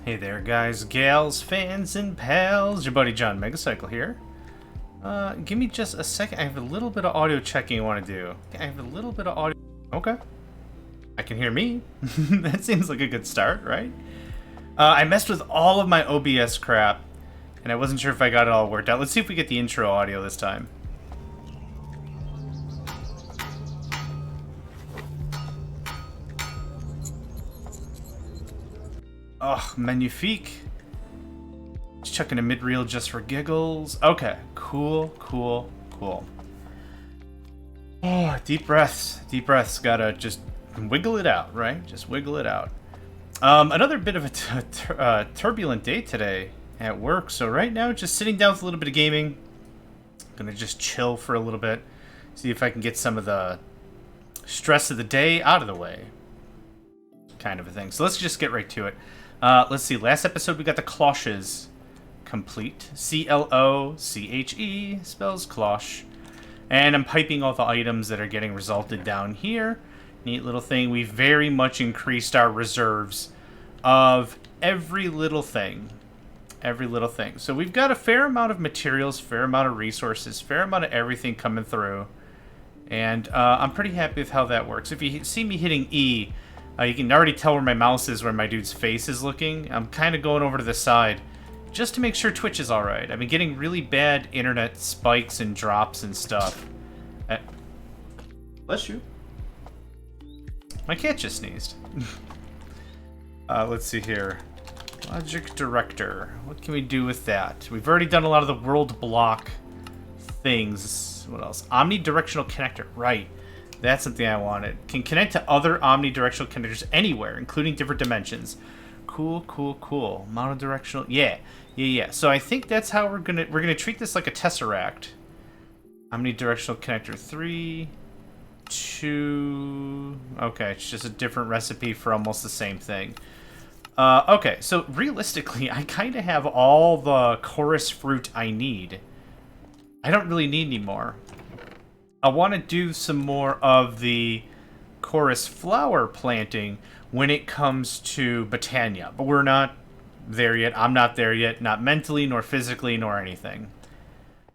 Hey there, guys, gals, fans, and pals. Your buddy JohnMegacycle here. Give me just a second. I have a little bit of audio checking I want to do. Okay. I can hear me. That seems like a good start, right? I messed with all of my OBS crap, and I wasn't sure if I got it all worked out. Let's see if we get the intro audio this time. Oh, magnifique. Just chucking a mid-reel just for giggles. Okay, cool. Oh, deep breaths. Deep breaths. Gotta just wiggle it out, right? Just wiggle it out. Another bit of a turbulent day today at work. So right now, just sitting down with a little bit of gaming. Gonna just chill for a little bit. See if I can get some of the stress of the day out of the way. Kind of a thing. So let's just get right to it. Let's see. Last episode, we got the cloches complete. C-L-O-C-H-E spells cloche. And I'm piping all the items that are getting resulted down here. Neat little thing. We very much increased our reserves of every little thing. Every little thing. So we've got a fair amount of materials, fair amount of resources, fair amount of everything coming through. And I'm pretty happy with how that works. If you see me hitting E, you can already tell where my mouse is, where my dude's face is looking. I'm kind of going over to the side just to make sure Twitch is alright. I've been getting really bad internet spikes and drops and stuff. Bless you. My cat just sneezed. Let's see here. Logic Director. What can we do with that? We've already done a lot of the world block things. What else? Omnidirectional connector. Right. That's something I wanted. Can connect to other omnidirectional connectors anywhere, including different dimensions. Cool. Monodirectional. Yeah. So I think that's how we're gonna treat this like a tesseract. Omnidirectional connector 3, 2. Okay, it's just a different recipe for almost the same thing. Okay, so realistically, I kind of have all the chorus fruit I need. I don't really need any more. I want to do some more of the chorus flower planting when it comes to Botania, but we're not there yet. I'm not there yet, not mentally, nor physically, nor anything.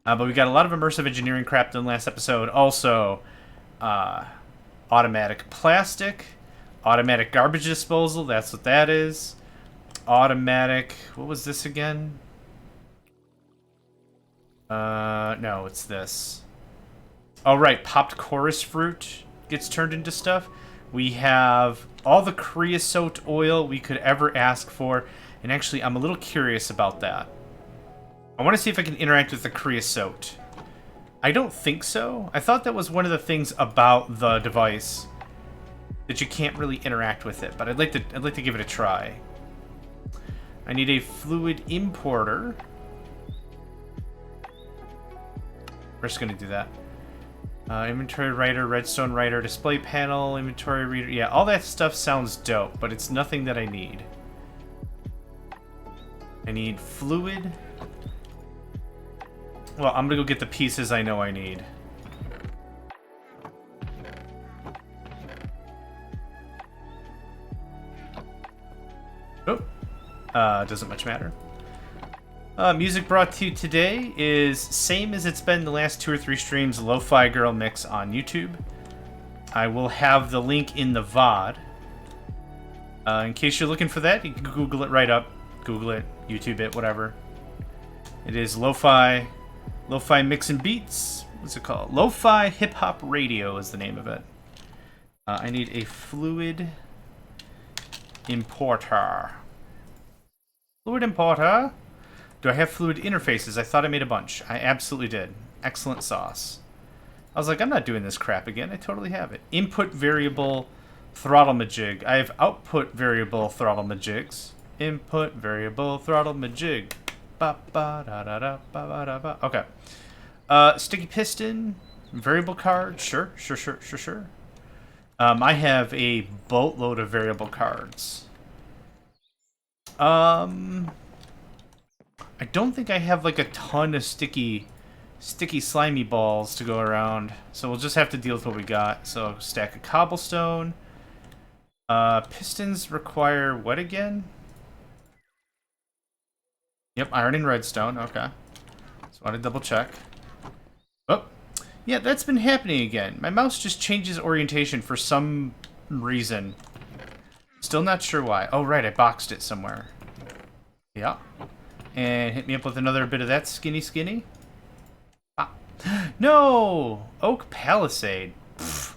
But we got a lot of immersive engineering crap done last episode. Also, automatic plastic, automatic garbage disposal, that's what that is. Automatic, what was this again? No, it's this. Oh, right, popped chorus fruit gets turned into stuff. We have all the creosote oil we could ever ask for. And actually, I'm a little curious about that. I want to see if I can interact with the creosote. I don't think so. I thought that was one of the things about the device, that you can't really interact with it. But I'd like to give it a try. I need a fluid importer. We're just going to do that. Inventory writer, redstone writer, display panel, inventory reader. Yeah, all that stuff sounds dope, but it's nothing that I need. I need fluid. Well, I'm gonna go get the pieces I know I need. Oh, doesn't much matter. Music brought to you today is same as it's been the last 2 or 3 streams, Lo-Fi Girl Mix on YouTube. I will have the link in the VOD. In case you're looking for that, you can Google it right up. Google it, YouTube it, whatever. It is Lo-Fi Mix and Beats. What's it called? Lofi Hip Hop Radio is the name of it. I need a fluid importer. Fluid importer? Do I have fluid interfaces? I thought I made a bunch. I absolutely did. Excellent sauce. I was like, I'm not doing this crap again. I totally have it. Input variable throttle majig. I have output variable throttle majigs. Input variable throttle majig. Ba ba da da da ba ba da ba. Okay. Sticky piston variable card. Sure. I have a boatload of variable cards. I don't think I have like a ton of sticky slimy balls to go around, so we'll just have to deal with what we got. So stack of cobblestone. Pistons require what again? Yep, iron and redstone. Okay. Just want to double check. Oh. Yeah, that's been happening again. My mouse just changes orientation for some reason. Still not sure why. Oh, right, I boxed it somewhere. Yeah. And hit me up with another bit of that skinny. Ah. No! Oak Palisade. Pfft.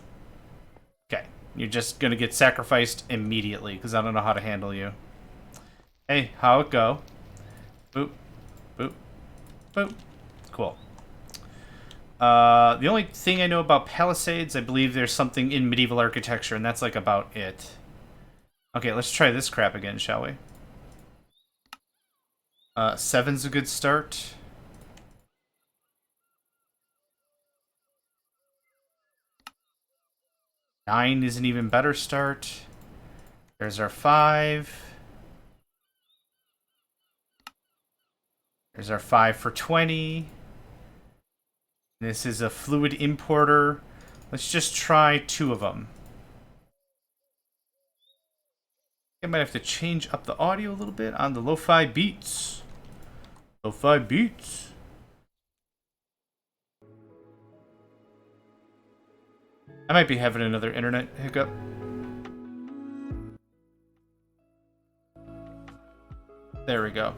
Okay. You're just gonna get sacrificed immediately, because I don't know how to handle you. Hey, how it go? Boop. Boop. Boop. Cool. The only thing I know about Palisades, I believe there's something in medieval architecture, and that's like about it. Okay, let's try this crap again, shall we? 7's a good start. Nine is an even better start. There's our 5. There's our 5 for 20. This is a fluid importer. Let's just try 2 of them. I might have to change up the audio a little bit on the lo-fi beats. Lo-fi beats. I might be having another internet hiccup. There we go.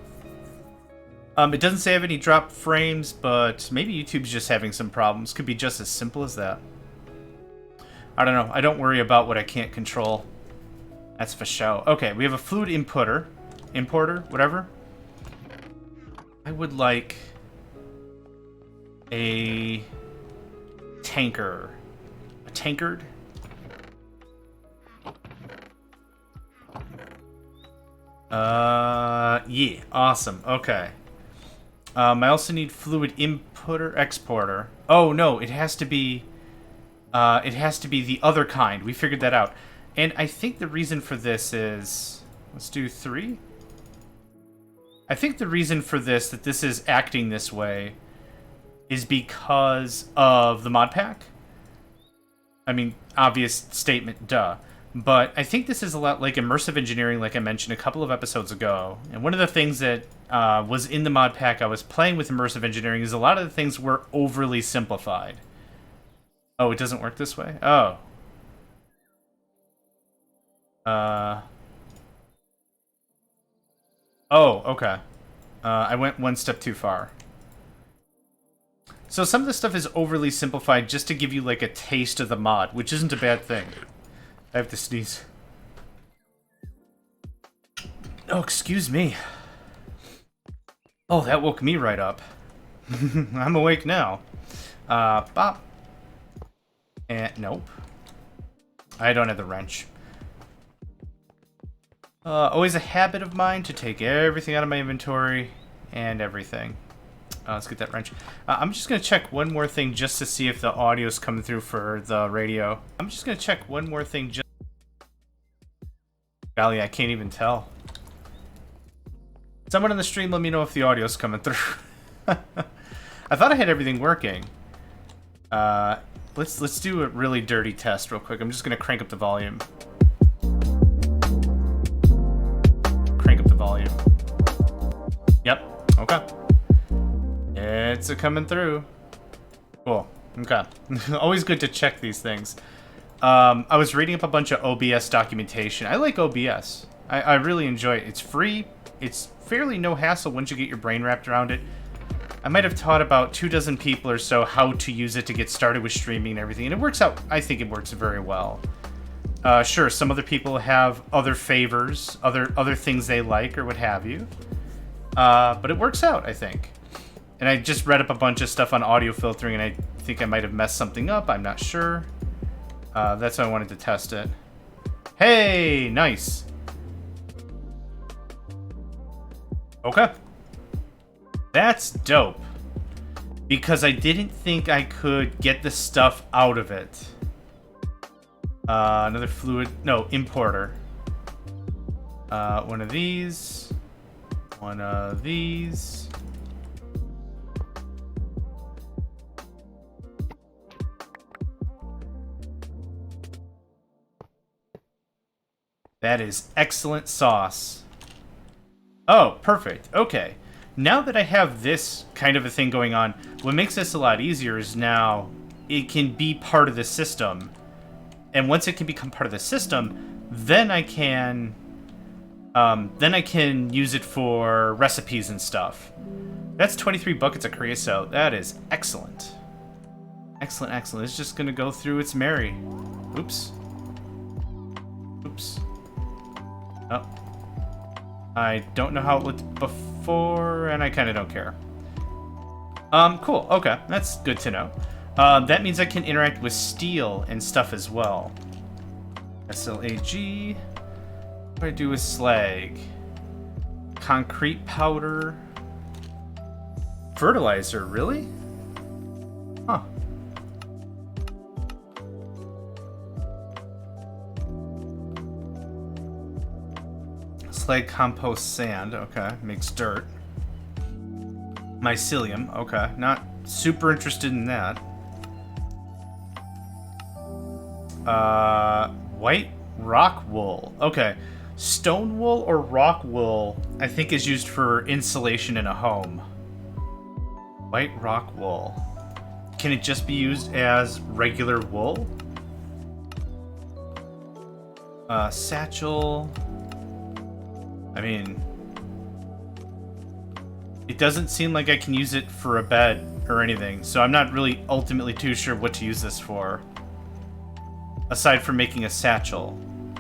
It doesn't say I have any drop frames, but maybe YouTube's just having some problems. Could be just as simple as that. I don't know. I don't worry about what I can't control. That's for show. Okay, we have a fluid importer, whatever. I would like a tanker. A tankard? Yeah, awesome. Okay. I also need fluid exporter. Oh no, it has to be the other kind. We figured that out. And I think the reason for this is... Let's do 3. I think the reason for this, that this is acting this way, is because of the mod pack. I mean, obvious statement, duh. But I think this is a lot like immersive engineering, like I mentioned a couple of episodes ago. And one of the things that was in the mod pack I was playing with immersive engineering is a lot of the things were overly simplified. Oh, it doesn't work this way? Oh. Oh, okay. I went one step too far. So some of the stuff is overly simplified just to give you like a taste of the mod, which isn't a bad thing. I have to sneeze. Oh, excuse me. Oh, that woke me right up. I'm awake now. Bop. And nope. I don't have the wrench. Always a habit of mine to take everything out of my inventory and everything. Let's get that wrench. I'm just going to check one more thing just to see if the audio's coming through for the radio. I'm just going to check one more thing just... Golly, I can't even tell. Someone in the stream let me know if the audio's coming through. I thought I had everything working. Let's do a really dirty test real quick. I'm just going to crank up the volume. Volume. Yep. Okay. It's a coming through. Cool. Okay. Always good to check these things. I was reading up a bunch of OBS documentation. I like OBS. I really enjoy it. It's free. It's fairly no hassle once you get your brain wrapped around it. I might have taught about 24 people or so how to use it to get started with streaming and everything, and it works out. I think it works very well. Sure, some other people have other favors, other things they like, or what have you. But it works out, I think. And I just read up a bunch of stuff on audio filtering, and I think I might have messed something up. I'm not sure. That's why I wanted to test it. Hey, nice. Okay. That's dope. Because I didn't think I could get the stuff out of it. Another fluid, no, importer. One of these. One of these. That is excellent sauce. Oh, perfect. Okay. Now that I have this kind of a thing going on, what makes this a lot easier is now it can be part of the system. And once it can become part of the system, then I can use it for recipes and stuff. That's 23 buckets of creosote. That is excellent. Excellent, excellent. It's just gonna go through its merry. Oops. Oops. Oh. I don't know how it looked before, and I kind of don't care. Cool. Okay, that's good to know. That means I can interact with steel and stuff as well. SLAG. What do I do with slag? Concrete powder. Fertilizer, really? Huh. Slag, compost, sand. Okay, makes dirt. Mycelium. Okay, not super interested in that. White rock wool. Okay, stone wool or rock wool, I think, is used for insulation in a home. White rock wool. Can it just be used as regular wool? Satchel. I mean, it doesn't seem like I can use it for a bed or anything, so I'm not really ultimately too sure what to use this for. Aside from making a satchel,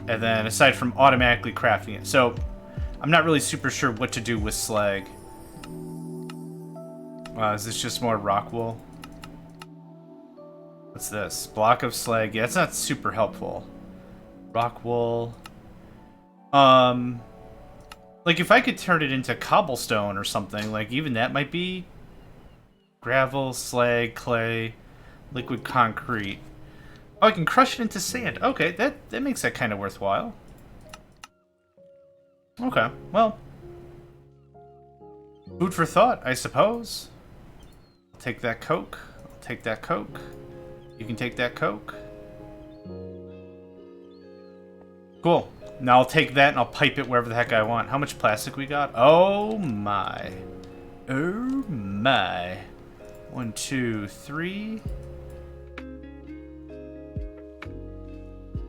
and then aside from automatically crafting it. So, I'm not really super sure what to do with slag. Is this just more rock wool? What's this? Block of slag. Yeah, it's not super helpful. Rock wool. Like, if I could turn it into cobblestone or something, like, even that might be gravel, slag, clay, liquid concrete. Oh, I can crush it into sand. Okay, that makes that kind of worthwhile. Okay, well. Food for thought, I suppose. I'll take that Coke. I'll take that Coke. You can take that Coke. Cool. Now I'll take that and I'll pipe it wherever the heck I want. How much plastic we got? Oh my. Oh my. 1, 2, 3.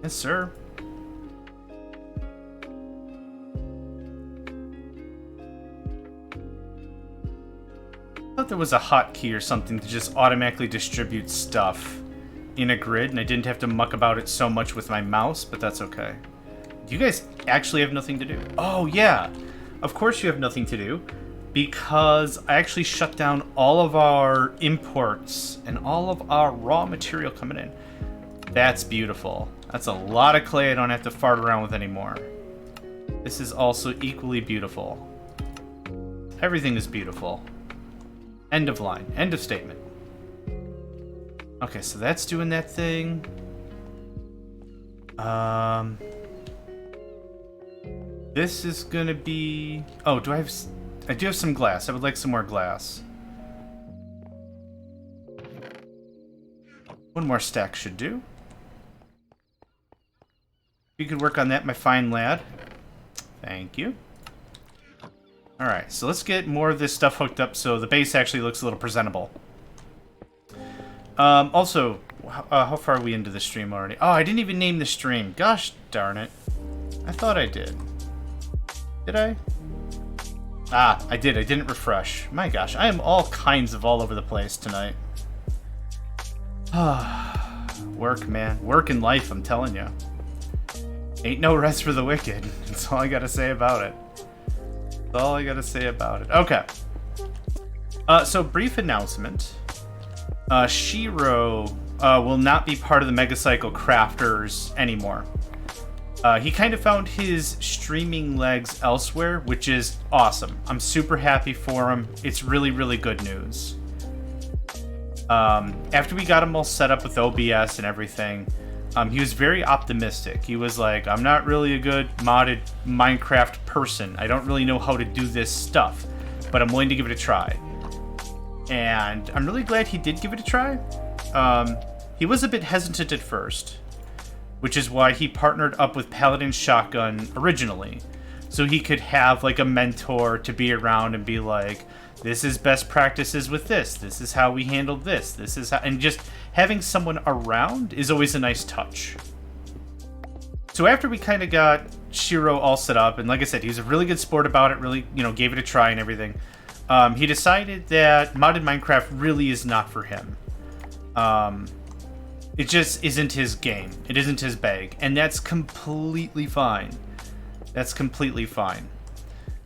Yes, sir. I thought there was a hotkey or something to just automatically distribute stuff in a grid, and I didn't have to muck about it so much with my mouse, but that's okay. Do you guys actually have nothing to do? Oh, yeah. Of course you have nothing to do, because I actually shut down all of our imports and all of our raw material coming in. That's beautiful. That's a lot of clay I don't have to fart around with anymore. This is also equally beautiful. Everything is beautiful. End of line. End of statement. Okay, so that's doing that thing. This is gonna be... Oh, do I have... I do have some glass. I would like some more glass. One more stack should do. You could work on that, my fine lad. Thank you. Alright, so let's get more of this stuff hooked up so the base actually looks a little presentable. Also, how far are we into the stream already? Oh, I didn't even name the stream. Gosh darn it. I thought I did. Did I? Ah, I did. I didn't refresh. My gosh, I am all kinds of all over the place tonight. Work, man. Work in life, I'm telling you. Ain't no rest for the wicked. That's all I gotta say about it. That's all I gotta say about it. Okay. So, brief announcement. Shiro will not be part of the Megacycle crafters anymore. He kind of found his streaming legs elsewhere, which is awesome. I'm super happy for him. It's really, really good news. After we got him all set up with OBS and everything, he was very optimistic. He was like, I'm not really a good modded Minecraft person. I don't really know how to do this stuff, but I'm willing to give it a try. And I'm really glad he did give it a try. He was a bit hesitant at first, which is why he partnered up with PaladinShotgun originally, so he could have like a mentor to be around and be like, This is best practices with this. This is how we handled this. This is how, and just having someone around is always a nice touch. So after we kind of got Shiro all set up, and like I said, he was a really good sport about it, really, gave it a try and everything. He decided that modded Minecraft really is not for him. It just isn't his game. It isn't his bag. And that's completely fine. That's completely fine.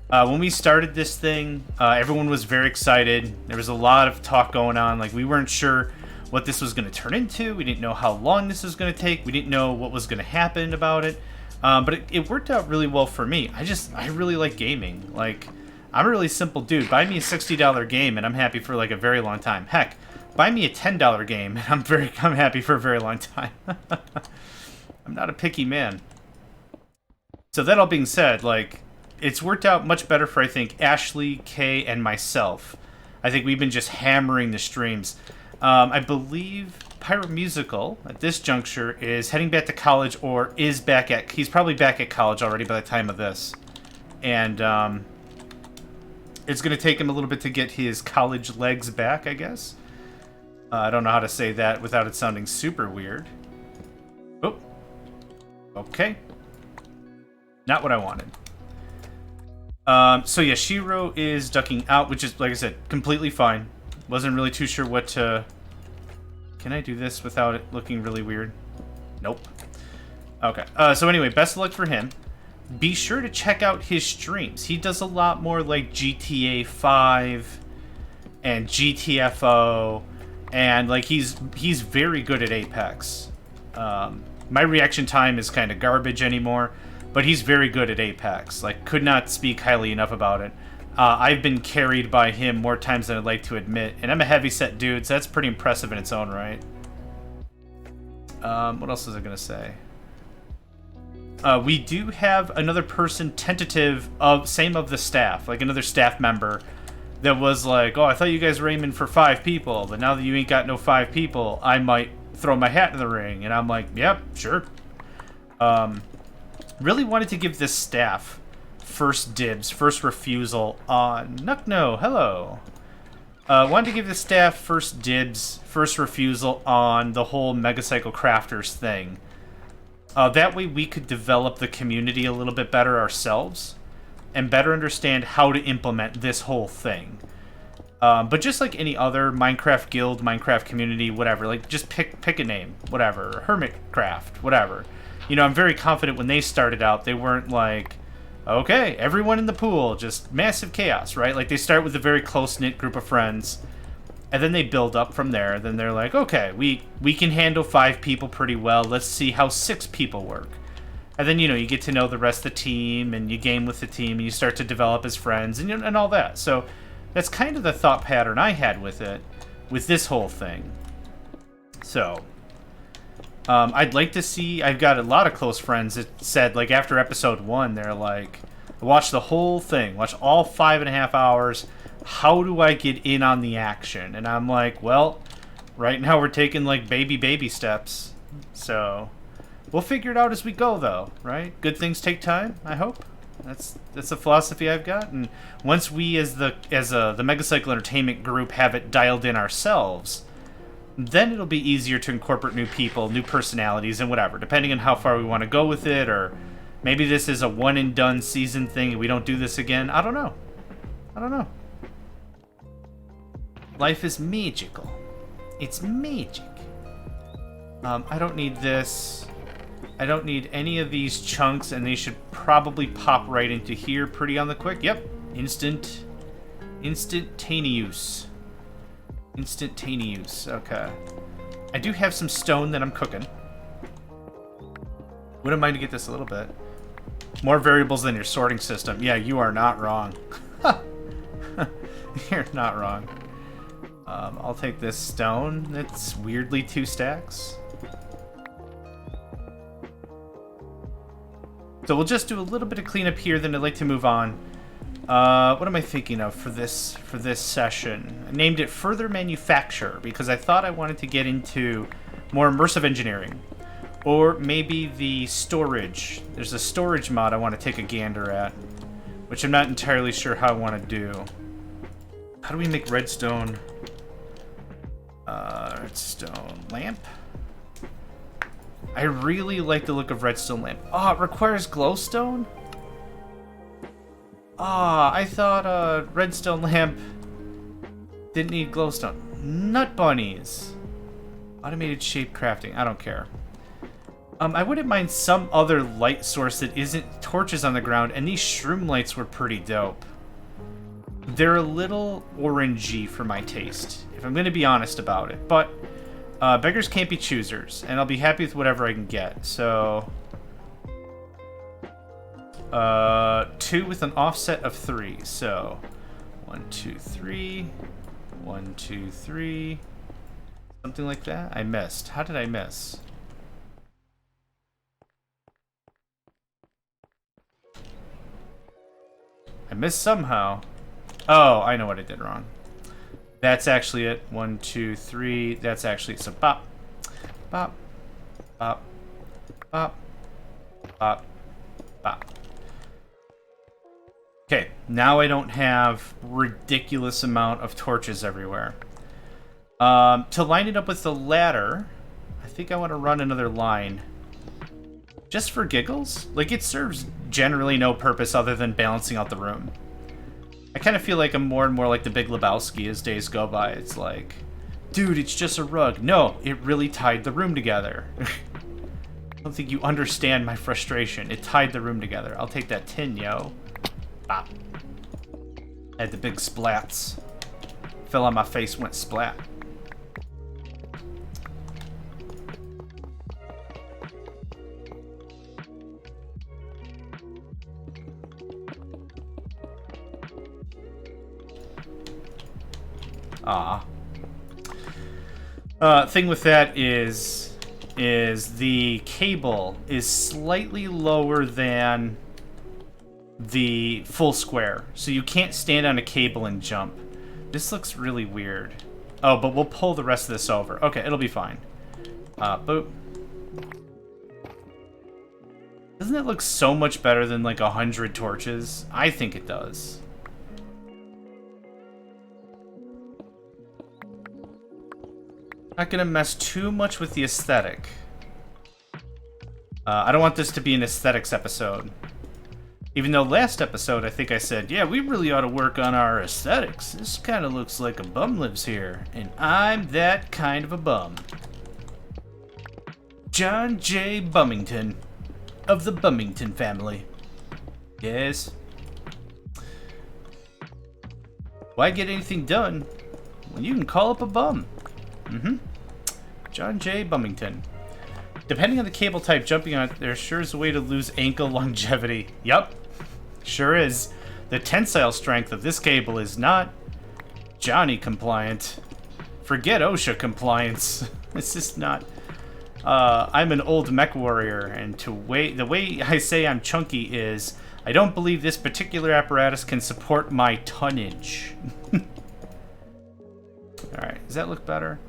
When we started this thing, everyone was very excited. There was a lot of talk going on. Like, we weren't sure what this was going to turn into. We didn't know how long this was going to take. We didn't know what was going to happen about it. But it worked out really well for me. I really like gaming. Like, I'm a really simple dude. Buy me a $60 game and I'm happy for like a very long time. Heck, buy me a $10 game and I'm happy for a very long time. I'm not a picky man. So that all being said, like, it's worked out much better for, I think, AshleyK and myself. I think we've been just hammering the streams. I believe PyroMusically, at this juncture, is heading back to college or is back at... He's probably back at college already by the time of this. And it's going to take him a little bit to get his college legs back, I guess. I don't know how to say that without it sounding super weird. Oh. Okay. Not what I wanted. So yeah, Shiro is ducking out, which is, like I said, completely fine. Wasn't really too sure what to... Can I do this without it looking really weird? Nope. Okay. So anyway, best of luck for him. Be sure to check out his streams. He does a lot more like GTA 5 and GTFO, and like he's very good at Apex. My reaction time is kind of garbage anymore, but he's very good at Apex. Like, could not speak highly enough about it. I've been carried by him more times than I'd like to admit, and I'm a heavy-set dude, so that's pretty impressive in its own right. What else was I gonna say? We do have another person tentative of the staff, like another staff member that was like, oh, I thought you guys were aiming for 5 people, but now that you ain't got no 5 people, I might throw my hat in the ring. And I'm like, yep, sure. Really wanted to give this staff first dibs, first refusal on... Nuckno, hello. Wanted to give the staff first dibs, first refusal on the whole Megacycle crafters thing. That way we could develop the community a little bit better ourselves and better understand how to implement this whole thing. But just like any other Minecraft guild, Minecraft community, whatever, like just pick a name, whatever, Hermitcraft, whatever. You know, I'm very confident when they started out, they weren't like, okay, everyone in the pool, just massive chaos, right? Like they start with a very close-knit group of friends, and then they build up from there. Then they're like, okay, we can handle 5 people pretty well. Let's see how 6 people work. And then, you know, you get to know the rest of the team, and you game with the team, and you start to develop as friends, and all that. So that's kind of the thought pattern I had with it, with this whole thing. So I'd like to see... I've got a lot of close friends that said, like, after episode 1, they're like, watch the whole thing, watch all 5.5 hours. How do I get in on the action? And I'm like, well, right now we're taking, like, baby steps. So we'll figure it out as we go, though, right? Good things take time, I hope. That's the philosophy I've got. And once we, as the Megacycle Entertainment Group, have it dialed in ourselves, then it'll be easier to incorporate new people, new personalities, and whatever, depending on how far we want to go with it, or maybe this is a one-and-done season thing and we don't do this again. I don't know. Life is magical. It's magic. I don't need this. I don't need any of these chunks, and they should probably pop right into here pretty on the quick. Yep. Instantaneous. Okay. I do have some stone that I'm cooking. Wouldn't mind to get this a little bit. More variables than your sorting system. Yeah, you are not wrong. You're not wrong. I'll take this stone. It's weirdly 2 stacks. So we'll just do a little bit of cleanup here, then I'd like to move on. What am I thinking of for this session? I named it Further Manufacture because I thought I wanted to get into more immersive engineering. Or maybe the storage. There's a storage mod I want to take a gander at, which I'm not entirely sure how I want to do. How do we make redstone? Redstone lamp. I really like the look of redstone lamp. Oh, it requires glowstone? Ah, I thought redstone lamp didn't need glowstone. Nut bunnies. Automated shape crafting. I don't care. I wouldn't mind some other light source that isn't torches on the ground, and these shroom lights were pretty dope. They're a little orangey for my taste, if I'm going to be honest about it. But beggars can't be choosers, and I'll be happy with whatever I can get. So 2 with an offset of 3. So 1, 2, 3, 1, 2, 3, something like that. I missed. How did I miss? I missed somehow. Oh, I know what I did wrong. That's actually it. 1, 2, 3. That's actually it. So bop, bop, bop, bop, bop, bop. Okay, now I don't have ridiculous amount of torches everywhere. To line it up with the ladder, I think I want to run another line. Just for giggles? Like, it serves generally no purpose other than balancing out the room. I kind of feel like I'm more and more like the Big Lebowski as days go by. It's like, dude, it's just a rug. No, it really tied the room together. I don't think you understand my frustration. It tied the room together. I'll take that tin, yo. Bop. Had the big splats. Fell on my face, went splat. Thing with that is the cable is slightly lower than the full square, so you can't stand on a cable and jump. This looks really weird. Oh, but we'll pull the rest of this over. Okay, it'll be fine. Boop. Doesn't it look so much better than like 100 torches? I think it does. Not gonna mess too much with the aesthetic. I don't want this to be an aesthetics episode. Even though last episode I think I said, yeah, we really ought to work on our aesthetics. This kind of looks like a bum lives here, and I'm that kind of a bum. John J. Bummington of the Bummington family. Yes. Why get anything done when you can call up a bum? John J. Bummington. Depending on the cable type jumping on it, there sure is a way to lose ankle longevity. Yup, sure is. The tensile strength of this cable is not Johnny compliant. Forget OSHA compliance. It's just not. I'm an old mech warrior, and the way I say I'm chunky is I don't believe this particular apparatus can support my tonnage. Alright, does that look better?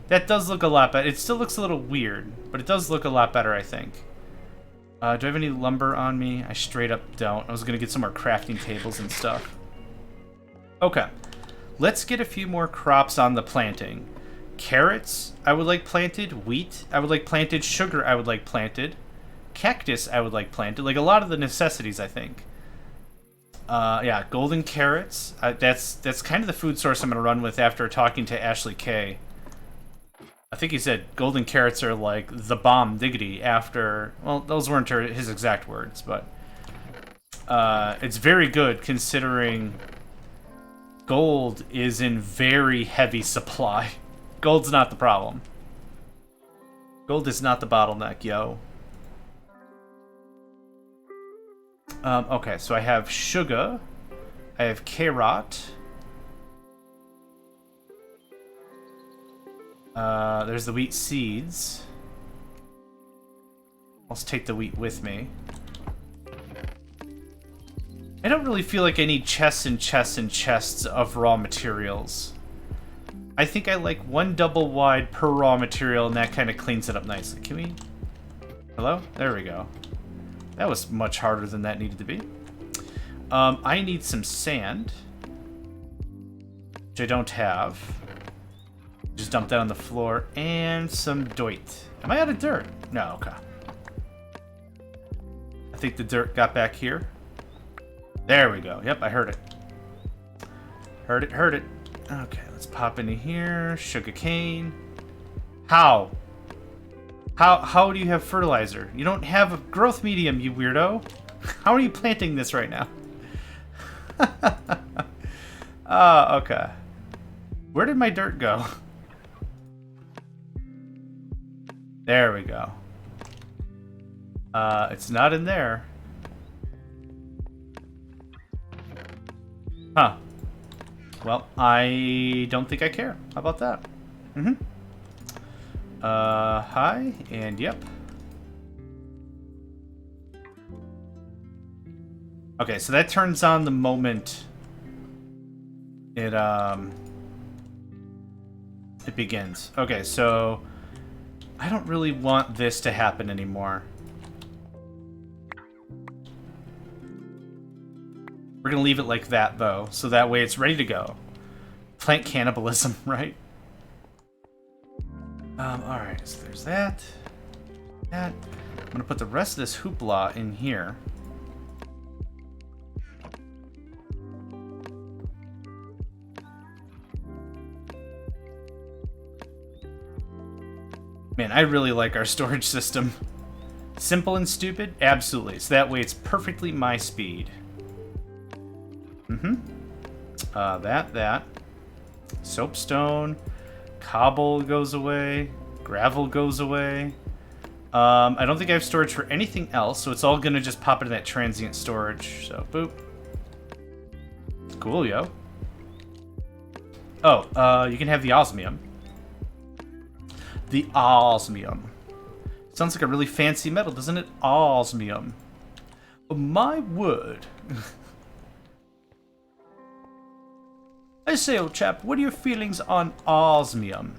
That does look a lot better. It still looks a little weird, but it does look a lot better, I think. Do I have any lumber on me? I straight up don't. I was going to get some more crafting tables and stuff. Okay. Let's get a few more crops on the planting. Carrots, I would like planted. Wheat, I would like planted. Sugar, I would like planted. Cactus, I would like planted. Like a lot of the necessities, I think. Yeah, golden carrots. That's kind of the food source I'm going to run with after talking to AshleyK. I think he said golden carrots are like the bomb diggity after... Well, those weren't his exact words, but... it's very good considering gold is in very heavy supply. Gold's not the problem. Gold is not the bottleneck, yo. Okay, so I have sugar. I have carrot. There's the wheat seeds. Let's take the wheat with me. I don't really feel like I need chests and chests and chests of raw materials. I think I like one double wide per raw material, and that kind of cleans it up nicely. Can we... Hello? There we go. That was much harder than that needed to be. I need some sand. which I don't have. Just dump that on the floor, and some dirt. Am I out of dirt? No, okay. I think the dirt got back here. There we go. Yep, I heard it. Heard it, heard it. Okay, let's pop into here. Sugar cane. How? How do you have fertilizer? You don't have a growth medium, you weirdo. How are you planting this right now? Okay. Where did my dirt go? There we go. It's not in there. Huh. Well, I don't think I care. How about that? Mm-hmm. Hi, and yep. Okay, so that turns on the moment it begins. Okay, so I don't really want this to happen anymore. We're gonna leave it like that, though, so that way it's ready to go. Plant cannibalism, right? Alright, so there's that. That. I'm gonna put the rest of this hoopla in here. Man, I really like our storage system. Simple and stupid? Absolutely. So that way it's perfectly my speed. That. Soapstone. Cobble goes away. Gravel goes away. I don't think I have storage for anything else, so it's all gonna just pop into that transient storage. So, boop. Cool, yo. Oh, you can have the osmium. The osmium. Sounds like a really fancy metal, doesn't it? Osmium. My word. I say, old chap, what are your feelings on osmium?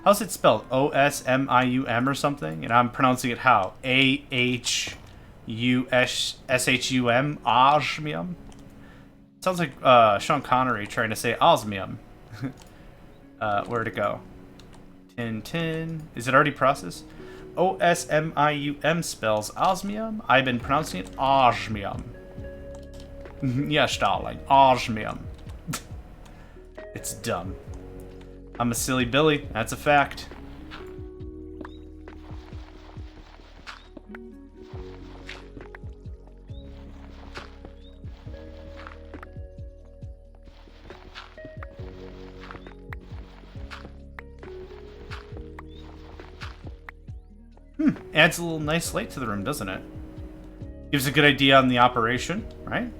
How's it spelled? O-S-M-I-U-M or something? And I'm pronouncing it how? A-H-U-S-H-U-M? Osmium? Sounds like Sean Connery trying to say osmium. Where'd it go? Tin. Is it already processed? O-S-M-I-U-M spells osmium. I've been pronouncing it osmium. Yes, darling. Osmium. It's dumb. I'm a silly Billy. That's a fact. Adds a little nice light to the room, doesn't it? Gives a good idea on the operation, right?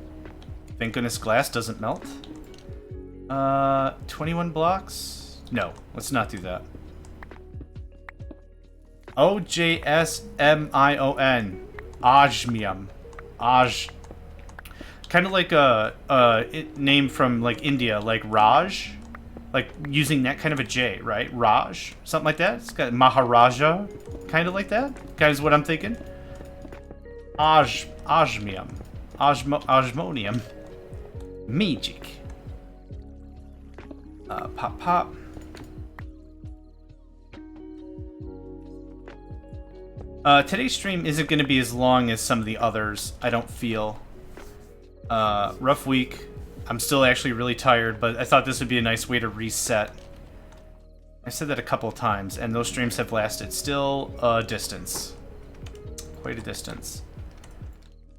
Thank goodness glass doesn't melt. 21 blocks? No, let's not do that. O-J-S-M-I-O-N. Osmium. Kind of like a name from like India, like Raj. Like using that kind of a J, right? Raj? Something like that? It's got Maharaja. Kind of like that? Kind of is what I'm thinking. Osmium. Osmonium. Magic. Pop. Today's stream isn't going to be as long as some of the others, I don't feel. Rough week. I'm still actually really tired, but I thought this would be a nice way to reset. I said that a couple of times, and those streams have lasted still a distance. Quite a distance.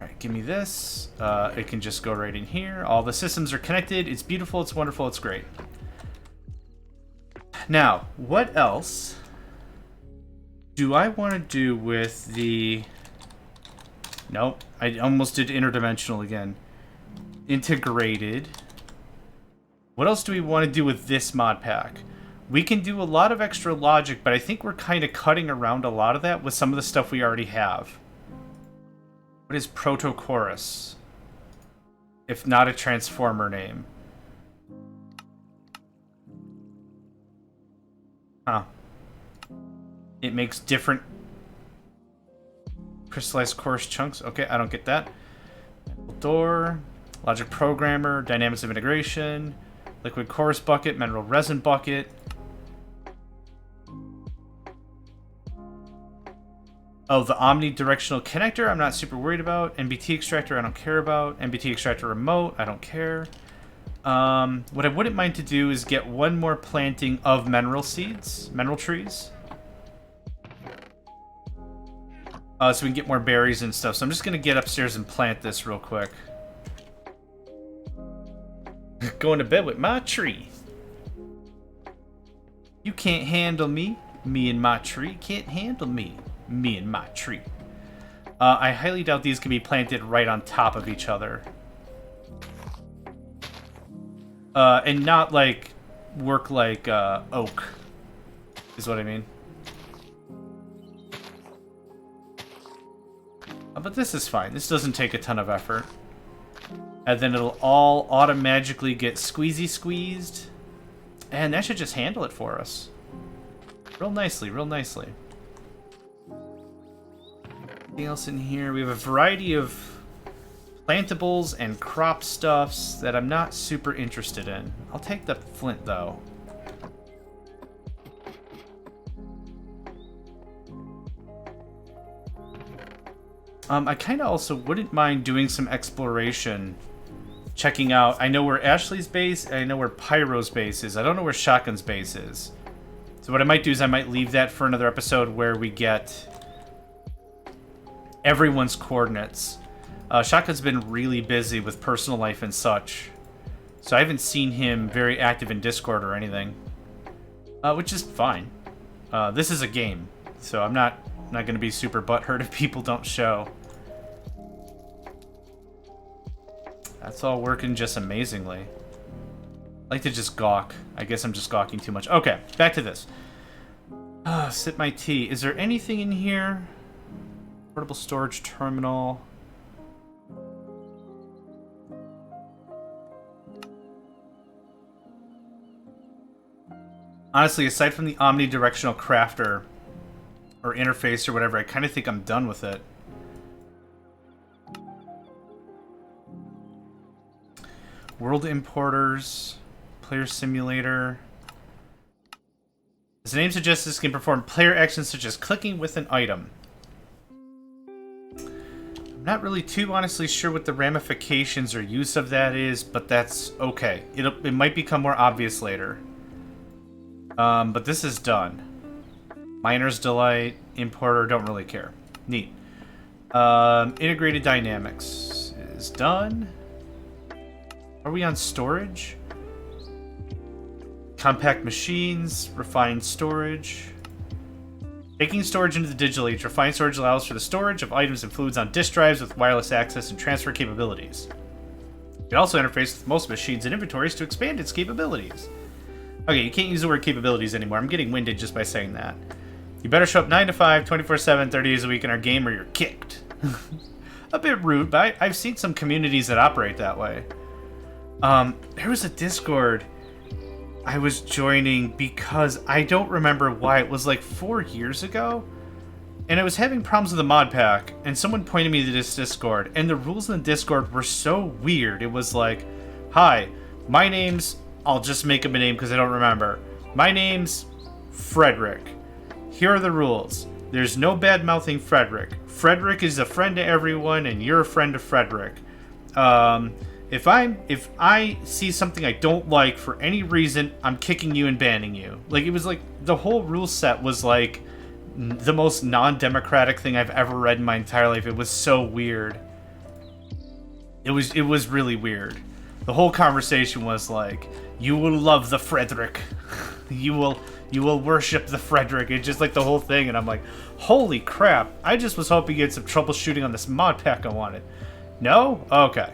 Alright, give me this. It can just go right in here. All the systems are connected. It's beautiful, it's wonderful, it's great. Now, what else do I want to do with the... Nope, I almost did interdimensional again. Integrated. What else do we want to do with this mod pack? We can do a lot of extra logic, but I think we're kind of cutting around a lot of that with some of the stuff we already have. What is Protochorus? If not a transformer name. Huh. It makes different crystallized coarse chunks. Okay, I don't get that. Door. Logic programmer. Dynamics of integration. Liquid chorus bucket, mineral resin bucket. Oh, the omnidirectional connector I'm not super worried about. NBT extractor I don't care about. NBT extractor remote I don't care. What I wouldn't mind to do is get one more planting of mineral seeds, mineral trees. So we can get more berries and stuff. So I'm just going to get upstairs and plant this real quick. Going to bed with my tree. You can't handle me. Me and my tree can't handle me. Me and my tree. I highly doubt these can be planted right on top of each other. And not like work like oak, is what I mean. But this is fine. This doesn't take a ton of effort. And then it'll all automatically get squeezed. And that should just handle it for us. Real nicely, real nicely. Anything else in here? We have a variety of plantables and crop stuffs that I'm not super interested in. I'll take the flint, though. I kind of also wouldn't mind doing some exploration. Checking out... I know where Ashley's base, and I know where Pyro's base is. I don't know where Shotgun's base is. So what I might do is I might leave that for another episode where we get everyone's coordinates. Shotgun's been really busy with personal life and such. So I haven't seen him very active in Discord or anything. Which is fine. This is a game, so I'm not going to be super butthurt if people don't show. That's all working just amazingly. I like to just gawk. I guess I'm just gawking too much. Okay, back to this. Sip my tea. Is there anything in here? Portable storage terminal. Honestly, aside from the omnidirectional crafter or interface or whatever, I kind of think I'm done with it. World importers, player simulator. As the name suggests, this can perform player actions such as clicking with an item. I'm not really too honestly sure what the ramifications or use of that is, but that's okay. It might become more obvious later. But this is done. Miner's Delight, Importer, don't really care. Neat. Integrated Dynamics is done. Are we on storage? Compact Machines, Refined Storage. Taking storage into the digital age. Refined storage allows for the storage of items and fluids on disk drives with wireless access and transfer capabilities. It can also interface with most machines and inventories to expand its capabilities. Okay, you can't use the word capabilities anymore. I'm getting winded just by saying that. You better show up 9 to 5, 24/7, 30 days a week in our game or you're kicked. A bit rude, but I've seen some communities that operate that way. There was a Discord I was joining because I don't remember why. It was like 4 years ago. And I was having problems with the mod pack. And someone pointed me to this Discord. And the rules in the Discord were so weird. It was like, hi, my name's... I'll just make up a name because I don't remember. My name's Frederick. Here are the rules. There's no bad-mouthing Frederick. Frederick is a friend to everyone, and you're a friend to Frederick. If I see something I don't like for any reason, I'm kicking you and banning you. Like, it was like, the whole rule set was like the most non-democratic thing I've ever read in my entire life. It was so weird. It was really weird. The whole conversation was like, you will love the Frederick. You will worship the Frederick. It's just like the whole thing, and I'm like, holy crap. I just was hoping you had some troubleshooting on this mod pack I wanted. No? Okay.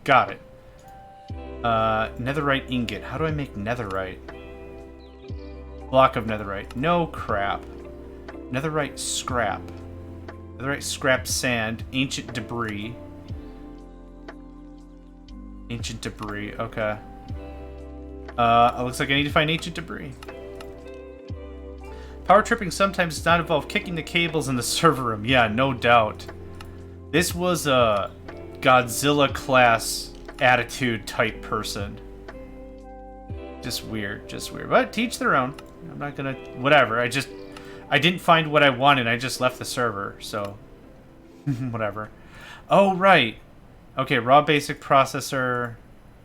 Got it. Netherite ingot. How do I make netherite? Block of netherite. No crap. Netherite scrap. Netherite scrap sand. Ancient debris. Ancient debris. Okay. It looks like I need to find ancient debris. Power tripping sometimes does not involve kicking the cables in the server room. Yeah, no doubt. This was a Godzilla class attitude type person. Just weird, but to each their own. I'm not gonna, whatever. I didn't find what I wanted. I just left the server, so whatever. Oh, right. Okay, raw basic processor.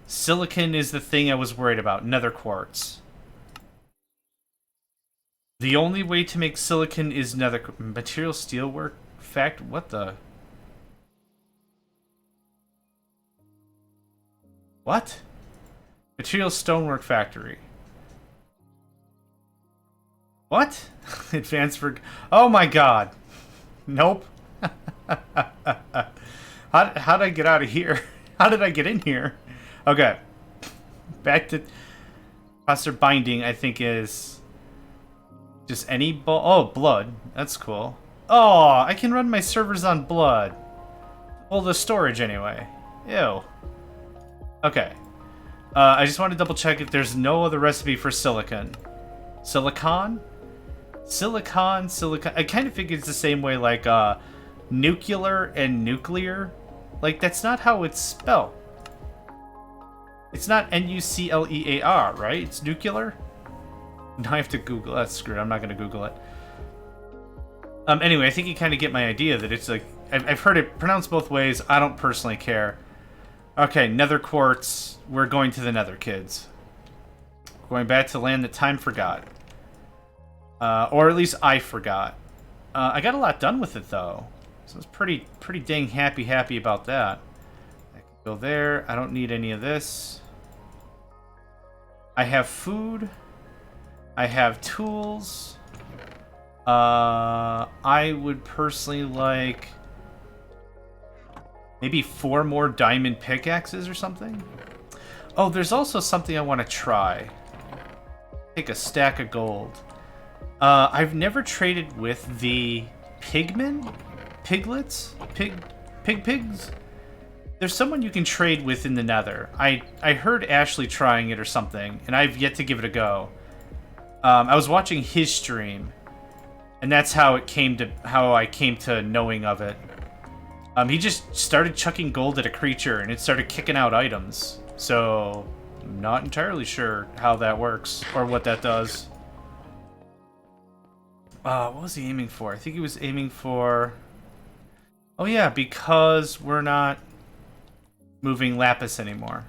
Silicon is the thing I was worried about. Nether quartz. The only way to make silicon is nether material steelwork fact. What the? What? Material stonework factory. What? Advanced for... Oh my god. Nope. How did I get out of here? How did I get in here? Okay. Back to... Processor binding, I think, is... Just any... Oh, blood. That's cool. Oh, I can run my servers on blood. Well, the storage, anyway. Ew. Okay. I just want to double check if there's no other recipe for silicon. Silicon? Silicon. I kind of figured it's the same way, like, nuclear and nuclear. Like, that's not how it's spelled. It's not N-U-C-L-E-A-R, right? It's nuclear? Now I have to Google. That's screwed. I'm not going to Google it. Anyway, I think you kind of get my idea that it's like... I've heard it pronounced both ways. I don't personally care. Okay, nether quartz. We're going to the nether, kids. Going back to land that time forgot. Or at least I forgot. I got a lot done with it, though. So I was pretty dang happy about that. I can go there. I don't need any of this. I have food. I have tools. I would personally like... maybe 4 more diamond pickaxes or something? Oh, there's also something I want to try. Take a stack of gold. I've never traded with the pigmen? Piglets? Pigs? There's someone you can trade with in the nether. I heard Ashley trying it or something, and I've yet to give it a go. I was watching his stream, and that's how I came to knowing of it. He just started chucking gold at a creature, and it started kicking out items. So, I'm not entirely sure how that works, or what that does. What was he aiming for? I think he was aiming for... Oh yeah, because we're not moving lapis anymore.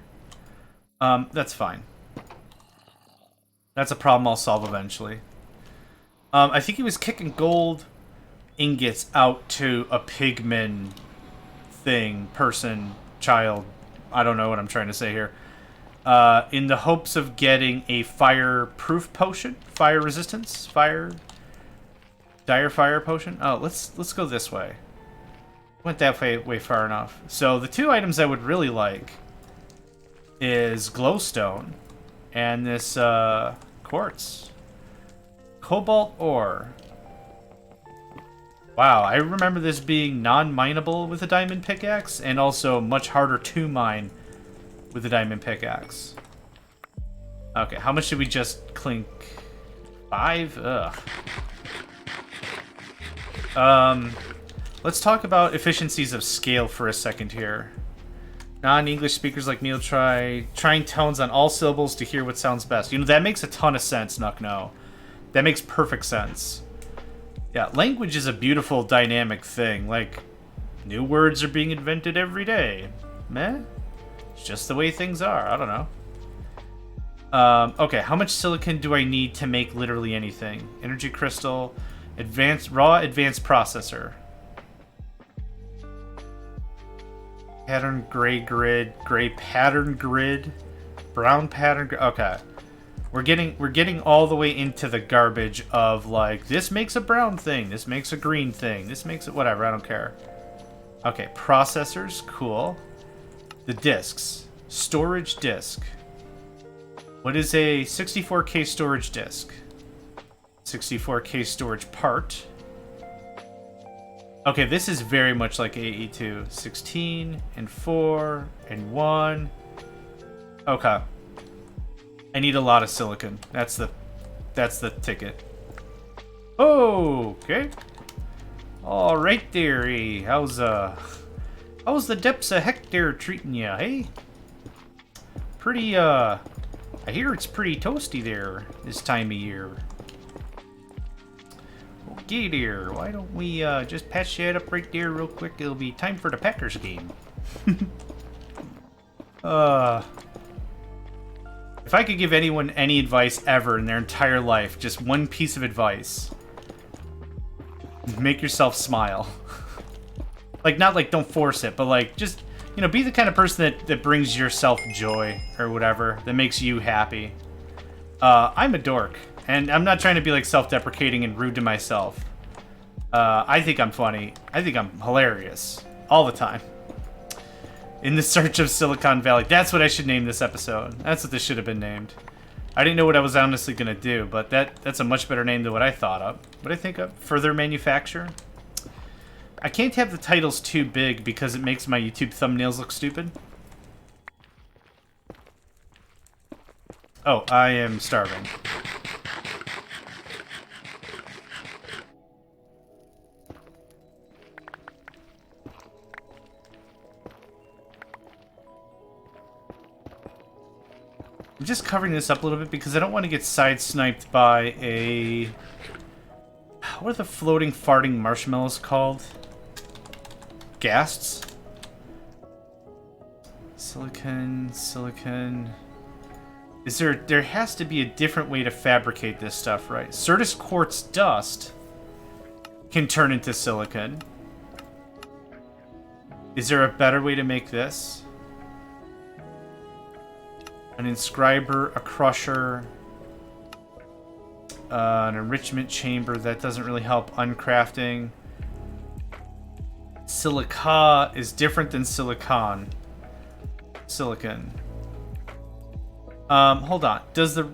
That's fine. That's a problem I'll solve eventually. I think he was kicking gold ingots out to a pigman thing, person, child. I don't know what I'm trying to say here. In the hopes of getting a fire-proof potion, fire resistance, dire fire potion. Oh, let's go this way. Went that way far enough. So the 2 items I would really like is glowstone and this quartz, cobalt ore. Wow, I remember this being non-mineable with a diamond pickaxe, and also much harder to mine with a diamond pickaxe. Okay, how much did we just clink? 5? Ugh. Let's talk about efficiencies of scale for a second here. Non-English speakers like me will trying tones on all syllables to hear what sounds best. You know, that makes a ton of sense, Nuckno. That makes perfect sense. Yeah, language is a beautiful, dynamic thing. Like, new words are being invented every day. Meh? It's just the way things are. I don't know. Okay, how much silicon do I need to make literally anything? Energy crystal, raw advanced processor. Pattern gray grid, gray pattern grid, brown pattern grid. Okay. We're getting all the way into the garbage of, like, this makes a brown thing, this makes a green thing, this makes it whatever, I don't care. Okay, processors, cool. The disks. Storage disk. What is a 64K storage disk? 64K storage part. Okay, this is very much like AE2. 16 and 4 and 1. Okay. I need a lot of silicon. That's the ticket. Oh, okay. All right, dearie. How's the depths of Hector treating you, hey? pretty, I hear it's pretty toasty there this time of year. Okay, dear. Why don't we just patch that up right there real quick? It'll be time for the Packers game. If I could give anyone any advice ever in their entire life, just one piece of advice, make yourself smile. Like, not like don't force it, but like just, you know, be the kind of person that brings yourself joy or whatever, that makes you happy. I'm a dork, and I'm not trying to be like self-deprecating and rude to myself. I think I'm funny. I think I'm hilarious all the time. In the search of Silicon Valley. That's what I should name this episode. That's what this should have been named. I didn't know what I was honestly going to do, but that's a much better name than what I thought of. What I think of? Further Manufacture. I can't have the titles too big because it makes my YouTube thumbnails look stupid. Oh, I am starving. I'm just covering this up a little bit because I don't want to get side-sniped by a... What are the floating, farting marshmallows called? Ghasts? Silicon... Is there has to be a different way to fabricate this stuff, right? Certus quartz dust can turn into silicon. Is there a better way to make this? An inscriber, a crusher, an enrichment chamber. That doesn't really help uncrafting. Silica is different than silicon. Silicon. Hold on. Does the...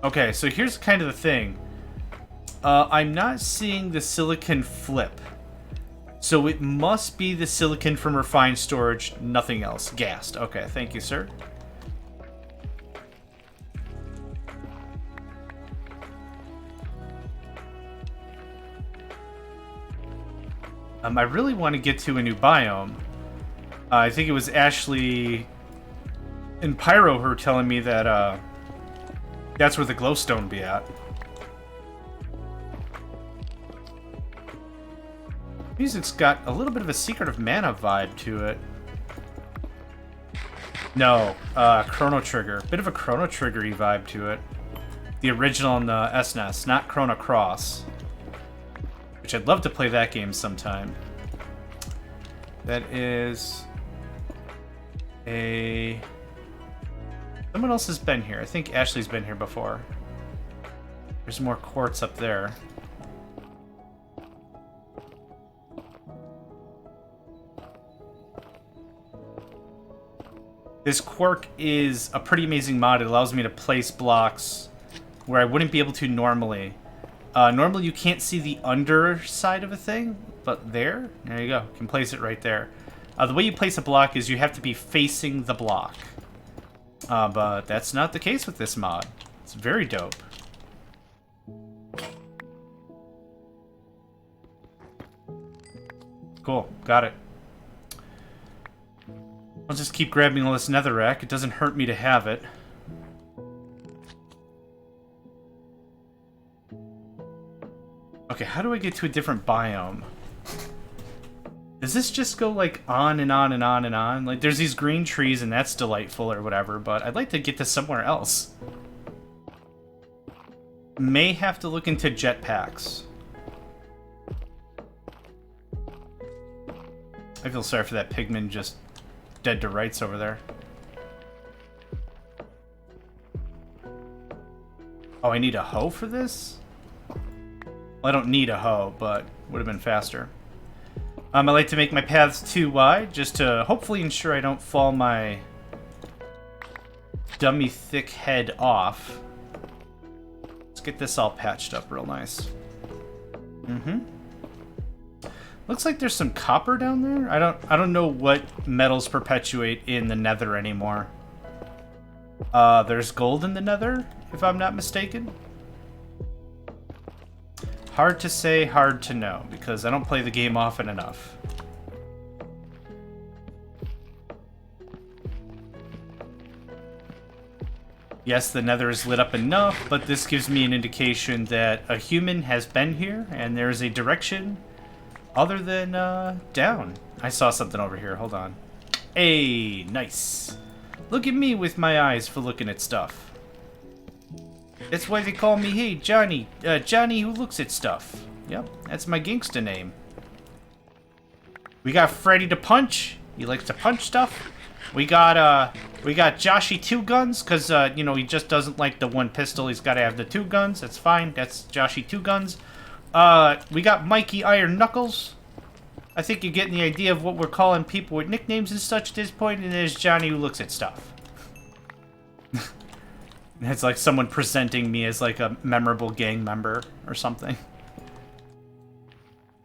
Okay, so here's kind of the thing. I'm not seeing the silicon flip. So it must be the silicon from refined storage, nothing else. Gassed. Okay, thank you, sir. I really want to get to a new biome. I think it was Ashley and Pyro who were telling me that that's where the glowstone be at. Music's got a little bit of a Secret of Mana vibe to it. No, Chrono Trigger. Bit of a Chrono Trigger-y vibe to it. The original in the SNES, not Chrono Cross. Which I'd love to play that game sometime. That is a... Someone else has been here. I think Ashley's been here before. There's more quartz up there. This quirk is a pretty amazing mod. It allows me to place blocks where I wouldn't be able to normally. Normally you can't see the underside of a thing, but there you go. You can place it right there. The way you place a block is you have to be facing the block. But that's not the case with this mod. It's very dope. Cool, got it. I'll just keep grabbing all this netherrack. It doesn't hurt me to have it. Okay, how do I get to a different biome? Does this just go, like, on and on and on and on? Like, there's these green trees, and that's delightful or whatever, but I'd like to get to somewhere else. May have to look into jetpacks. I feel sorry for that pigman just dead to rights over there. Oh, I need a hoe for this? Well, I don't need a hoe, but would have been faster. I like to make my paths too wide, just to hopefully ensure I don't fall my dummy thick head off. Let's get this all patched up real nice. Looks like there's some copper down there. I don't know what metals perpetuate in the nether anymore. There's gold in the nether, if I'm not mistaken. Hard to say, hard to know, because I don't play the game often enough. Yes, the nether is lit up enough, but this gives me an indication that a human has been here, and there's a direction other than down. I saw something over here. Hold on. Hey, nice. Look at me with my eyes for looking at stuff. That's why they call me, hey, Johnny. Johnny who looks at stuff. Yep, that's my gangsta name. We got Freddy to punch. He likes to punch stuff. We got Joshy 2 guns, because, you know, he just doesn't like the one pistol. He's got to have the 2 guns. That's fine. That's Joshy 2 guns. We got Mikey Iron Knuckles. I think you're getting the idea of what we're calling people with nicknames and such at this point, and there's Johnny who looks at stuff. It's like someone presenting me as, like, a memorable gang member or something.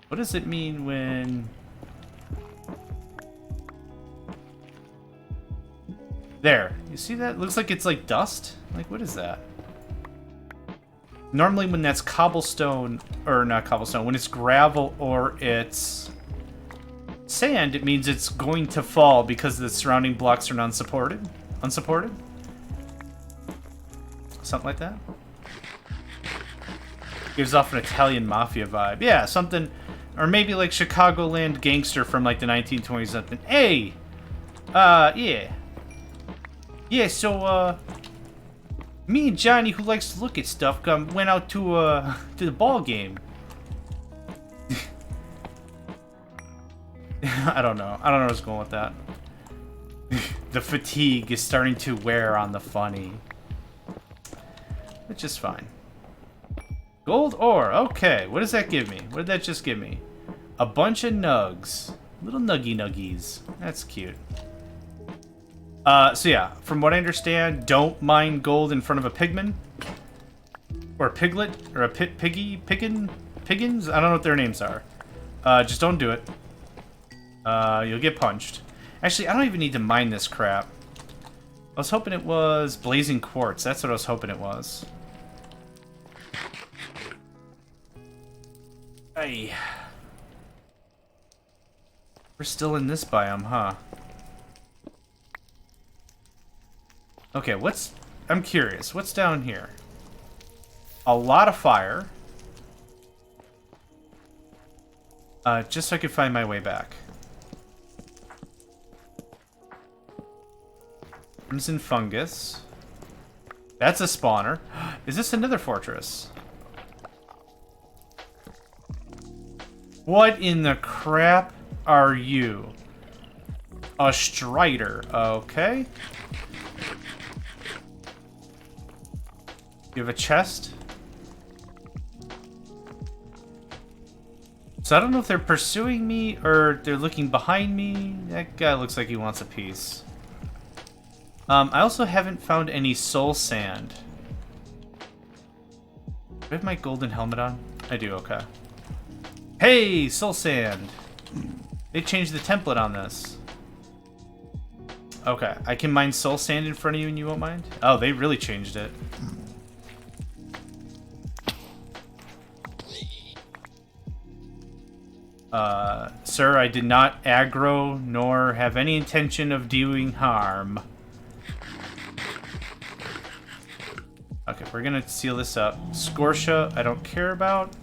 What does it mean when... There. You see that? Looks like it's like dust. Like, what is that? Normally when that's cobblestone, or not cobblestone, when it's gravel or it's sand, it means it's going to fall because the surrounding blocks are unsupported. Unsupported? Something like that? Gives off an Italian mafia vibe. Yeah, something, or maybe like Chicagoland gangster from like the 1920s something. Hey! Yeah. Yeah, so, me and Johnny, who likes to look at stuff, went out to the ball game. I don't know. I don't know what's going with that. The fatigue is starting to wear on the funny. Which is fine. Gold ore. Okay, what does that give me? What did that just give me? A bunch of nugs. Little nuggy nuggies. That's cute. So yeah, from what I understand, don't mine gold in front of a pigman. Or a piglet. Or a piggy. Piggins? I don't know what their names are. Just don't do it. You'll get punched. Actually, I don't even need to mine this crap. I was hoping it was blazing quartz. That's what I was hoping it was. Hey. We're still in this biome, huh? Okay, I'm curious. What's down here? A lot of fire. Just so I can find my way back. Crimson fungus. That's a spawner. Is this another fortress? What in the crap are you? A strider. Okay. You have a chest? So I don't know if they're pursuing me or they're looking behind me. That guy looks like he wants a piece. I also haven't found any soul sand. Do I have my golden helmet on? I do, okay. Hey, soul sand! They changed the template on this. Okay, I can mine soul sand in front of you and you won't mind? Oh, they really changed it. Sir, I did not aggro nor have any intention of doing harm. Okay, we're gonna seal this up. Scotia, I don't care about.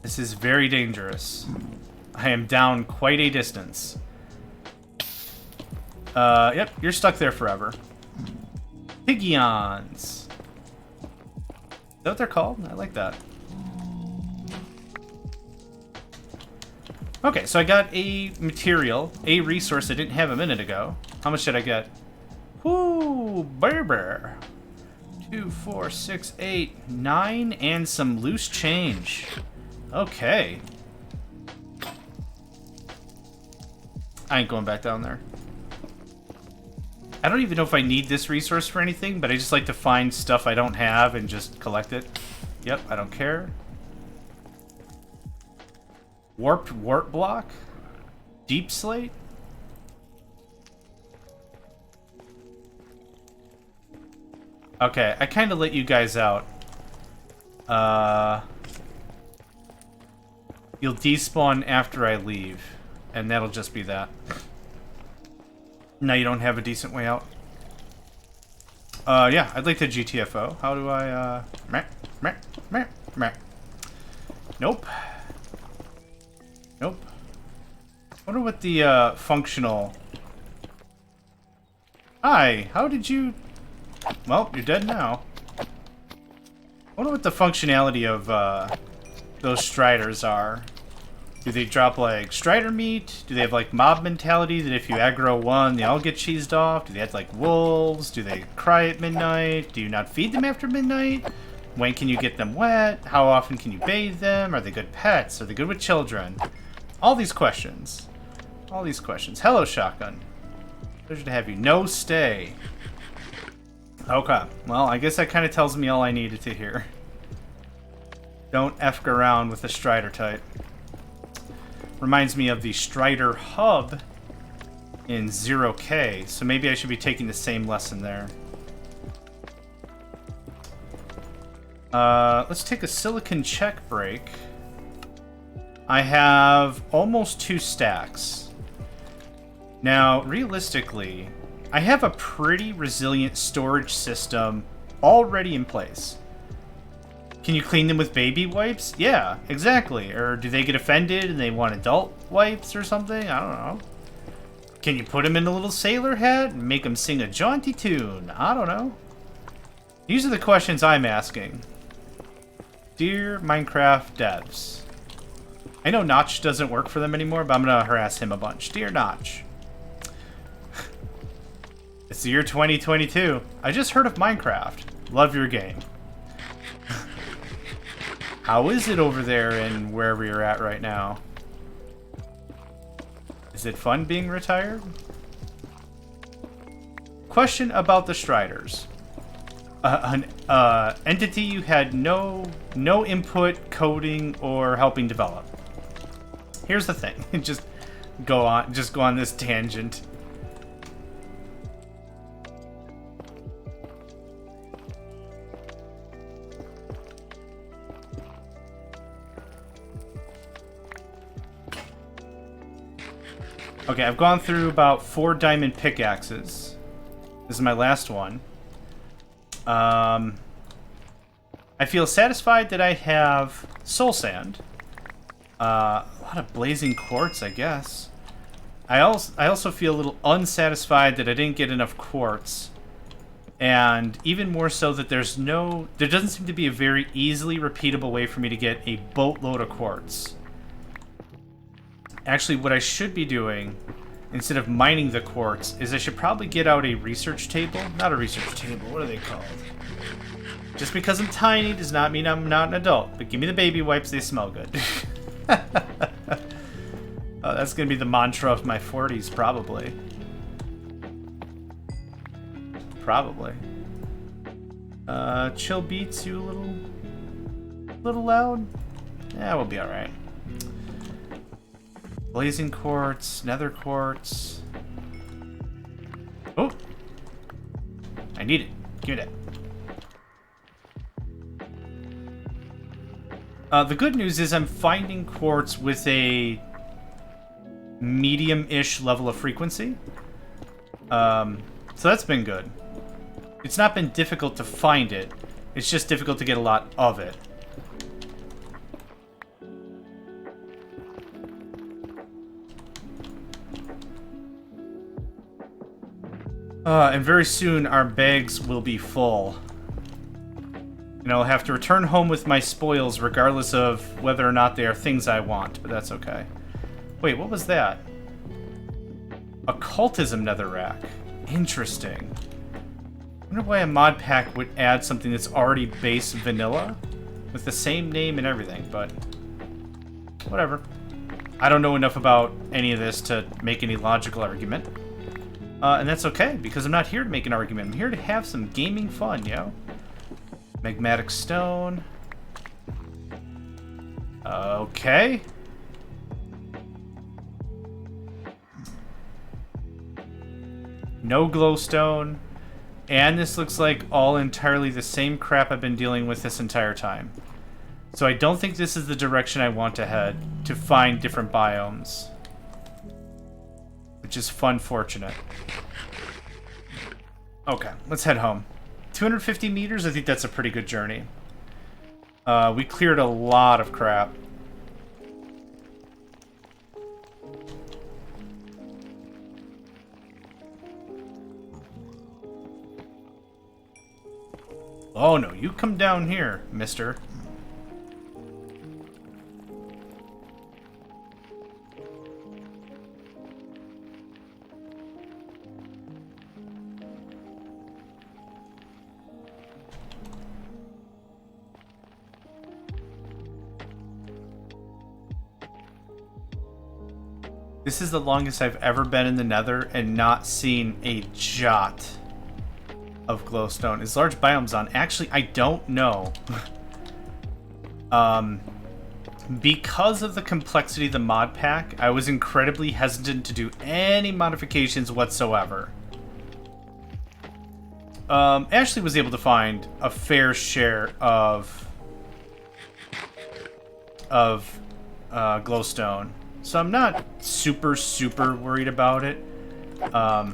This is very dangerous. I am down quite a distance. Yep, you're stuck there forever. Pigions. Is that what they're called? I like that. Okay, so I got a material, a resource I didn't have a minute ago. How much did I get? Whoo, barber. 2, 4, 6, 8, 9, and some loose change. Okay. I ain't going back down there. I don't even know if I need this resource for anything, but I just like to find stuff I don't have and just collect it. Yep, I don't care. Warped wart block? Deep slate? Okay, I kind of let you guys out. You'll despawn after I leave. And that'll just be that. Now you don't have a decent way out. Yeah, I'd like to GTFO. How do I, Nope. Nope. Wonder what the, functional... Hi, how did you... Well, you're dead now. Wonder what the functionality of, those Striders are. Do they drop, like, Strider meat? Do they have, like, mob mentality that if you aggro one, they all get cheesed off? Do they have, like, wolves? Do they cry at midnight? Do you not feed them after midnight? When can you get them wet? How often can you bathe them? Are they good pets? Are they good with children? All these questions. All these questions. Hello, Shotgun. Pleasure to have you. No stay. Okay. Well, I guess that kind of tells me all I needed to hear. Don't F around with the Strider type. Reminds me of the Strider hub in 0K, so maybe I should be taking the same lesson there. Let's take a silicon check break. I have almost 2 stacks. Now, realistically, I have a pretty resilient storage system already in place. Can you clean them with baby wipes? Yeah, exactly. Or do they get offended and they want adult wipes or something? I don't know. Can you put them in a little sailor hat and make them sing a jaunty tune? I don't know. These are the questions I'm asking. Dear Minecraft devs. I know Notch doesn't work for them anymore, but I'm going to harass him a bunch. Dear Notch. It's the year 2022. I just heard of Minecraft. Love your game. How is it over there in wherever you're at right now? Is it fun being retired? Question about the Striders. An entity you had no input, coding, or helping develop. Here's the thing. Just go on this tangent. Okay, I've gone through about 4 diamond pickaxes. This is my last one. I feel satisfied that I have soul sand. A lot of blazing quartz, I guess. I also feel a little unsatisfied that I didn't get enough quartz. And even more so that there doesn't seem to be a very easily repeatable way for me to get a boatload of quartz. Actually, what I should be doing, instead of mining the quartz, is I should probably get out a research table. Not a research table, what are they called? Just because I'm tiny does not mean I'm not an adult. But give me the baby wipes, they smell good. That's going to be the mantra of my 40s, probably. Probably. Chill beats you a little loud? Yeah, we'll be alright. Blazing quartz, nether quartz. Oh! I need it. Give me that. The good news is I'm finding quartz with a medium-ish level of frequency. So that's been good. It's not been difficult to find it. It's just difficult to get a lot of it. And very soon our bags will be full. And I'll have to return home with my spoils regardless of whether or not they are things I want, but that's okay. Wait, what was that? Occultism netherrack. Interesting. I wonder why a mod pack would add something that's already base vanilla with the same name and everything, but whatever. I don't know enough about any of this to make any logical argument. And that's okay, because I'm not here to make an argument. I'm here to have some gaming fun, yo. Magmatic stone. Okay. No glowstone. And this looks like all entirely the same crap I've been dealing with this entire time. So I don't think this is the direction I want to head to find different biomes. which is fun-fortunate. Okay, let's head home. 250 meters? I think that's a pretty good journey. We cleared a lot of crap. Oh no, you come down here, mister. This is the longest I've ever been in the Nether and not seen a jot of glowstone. Is large biomes on? Actually, I don't know. Because of the complexity of the mod pack, I was incredibly hesitant to do any modifications whatsoever. Ashley was able to find a fair share of glowstone. So I'm not super worried about it. I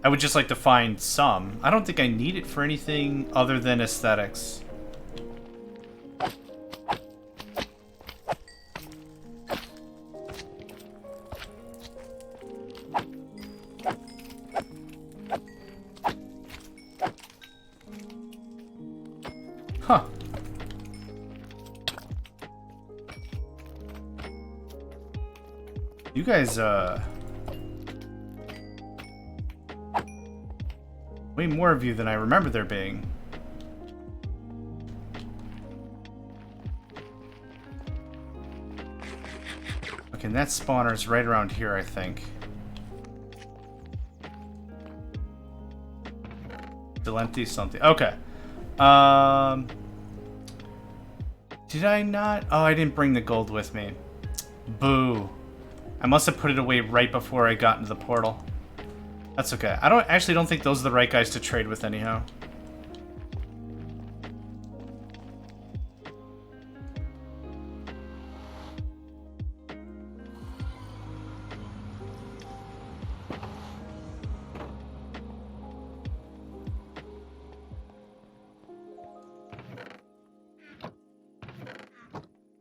would just like to find some. I don't think I need it for anything other than aesthetics. Huh. You guys, way more of you than I remember there being. Okay, and that spawner's right around here, I think. Still empty something. Okay. Did I not? Oh, I didn't bring the gold with me. Boo. I must have put it away right before I got into the portal. That's okay. I actually don't think those are the right guys to trade with anyhow.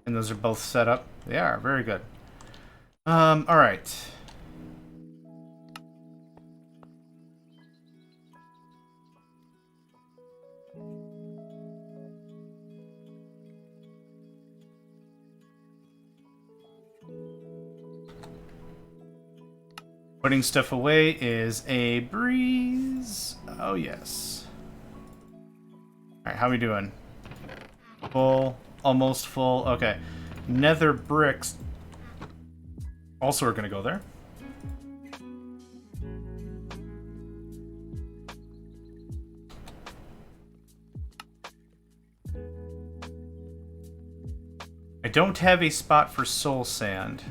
And those are both set up. They are. Very good. Alright. Putting stuff away is a breeze. Oh, yes. Alright, how we doing? Full. Almost full. Okay. Nether bricks. Also, we're going to go there. I don't have a spot for soul sand.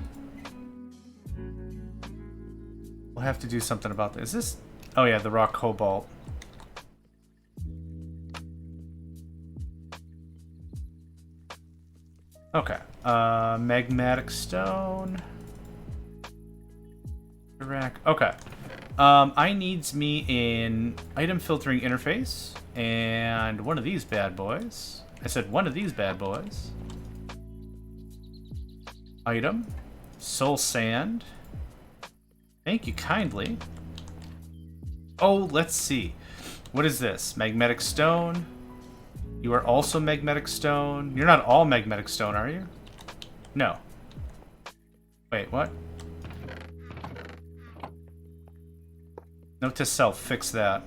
We'll have to do something about this. Is this... Oh yeah, the raw cobalt. Okay. Magmatic stone. Rack. Okay. I needs me in item filtering interface and one of these bad boys. I said one of these bad boys. Item. Soul sand. Thank you kindly. Oh, let's see. What is this? Magmatic stone. You are also magmatic stone. You're not all magmatic stone, are you? No. Wait, what? Note to self, fix that.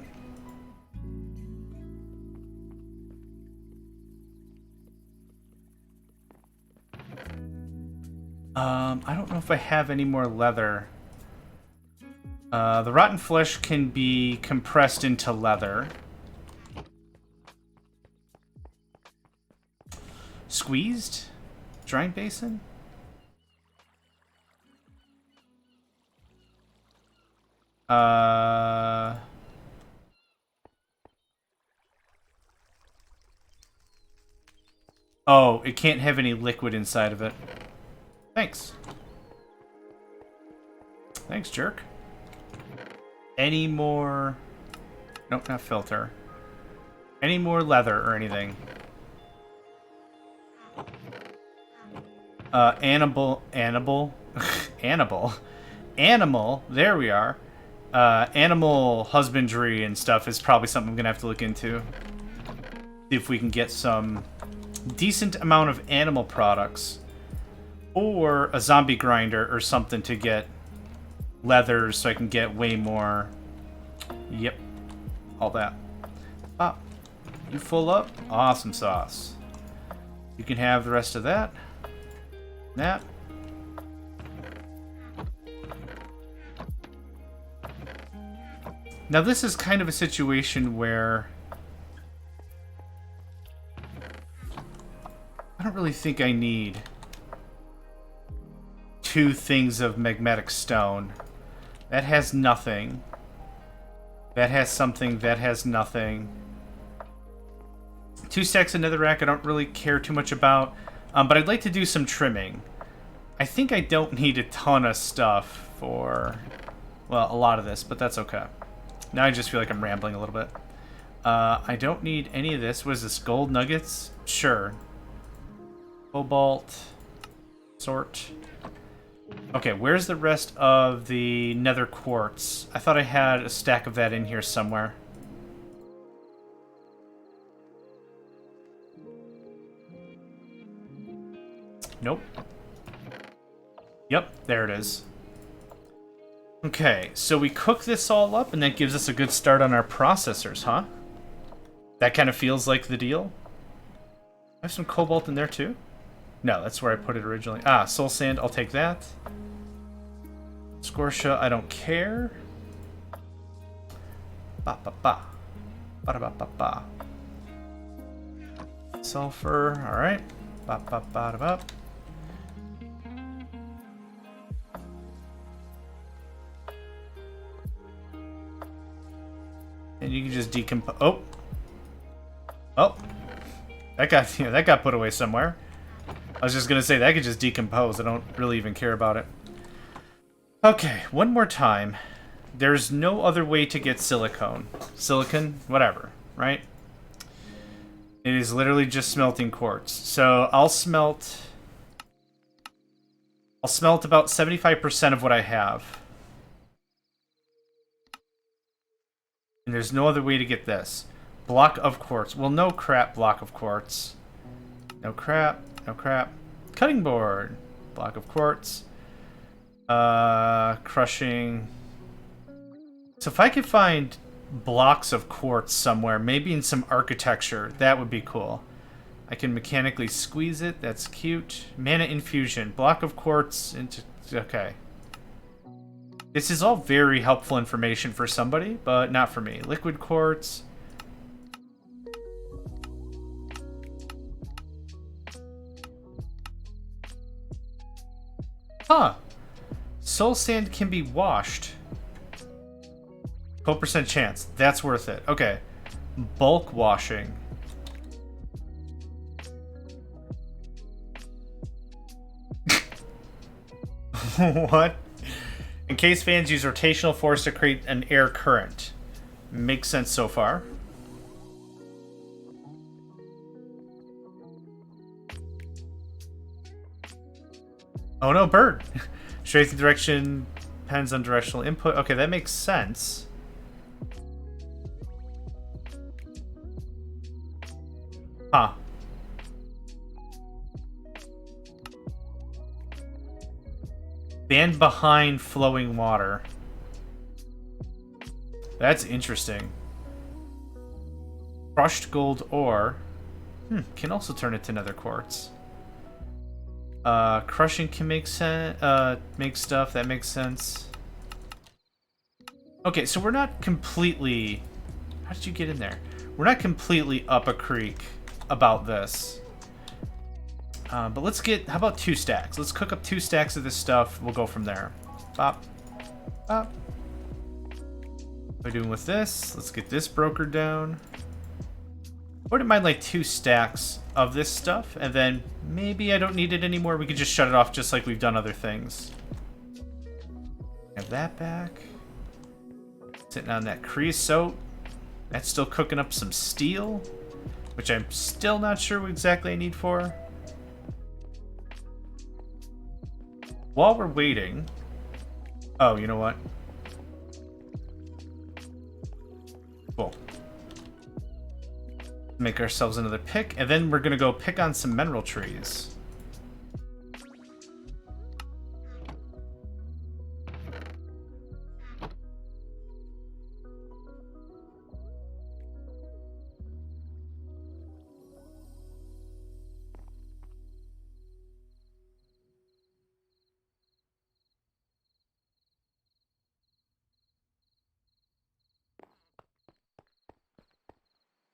I don't know if I have any more leather. The rotten flesh can be compressed into leather. Squeezed? Drying basin? Oh, it can't have any liquid inside of it. Thanks. Thanks, jerk. any more... Nope, not filter. Any more leather or anything. Animal, there we are. Animal husbandry and stuff is probably something I'm gonna have to look into. See if we can get some decent amount of animal products. Or a zombie grinder or something to get leather so I can get way more. Yep. All that. Ah. You full up? Awesome sauce. You can have the rest of that. That. Now this is kind of a situation where I don't really think I need 2 things of magmatic stone. That has nothing. That has something. That has nothing. 2 stacks of netherrack I don't really care too much about. But I'd like to do some trimming. I think I don't need a ton of stuff for, well, a lot of this, but that's okay. Now I just feel like I'm rambling a little bit. I don't need any of this. What is this? Gold nuggets? Sure. Cobalt. Sort. Okay, where's the rest of the nether quartz? I thought I had a stack of that in here somewhere. Nope. Yep, there it is. Okay, so we cook this all up, and that gives us a good start on our processors, huh? That kind of feels like the deal. I have some cobalt in there, too? No, that's where I put it originally. Ah, soul sand, I'll take that. Scotia, I don't care. Ba-ba-ba. Ba-da-ba-ba-ba. Sulfur, alright. Ba-ba-ba-da-ba. And you can just decompose. Oh, oh, that got put away somewhere. I was just gonna say that could just decompose. I don't really even care about it. Okay, one more time. There's no other way to get silicon, whatever, right? It is literally just smelting quartz. So I'll smelt about 75% of what I have. And there's no other way to get this. Block of quartz. Well, no crap, block of quartz. No crap, no crap. Cutting board. Block of quartz. Crushing. So if I could find blocks of quartz somewhere, maybe in some architecture, that would be cool. I can mechanically squeeze it. That's cute. Mana infusion. Block of quartz into... Okay. This is all very helpful information for somebody, but not for me. Liquid quartz. Huh. Soul sand can be washed. 12% chance. That's worth it. Okay. Bulk washing. What? In case fans use rotational force to create an air current. Makes sense so far. Oh no, bird! Straight direction depends on directional input. Okay, that makes sense. Huh. Band behind flowing water. That's interesting. Crushed gold ore. Can also turn it to nether quartz. Crushing can make make stuff. That makes sense. Okay, so we're not completely... How did you get in there? We're not completely up a creek about this. But let's get... How about 2 stacks? Let's cook up 2 stacks of this stuff. We'll go from there. Bop. Bop. What are we doing with this? Let's get this brokered down. I wouldn't mind like 2 stacks of this stuff, and then maybe I don't need it anymore. We could just shut it off just like we've done other things. Have that back. Sitting on that creosote. That's still cooking up some steel, which I'm still not sure what exactly I need for. While we're waiting... Oh, you know what? Cool. Make ourselves another pick, and then we're gonna go pick on some mineral trees.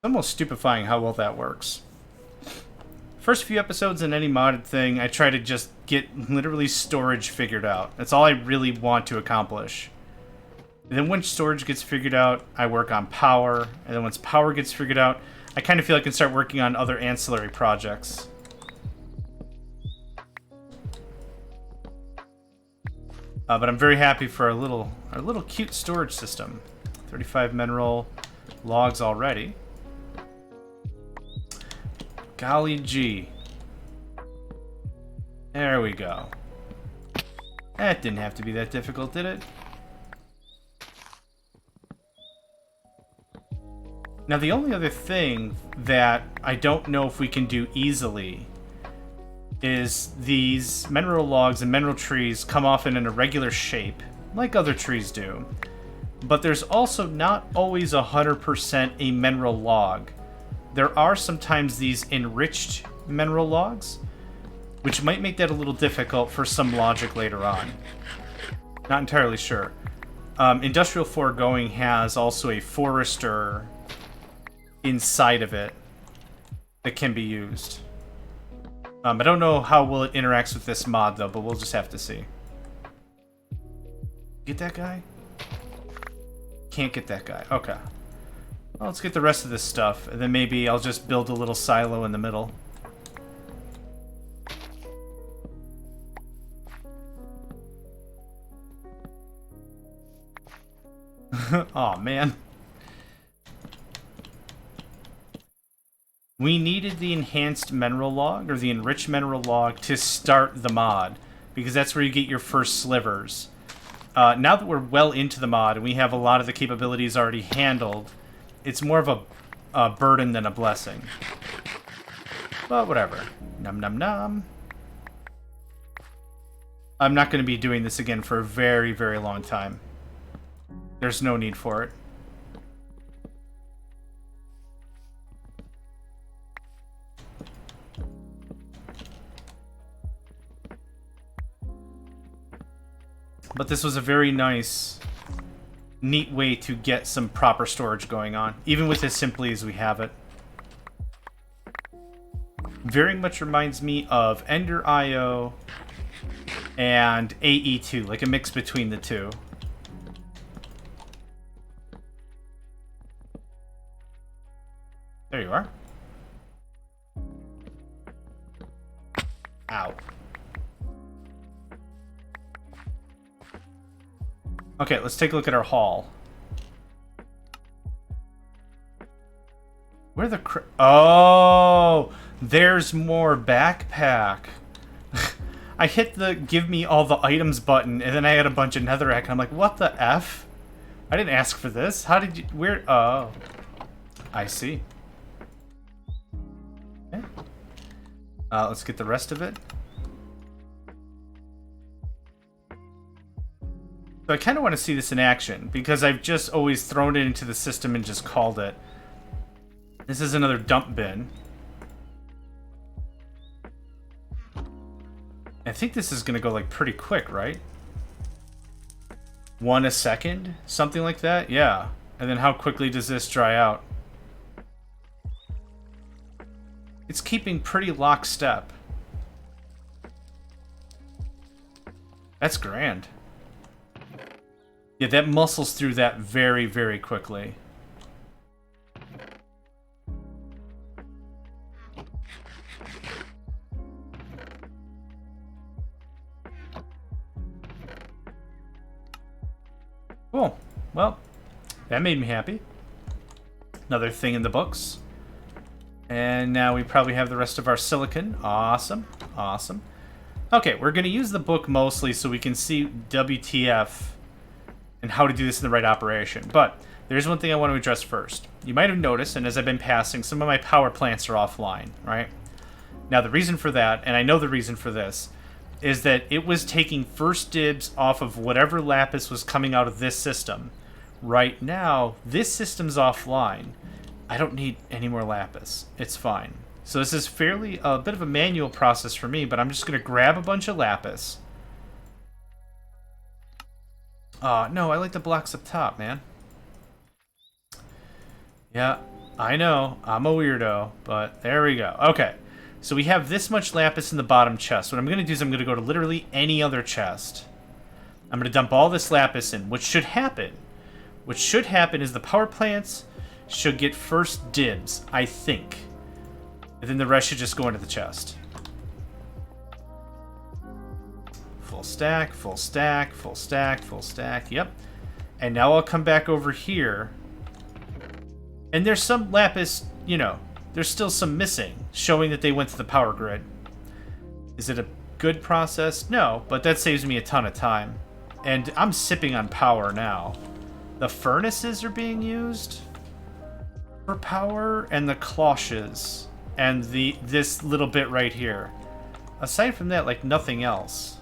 Almost stupefying how well that works. First few episodes in any modded thing, I try to just get literally storage figured out. That's all I really want to accomplish. And then once storage gets figured out, I work on power. And then once power gets figured out, I kind of feel I can start working on other ancillary projects. But I'm very happy for our little cute storage system. 35 mineral logs already. Golly gee. There we go. That didn't have to be that difficult, did it? Now, the only other thing that I don't know if we can do easily is these mineral logs and mineral trees come off in an irregular shape, like other trees do. But there's also not always 100% a mineral log. There are sometimes these enriched mineral logs, which might make that a little difficult for some logic later on. Not entirely sure. Industrial Foregoing has also a forester inside of it that can be used. I don't know how well it interacts with this mod, though, but we'll just have to see. Get that guy? Can't get that guy. Okay. Well, let's get the rest of this stuff, and then maybe I'll just build a little silo in the middle. Aw, man. We needed the enhanced mineral log, or the enriched mineral log, to start the mod, because that's where you get your first slivers. Now that we're well into the mod, and we have a lot of the capabilities already handled, it's more of a burden than a blessing. But whatever. Num num num. I'm not going to be doing this again for a very, very long time. There's no need for it. But this was a very nice, neat way to get some proper storage going on, even with as simply as we have it. Very much reminds me of Ender IO and AE2, like a mix between the two. There you are. Ow. Okay, let's take a look at our haul. Where the oh, there's more backpack. I hit the give me all the items button, and then I had a bunch of netherrack, and I'm like, what the F? I didn't ask for this. How did you, where, oh. I see. Okay. Let's get the rest of it. So I kind of want to see this in action, because I've just always thrown it into the system and just called it. This is another dump bin. I think this is going to go like pretty quick, right? 1 a second? Something like that? Yeah. And then how quickly does this dry out? It's keeping pretty lockstep. That's grand. Yeah, that muscles through that very, very quickly. Cool. Well, That made me happy. Another thing in the books. And now we probably have the rest of our silicon. Awesome. Awesome. Okay, we're going to use the book mostly so we can see WTF and how to do this in the right operation. But there's one thing I want to address first. You might have noticed, and as I've been passing, some of my power plants are offline, right? Now, the reason for that, and I know the reason for this, is that it was taking first dibs off of whatever lapis was coming out of this system. Right now, this system's offline. I don't need any more lapis. It's fine. So this is fairly a bit of a manual process for me, but I'm just going to grab a bunch of lapis. No, I like the blocks up top, man. Yeah, I know. I'm a weirdo, but there we go. Okay, so we have this much lapis in the bottom chest. What I'm going to do is I'm going to go to literally any other chest. I'm going to dump all this lapis in. What should happen is the power plants should get first dibs, I think. And then the rest should just go into the chest. Full stack, full stack, full stack, full stack. Yep. And now I'll come back over here. And there's some lapis, you know, there's still some missing, showing that they went to the power grid. Is it a good process? No, but that saves me a ton of time. And I'm sipping on power now. The furnaces are being used for power, and the cloches, and this little bit right here. Aside from that, like, nothing else.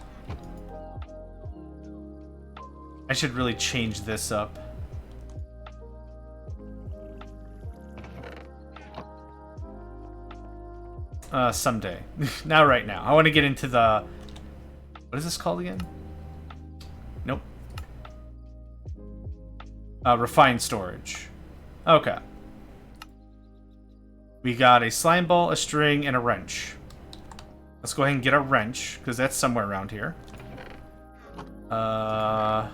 I should really change this up. Someday. Not right now. I want to get into the... What is this called again? Nope. Refined storage. Okay. We got a slime ball, a string, and a wrench. Let's go ahead and get a wrench, because that's somewhere around here. That's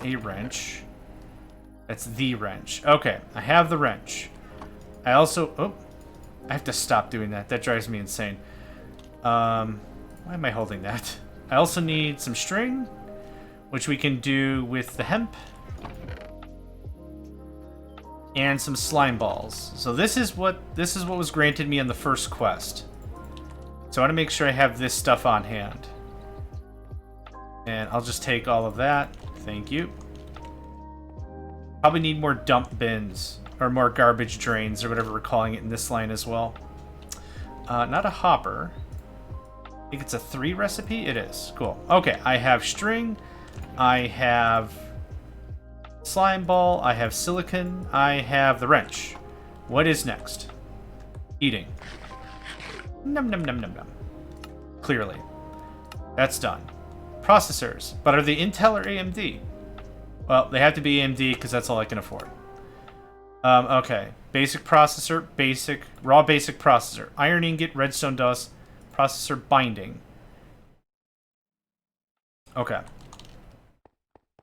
a wrench. That's the wrench. Okay, I have the wrench. I also... Oh, I have to stop doing that. That drives me insane. Why am I holding that? I also need some string, which we can do with the hemp. And some slime balls. So this is what was granted me on the first quest. So I want to make sure I have this stuff on hand. And I'll just take all of that. Thank you. Probably need more dump bins, or more garbage drains, or whatever we're calling it in this line as well. Not a hopper. I think it's a 3 recipe. It is. Cool. Okay, I have string. I have slime ball. I have silicon. I have the wrench. What is next? Eating. Num num num num num. Clearly. That's done. Processors. But are they Intel or AMD? Well, they have to be AMD because that's all I can afford. Okay. Basic processor. Basic. Raw basic processor. Iron ingot. Redstone dust. Processor binding. Okay.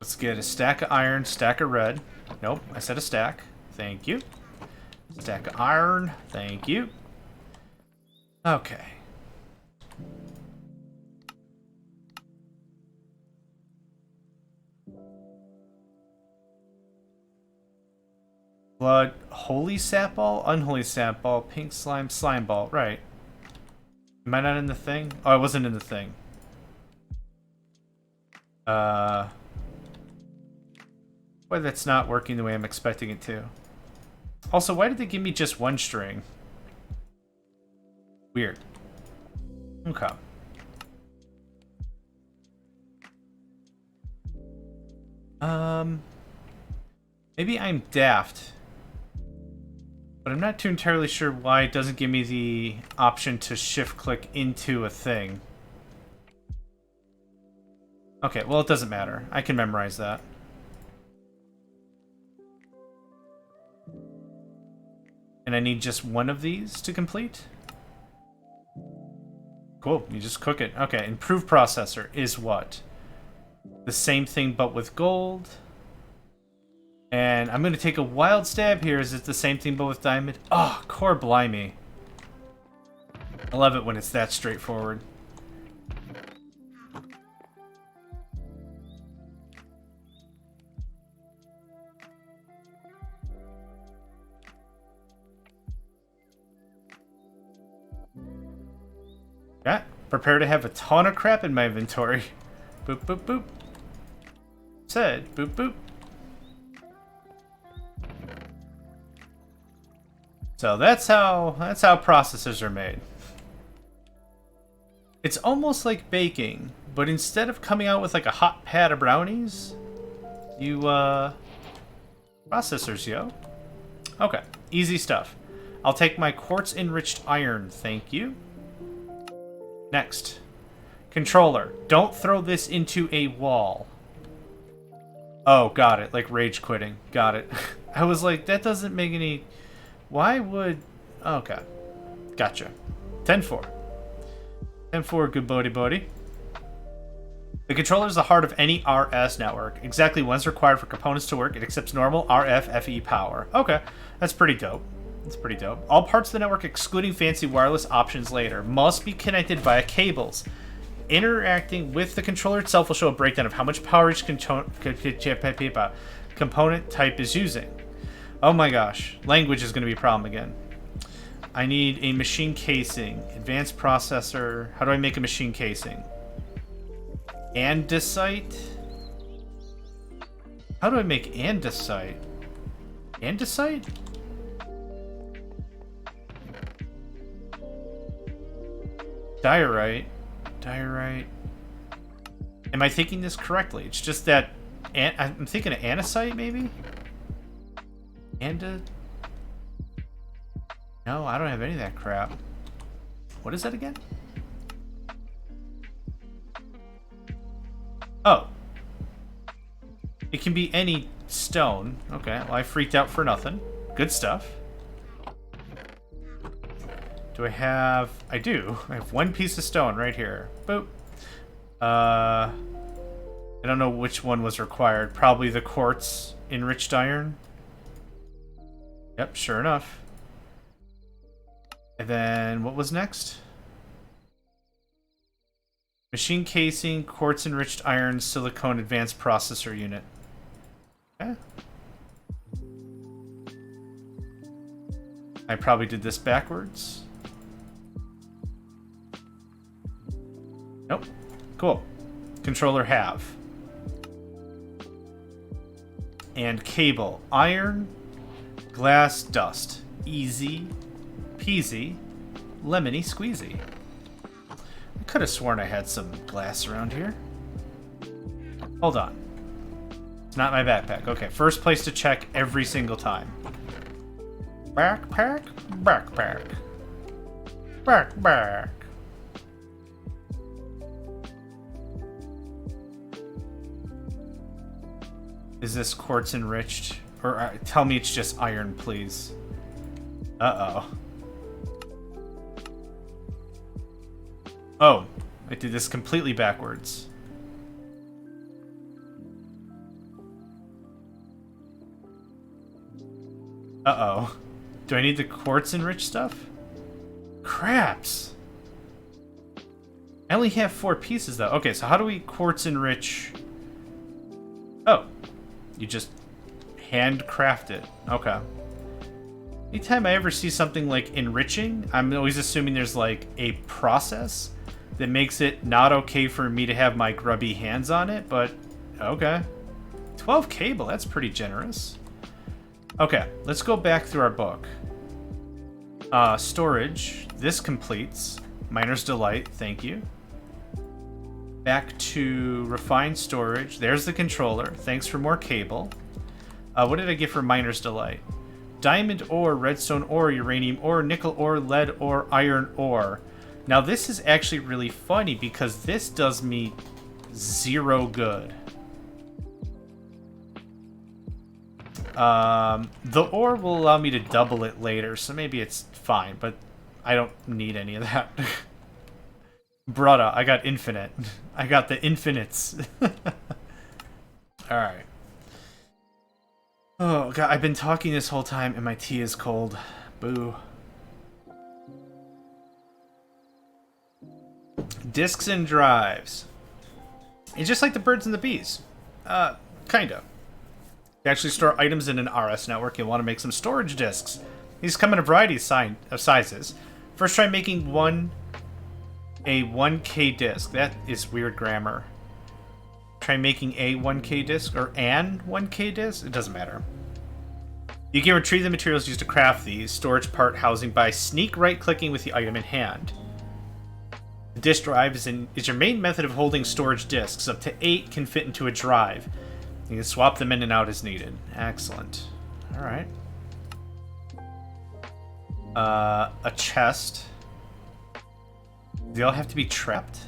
Let's get a stack of iron, stack of red. Nope, I said a stack. Thank you. Stack of iron. Thank you. Okay. Blood, holy sap ball, unholy sap ball, pink slime, slime ball. Right. Am I not in the thing? Oh, I wasn't in the thing. Why that's not working the way I'm expecting it to. Also, why did they give me just one string? Weird. Okay. Maybe I'm daft. But I'm not too entirely sure why it doesn't give me the option to shift-click into a thing. Okay, well, it doesn't matter. I can memorize that. And I need just one of these to complete? Cool, you just cook it. Okay, improved processor is what? The same thing but with gold. And I'm going to take a wild stab here. Is it the same thing but with diamond? Oh, core blimey. I love it when it's that straightforward. Yeah, prepare to have a ton of crap in my inventory. Boop, boop, boop. Said, boop, boop. So that's how processors are made. It's almost like baking, but instead of coming out with like a hot pad of brownies, you processors, yo. Okay, easy stuff. I'll take my quartz enriched iron, thank you. Next, controller. Don't throw this into a wall. Oh, got it. Like rage quitting. Got it. I was like, that doesn't make any. Why would... Okay. Gotcha. 10-4. 10-4, good buddy. The controller is the heart of any RS network. Exactly when's required for components to work. It accepts normal RF FE power. Okay. That's pretty dope. That's pretty dope. All parts of the network, excluding fancy wireless options later, must be connected via cables. Interacting with the controller itself will show a breakdown of how much power each component type is using. Oh my gosh. Language is going to be a problem again. I need a machine casing. Advanced processor. How do I make a machine casing? Andesite? How do I make andesite? Andesite? Diorite. Diorite. Am I thinking this correctly? It's just that... I'm thinking of andesite, maybe? No, I don't have any of that crap. What is that again? Oh. It can be any stone. Okay, well, I freaked out for nothing. Good stuff. Do I have... I do. I have one piece of stone right here. Boop. I don't know which one was required. Probably the quartz enriched iron. Yep, sure enough. And then, what was next? Machine casing, quartz enriched iron, silicone advanced processor unit. Okay. I probably did this backwards. Nope. Cool. Controller have. And cable. Iron, glass, dust. Easy peasy, lemony squeezy. I could have sworn I had some glass around here. Hold on. It's not my backpack. Okay, first place to check every single time. Backpack, backpack. Backpack. Is this quartz enriched? Or tell me it's just iron, please. Uh-oh. Oh, I did this completely backwards. Uh-oh. Do I need the quartz enriched stuff? Craps! I only have 4 pieces, though. Okay, so how do we quartz enrich... Oh. You just handcraft it. Okay. Anytime I ever see something like enriching, I'm always assuming there's like a process that makes it not okay for me to have my grubby hands on it, but okay. 12 cable, that's pretty generous. Okay, let's go back through our book. Storage, this completes. Miner's Delight, thank you. Back to refined storage. There's the controller. Thanks for more cable. What did I get for Miner's Delight? Diamond ore, redstone ore, uranium ore, nickel ore, lead ore, iron ore. Now this is actually really funny because this does me 0 good. The ore will allow me to double it later, so maybe it's fine, but I don't need any of that. Brutta, I got infinite. I got the infinites. Alright. Oh, God, I've been talking this whole time and my tea is cold. Boo. Disks and drives. It's just like the birds and the bees. Kinda. To actually store items in an RS network, you'll want to make some storage disks. These come in a variety of sizes. First, try making one A 1K disc. That is weird grammar. Try making a 1K disc or an 1K disc. It doesn't matter. You can retrieve the materials used to craft the storage part housing by sneak right-clicking with the item in hand. The disk drive is your main method of holding storage disks. Up to 8 can fit into a drive. You can swap them in and out as needed. Excellent. Alright. A chest. Do they all have to be trapped?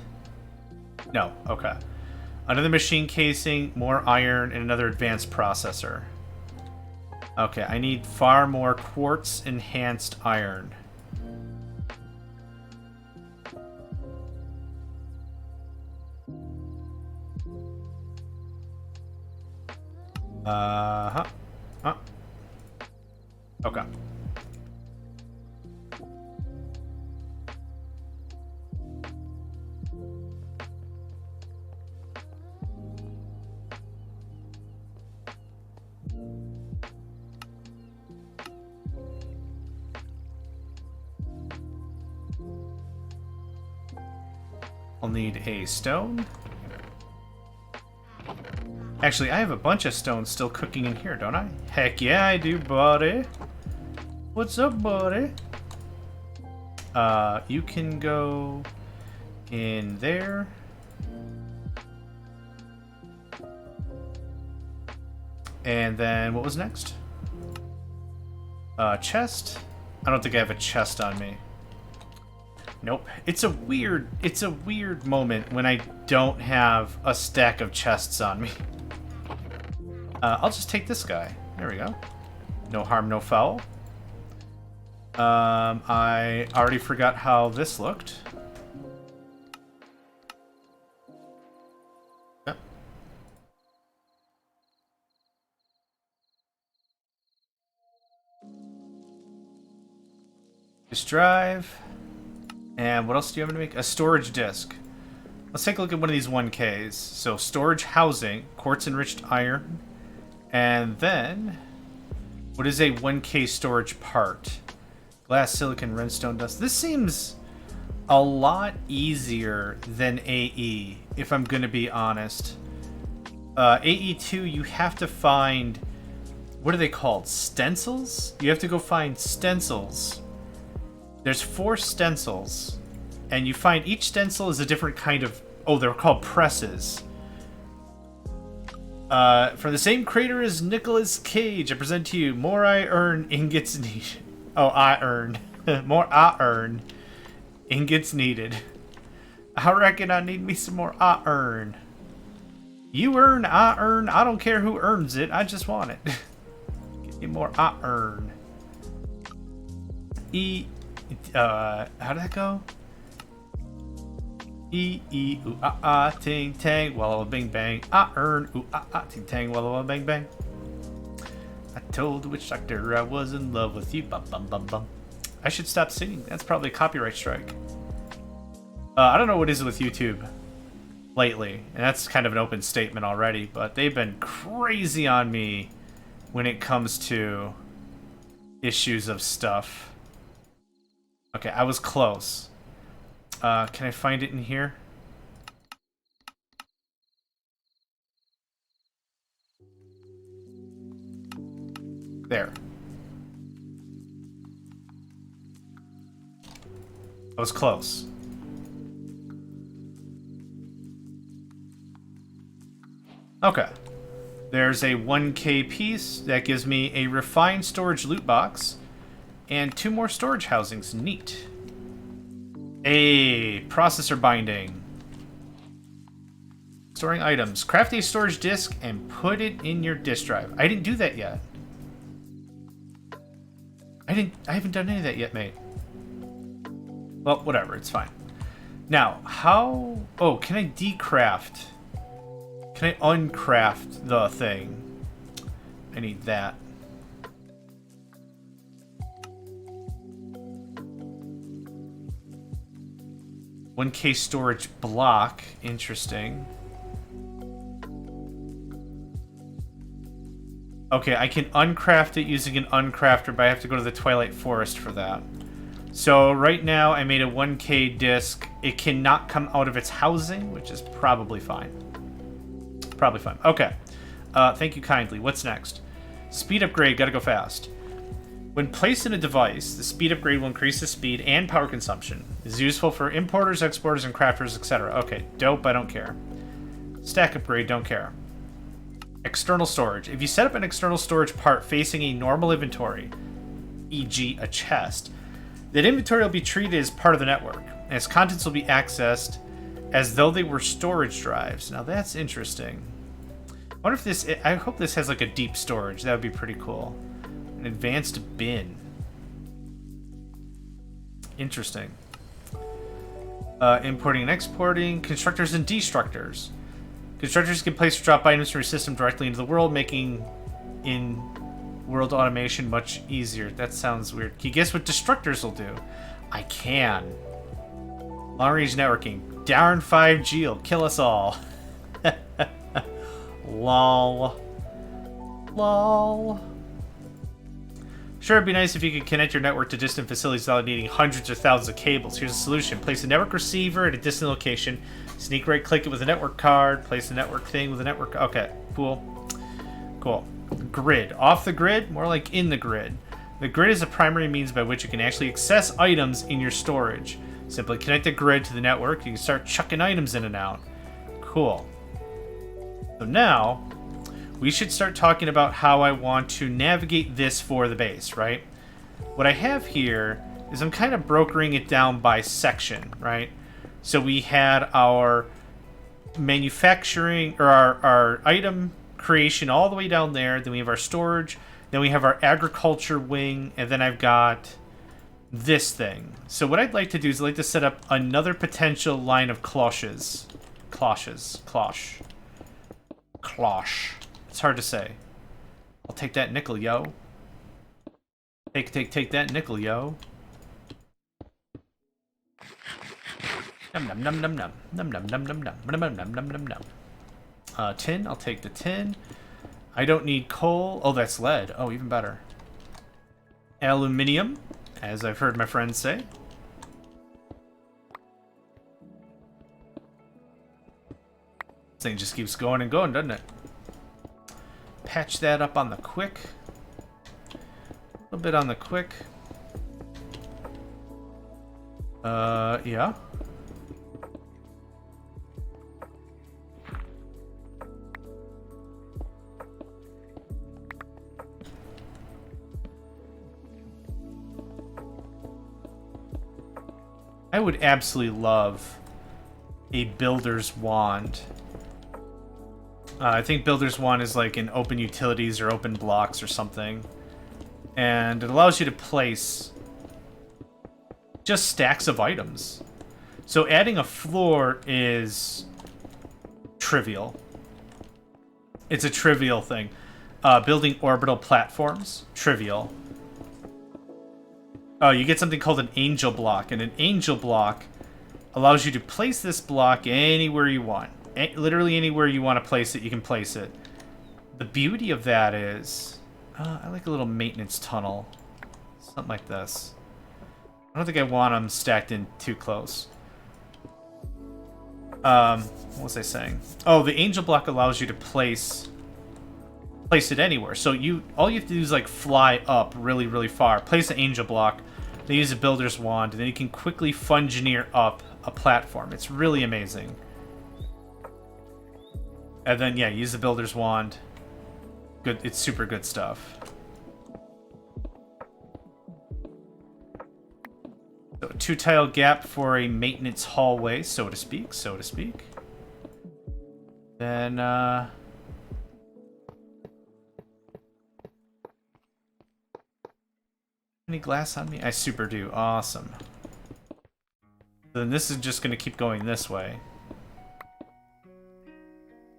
No. Okay. Another machine casing, more iron, and another advanced processor. Okay, I need far more quartz enhanced iron. Okay. I'll need a stone. Actually, I have a bunch of stones still cooking in here, don't I? Heck yeah, I do, buddy. What's up, buddy? You can go in there. And then, what was next? Chest? I don't think I have a chest on me. Nope. It's a weird moment when I don't have a stack of chests on me. I'll just take this guy. There we go. No harm, no foul. I already forgot how this looked. Yep. Just drive. And what else do you have to make? A storage disk. Let's take a look at one of these 1Ks. So storage housing, quartz enriched iron, and then what is a 1K storage part? Glass, silicon, redstone dust. This seems a lot easier than AE, if I'm going to be honest. AE2, you have to find, what are they called? Stencils? You have to go find stencils. There's 4 stencils, and you find each stencil is a different kind of... Oh, they're called presses. From the same creator as Nicolas Cage, I present to you more I earn ingots needed. Oh, I earned. More I earn ingots needed. I reckon I need me some more I earn. You earn, I earn. I don't care who earns it. I just want it. Give me more I earn. How did that go? Ooh, ting, tang, walla, bing, bang. I earn, ooh, ting, tang, walla, bang, bang. I told the witch doctor I was in love with you, bum, bum, bum, bum. I should stop singing. That's probably a copyright strike. I don't know what is with YouTube lately, and that's kind of an open statement already, but they've been crazy on me when it comes to issues of stuff. Okay, I was close. Can I find it in here? There. I was close. Okay. There's a 1K piece that gives me a refined storage loot box and 2 more storage housings. Neat. A processor binding. Storing items. Craft a storage disk and put it in your disk drive. I didn't do that yet. I haven't done any of that yet, mate. Well, whatever, it's fine. Now, how... Oh, can I decraft? Can I uncraft the thing? I need that. $1K storage block. Interesting. Okay, I can uncraft it using an uncrafter, but I have to go to the Twilight Forest for that. So right now I made a 1K disk. It cannot come out of its housing, which is probably fine. Probably fine. Okay. Thank you kindly. What's next? Speed upgrade. Gotta go fast. When placed in a device, the speed upgrade will increase the speed and power consumption. It is useful for importers, exporters, and crafters, etc. Okay, dope, I don't care. Stack upgrade, don't care. External storage. If you set up an external storage part facing a normal inventory, e.g. a chest, that inventory will be treated as part of the network, and its contents will be accessed as though they were storage drives. Now that's interesting. I wonder if this... I hope this has like a deep storage. That would be pretty cool. An advanced bin. Interesting. Importing and exporting. Constructors and destructors. Constructors can place or drop items from your system directly into the world, making in-world automation much easier. That sounds weird. Can you guess what destructors will do? I can. Long-range networking. Darn 5G will kill us all. Lol. Lol. Sure, it'd be nice if you could connect your network to distant facilities without needing hundreds or thousands of cables. Here's a solution. Place a network receiver at a distant location. Sneak right-click it with a network card. Place the network thing with a network... Okay, cool. Cool. Grid. Off the grid? More like in the grid. The grid is a primary means by which you can actually access items in your storage. Simply connect the grid to the network. You can start chucking items in and out. Cool. So now... we should start talking about how I want to navigate this for the base, right? What I have here is I'm kind of brokering it down by section, right? So we had our manufacturing, or our item creation all the way down there. Then we have our storage. Then we have our agriculture wing. And then I've got this thing. So what I'd like to do is I'd like to set up another potential line of cloches. Cloches. Cloche. Cloche. It's hard to say. I'll take that nickel, yo. Take that nickel, yo. Num num num num num num num num num num num num num num num. Tin. I'll take the tin. I don't need coal. Oh, that's lead. Oh, even better. Aluminium, as I've heard my friends say. This thing just keeps going and going, doesn't it? Patch that up on the quick. A little bit on the quick. Yeah. I would absolutely love a builder's wand. I think Builder's Wand is like in open utilities or open blocks or something. And it allows you to place just stacks of items. So adding a floor is trivial. It's a trivial thing. Building orbital platforms, trivial. Oh, you get something called an angel block. And an angel block allows you to place this block anywhere you want. Literally anywhere you want to place it, you can place it. The beauty of that is... I like a little maintenance tunnel. Something like this. I don't think I want them stacked in too close. What was I saying? Oh, the angel block allows you to place it anywhere. So all you have to do is like fly up really, really far. Place an angel block. Then use a builder's wand. And then you can quickly fungineer up a platform. It's really amazing. And then, yeah, use the builder's wand. Good, it's super good stuff. So a 2-tile gap for a maintenance hallway, so to speak, Then, any glass on me? I super do. Awesome. Then this is just going to keep going this way.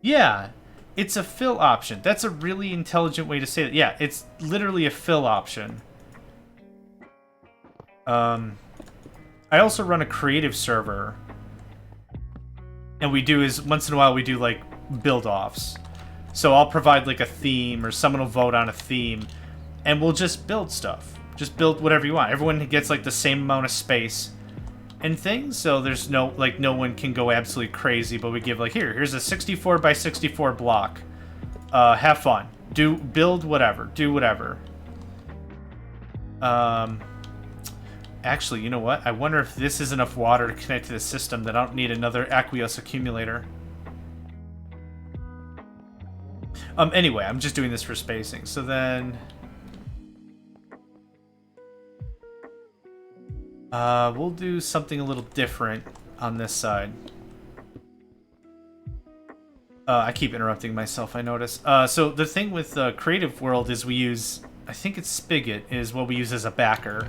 Yeah, it's a fill option. That's a really intelligent way to say that. Yeah, it's literally a fill option. I also run a creative server. And once in a while we do like build-offs. So I'll provide like a theme, or someone will vote on a theme, and we'll just build stuff. Just build whatever you want. Everyone gets like the same amount of space and things, so there's no one can go absolutely crazy, but we give like, here's a 64 by 64 block. Have fun. Build whatever. Do whatever. Actually, you know what? I wonder if this is enough water to connect to the system that I don't need another aqueous accumulator. Anyway, I'm just doing this for spacing. So then we'll do something a little different on this side. I keep interrupting myself, I notice. So the thing with Creative World is we use, I think it's Spigot is what we use as a backer.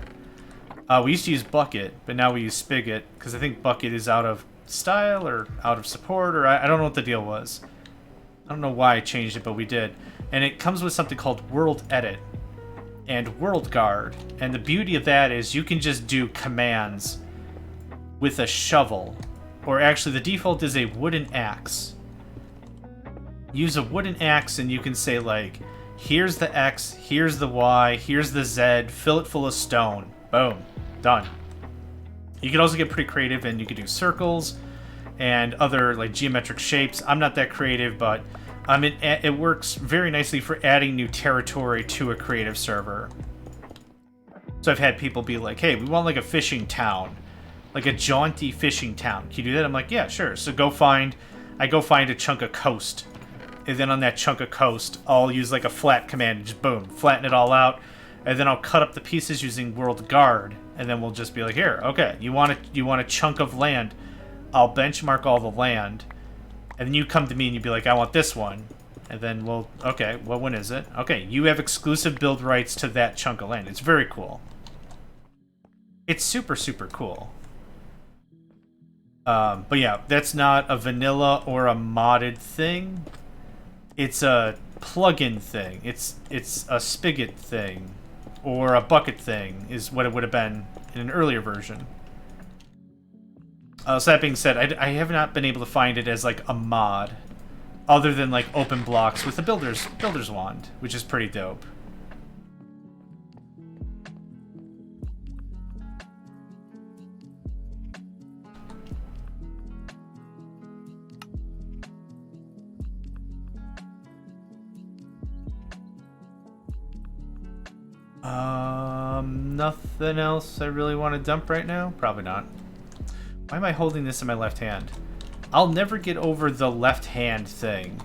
We used to use Bucket, but now we use Spigot, because I think Bucket is out of style or out of support, or I don't know what the deal was. I don't know why I changed it, but we did. And it comes with something called World Edit and World Guard. And the beauty of that is you can just do commands with a shovel. Or actually, the default is a wooden axe. Use a wooden axe and you can say, like, here's the X, here's the Y, here's the Z, fill it full of stone. Boom. Done. You can also get pretty creative and you can do circles and other like geometric shapes. I'm not that creative, but it works very nicely for adding new territory to a creative server. So I've had people be like, hey, we want like a fishing town, like a jaunty fishing town. Can you do that? I'm like, yeah, sure. So I go find a chunk of coast. And then on that chunk of coast, I'll use like a flat command and just boom, flatten it all out. And then I'll cut up the pieces using World Guard. And then we'll just be like, here, okay, you want a chunk of land. I'll benchmark all the land. And then you come to me and you'd be like, I want this one. And then we'll, okay, well, when is it? Okay, you have exclusive build rights to that chunk of land. It's very cool. It's super, super cool. But yeah, that's not a vanilla or a modded thing. It's a plugin thing. It's a Spigot thing. Or a Bucket thing is what it would have been in an earlier version. So that being said, I have not been able to find it as like a mod, other than like open blocks with the builder's wand, which is pretty dope. Nothing else I really want to dump right now? Probably not. Why am I holding this in my left hand? I'll never get over the left hand thing.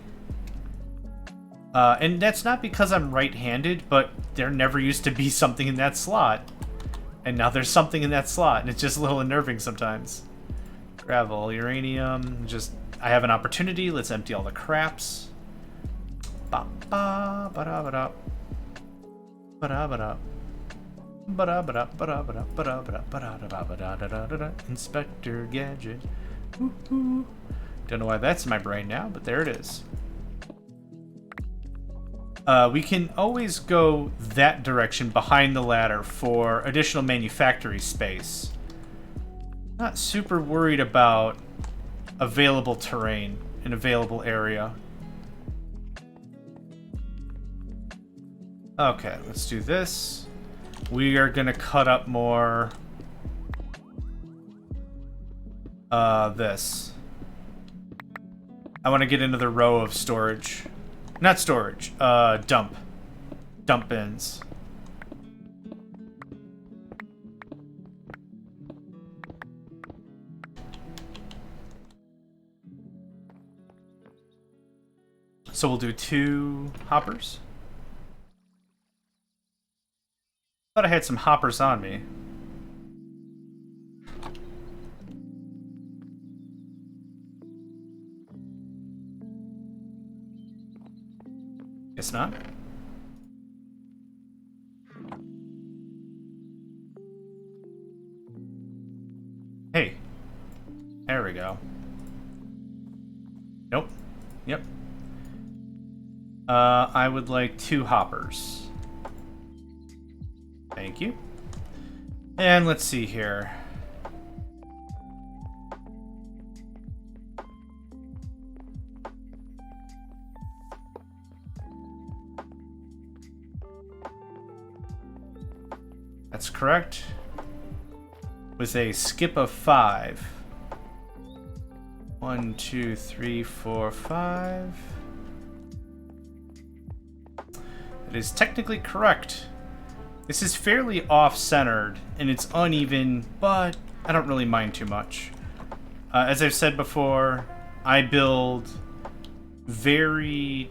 And that's not because I'm right-handed, but there never used to be something in that slot. And now there's something in that slot, and it's just a little unnerving sometimes. Gravel, uranium, I have an opportunity, let's empty all the craps. Ba-ba-ba-da-ba-da. Ba-da-ba-da. Inspector Gadget. Woo-hoo. Don't know why that's in my brain now, but there it is. We can always go that direction behind the ladder for additional manufactory space. Not super worried about available terrain and available area. Okay, let's do this. We are gonna cut up more this. I want to get another row of storage. Not storage, dump bins. So we'll do 2 hoppers. Thought I had some hoppers on me. Guess not. Hey. There we go. Nope. Yep. I would like 2 hoppers. Thank you. And let's see here. That's correct. With a skip of 5. 1, 2, 3, 4, 5. It is technically correct. This is fairly off-centered, and it's uneven, but I don't really mind too much. As I've said before, I build very...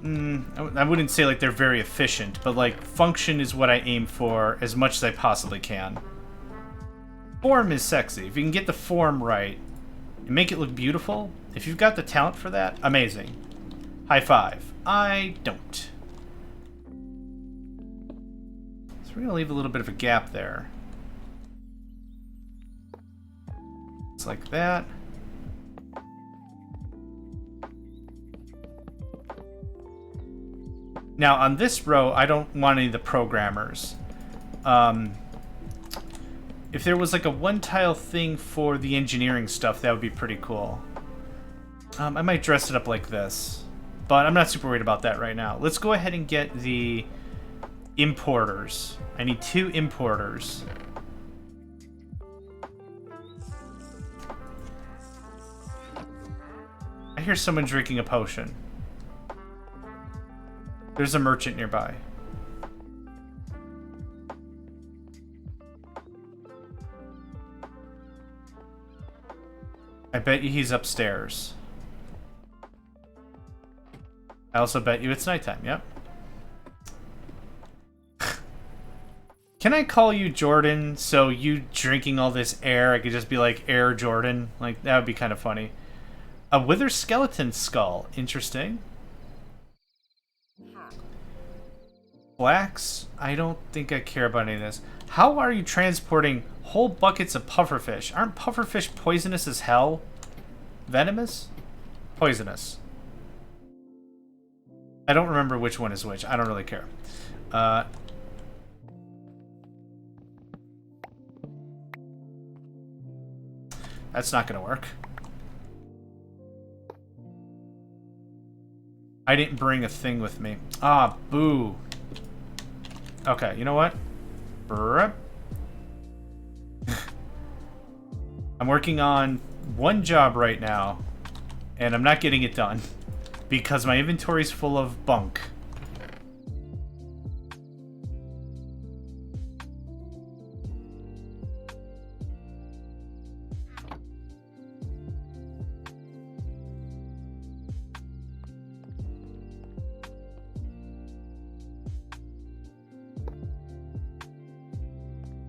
I wouldn't say like they're very efficient, but like function is what I aim for as much as I possibly can. Form is sexy. If you can get the form right and make it look beautiful, if you've got the talent for that, amazing. High five. I don't. So we're going to leave a little bit of a gap there. It's like that. Now, on this row, I don't want any of the programmers. If there was like a one-tile thing for the engineering stuff, that would be pretty cool. I might dress it up like this, but I'm not super worried about that right now. Let's go ahead and get the importers. I need 2 importers. I hear someone drinking a potion. There's a merchant nearby. I bet you he's upstairs. I also bet you it's nighttime, yep. Can I call you Jordan so you drinking all this air, I could just be like Air Jordan? Like, that would be kind of funny. A wither skeleton skull. Interesting. Blacks? I don't think I care about any of this. How are you transporting whole buckets of pufferfish? Aren't pufferfish poisonous as hell? Venomous? Poisonous. I don't remember which one is which. I don't really care. That's not gonna work. I didn't bring a thing with me. Ah, boo. Okay, you know what? I'm working on one job right now, and I'm not getting it done because my inventory's full of bunk.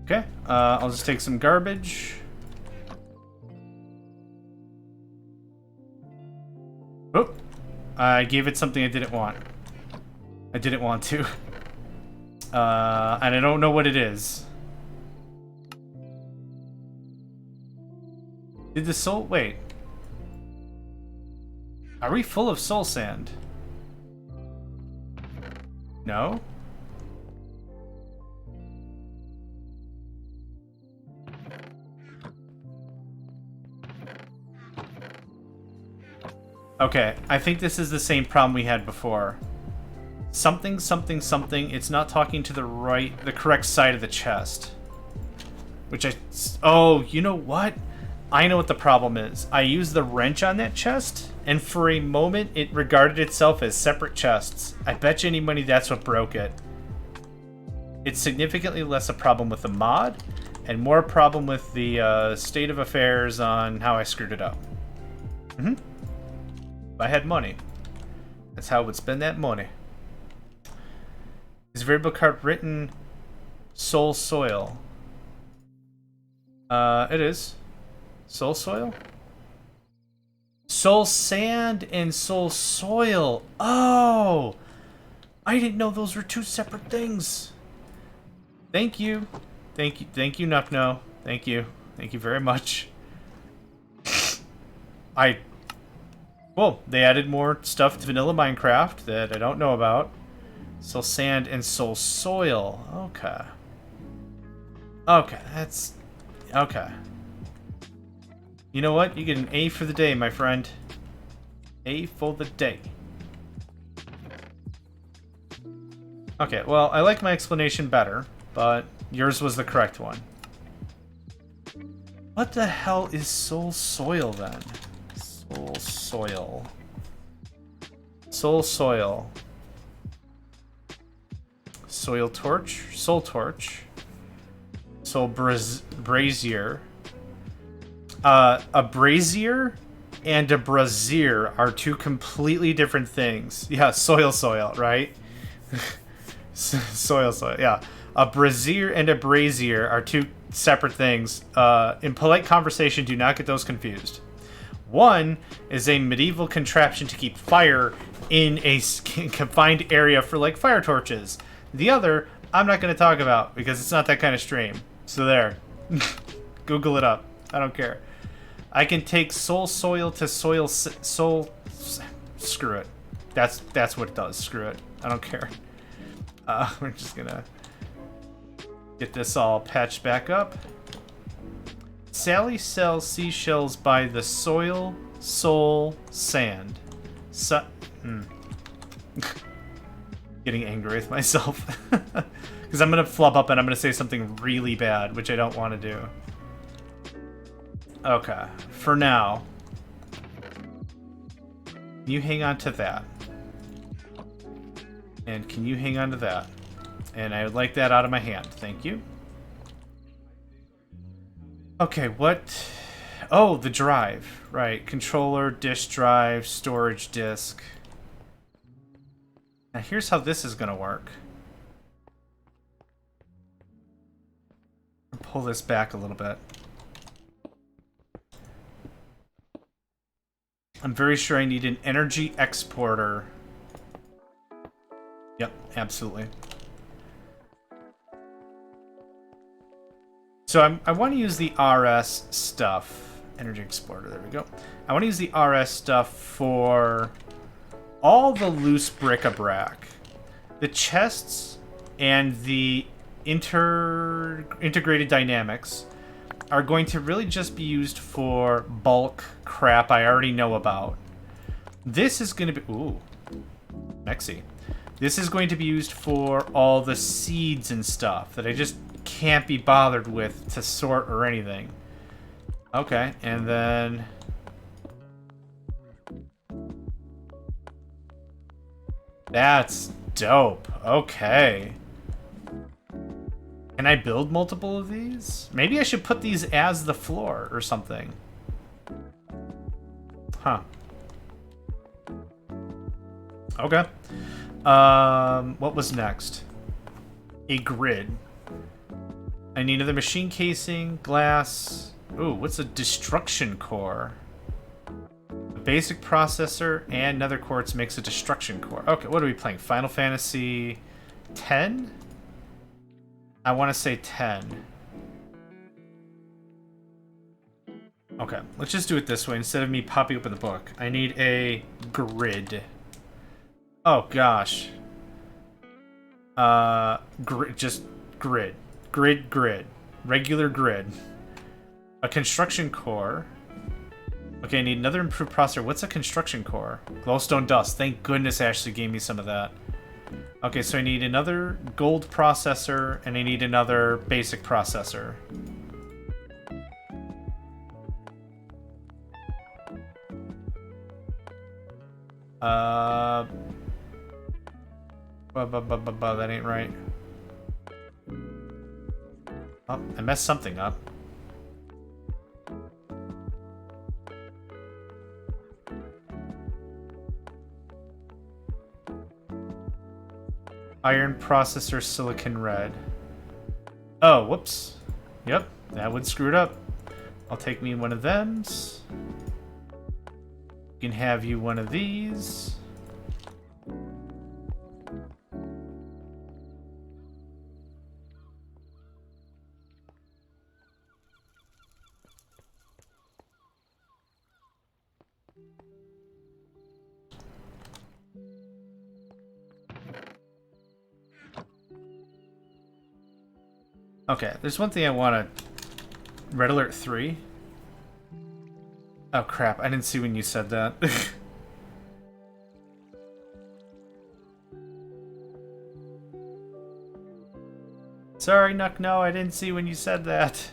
Okay, I'll just take some garbage. Oh, I gave it something I didn't want. I didn't want to. And I don't know what it is. Did the soul... Wait. Are we full of soul sand? No? Okay, I think this is the same problem we had before. Something, something, something. It's not talking to the correct side of the chest. Which I... Oh, you know what? I know what the problem is. I used the wrench on that chest, and for a moment, it regarded itself as separate chests. I bet you any money that's what broke it. It's significantly less a problem with the mod, and more a problem with the state of affairs on how I screwed it up. Mm-hmm. If I had money, that's how I would spend that money. Is variable card written soul soil? It is. Soul soil? Soul sand and soul soil. Oh! I didn't know those were 2 separate things. Thank you. Thank you. Thank you, Nuckno. Thank you. Thank you very much. Well, they added more stuff to vanilla Minecraft that I don't know about. Soul sand and soul soil. Okay. Okay, that's... Okay. You know what? You get an A for the day, my friend. A for the day. Okay, well, I like my explanation better, but Yours was the correct one. What the hell is soul soil then? Soul soil. Soul soil. Soil torch. Soul torch. Soul brazier. A brazier and a brazier are two completely different things. Yeah, soil, right? soil, yeah. A brazier and a brazier are two separate things. In polite conversation, do not get those confused. One is a medieval contraption to keep fire in a confined area for, like, fire torches. The other, I'm not going to talk about because it's not that kind of stream. So there. Google it up. I don't care. I can take soul soil to soil... Screw it. That's what it does. Screw it. I don't care. We're just going to get this all patched back up. Sally sells seashells by the soil, soul, sand. Getting angry with myself. Because I'm going to flub up and I'm going to say something really bad, which I don't want to do. Okay. For now, you hang on to that. And can you hang on to that? And I would like that out of my hand. Thank you. Okay, what? Oh, the drive. Right. Controller, disk drive, storage disk. Now here's how this is going to work. Pull this back a little bit. I'm very sure I need an energy exporter. Yep, absolutely. So I want to use the RS stuff. Energy exporter, there we go. I want to use the RS stuff for all the loose bric-a-brac. The chests and the integrated dynamics are going to really just be used for bulk crap I already know about. This is going to be... Ooh. Mexi. This is going to be used for all the seeds and stuff that I just can't be bothered with to sort or anything. Okay, and then... That's dope. Okay. Can I build multiple of these? Maybe I should put these as the floor or something. Huh. Okay. What was next? A grid. I need another machine casing, glass. Ooh, what's a destruction core? A basic processor and nether quartz makes a destruction core. Okay, what are we playing? Final Fantasy 10? I want to say 10. Okay, let's just do it this way instead of me popping open the book. I need a grid. Oh gosh. Just grid. Grid. Regular grid. A construction core. Okay, I need another improved processor. What's a construction core? Glowstone dust. Thank goodness Ashley gave me some of that. Okay, so I need another gold processor, and I need another basic processor. That ain't right. Oh, I messed something up. Iron processor, silicon red. Oh, whoops. Yep, that would screw it up. I'll take me one of thems. You can have you one of these. Okay, there's one thing I want to... Red Alert 3? Oh crap, I didn't see when you said that. Sorry, Nuck, no, I didn't see when you said that.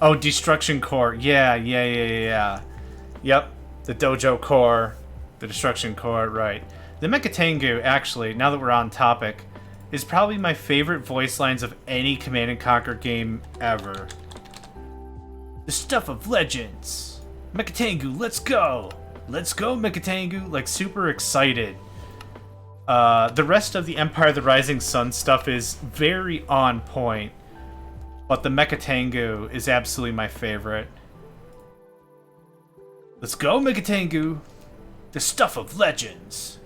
Oh, Destruction Core. Yeah. Yep, the Dojo Core, the Destruction Core, right. The Megatengu, actually, now that we're on topic, is probably my favorite voice lines of any Command & Conquer game ever. The stuff of legends. Megatengu, let's go! Let's go, Megatengu! Like, super excited. The rest of the Empire of the Rising Sun stuff is very on point. But the Megatengu is absolutely my favorite. Let's go, Megatengu! The stuff of legends.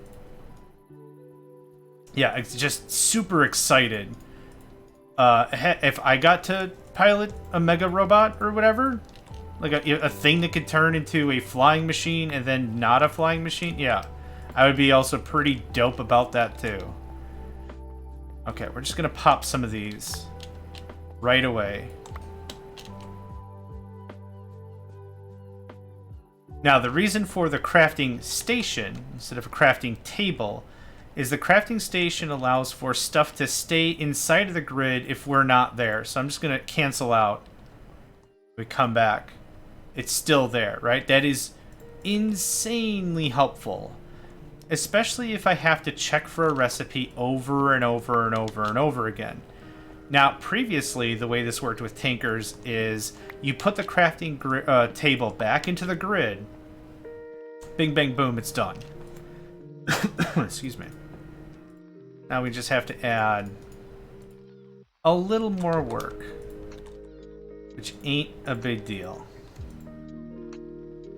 Yeah, it's just super excited. If I got to pilot a mega robot or whatever, like a thing that could turn into a flying machine and then not a flying machine, yeah, I would be also pretty dope about that too. Okay, we're just gonna pop some of these right away. Now, the reason for the crafting station instead of a crafting table is the crafting station allows for stuff to stay inside of the grid if we're not there. So I'm just going to cancel out. We come back. It's still there, right? That is insanely helpful. Especially if I have to check for a recipe over and over and over and over again. Now, previously, the way this worked with tankers is you put the crafting table back into the grid. Bing, bang, boom, it's done. Excuse me. Now we just have to add a little more work, which ain't a big deal.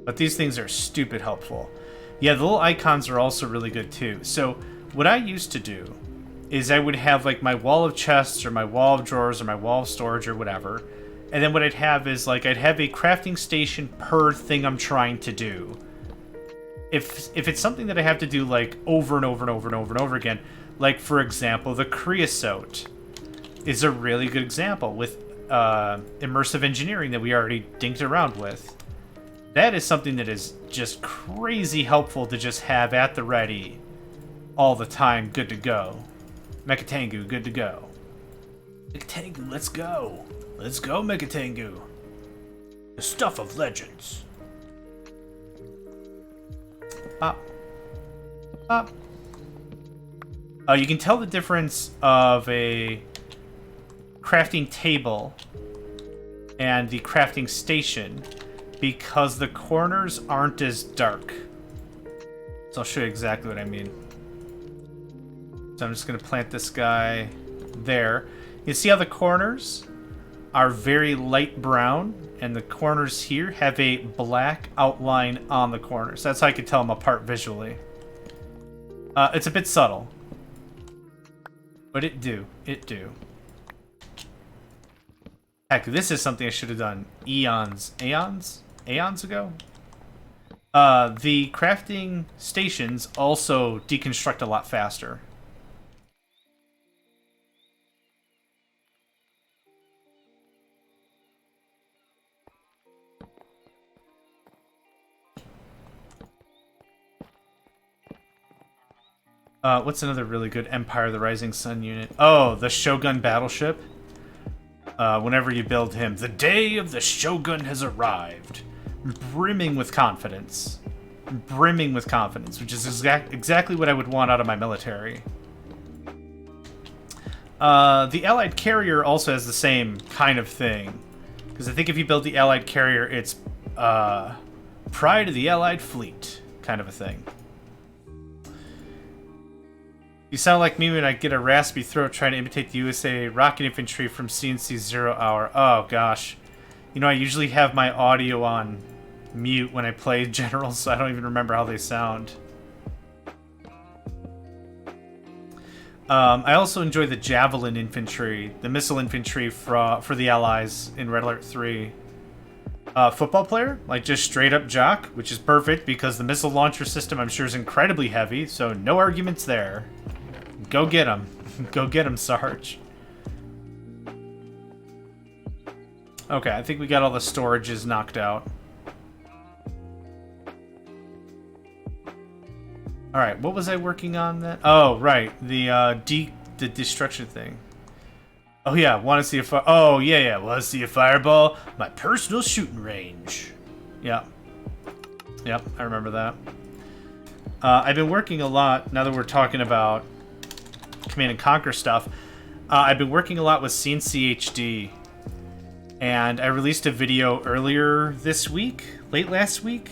But these things are stupid helpful. Yeah, the little icons are also really good too. So what I used to do is I would have like my wall of chests or my wall of drawers or my wall of storage or whatever. And then what I'd have is like I'd have a crafting station per thing I'm trying to do. If it's something that I have to do like over and over and over and over and over again, like for example, the creosote is a really good example with immersive engineering that we already dinked around with. That is something that is just crazy helpful to just have at the ready all the time, good to go. Megatengu, good to go. Megatengu, let's go. Let's go, Megatengu. The stuff of legends. Pop. Pop. You can tell the difference of a crafting table and the crafting station because the corners aren't as dark. So I'll show you exactly what I mean. So I'm just going to plant this guy there. You see how the corners are very light brown, and the corners here have a black outline on the corners. That's how I can tell them apart visually. It's a bit subtle, but it do. Heck, this is something I should have done eons ago. The crafting stations also deconstruct a lot faster. What's another really good Empire of the Rising Sun unit? Oh, the Shogun Battleship. Whenever you build him, the day of the Shogun has arrived. Brimming with confidence. Brimming with confidence, which is exactly what I would want out of my military. The Allied Carrier also has the same kind of thing. Because I think if you build the Allied Carrier, it's pride of the Allied fleet kind of a thing. You sound like me when I get a raspy throat trying to imitate the USA rocket infantry from CNC 0 Hour. Oh, gosh. You know, I usually have my audio on mute when I play generals, so I don't even remember how they sound. I also enjoy the Javelin infantry, the missile infantry for the Allies in Red Alert 3. Football player, like just straight up jock, which is perfect because the missile launcher system I'm sure is incredibly heavy, so no arguments there. Go get him. Go get him, Sarge. Okay, I think we got all the storages knocked out. All right, what was I working on then? Oh, right, the destruction thing. Oh yeah, want to see a fire? Oh yeah, want to see a fireball? My personal shooting range. Yeah. Yep, I remember that. I've been working a lot, now that we're talking about Command and Conquer stuff, I've been working a lot with CNCHD, and I released a video earlier this week, late last week?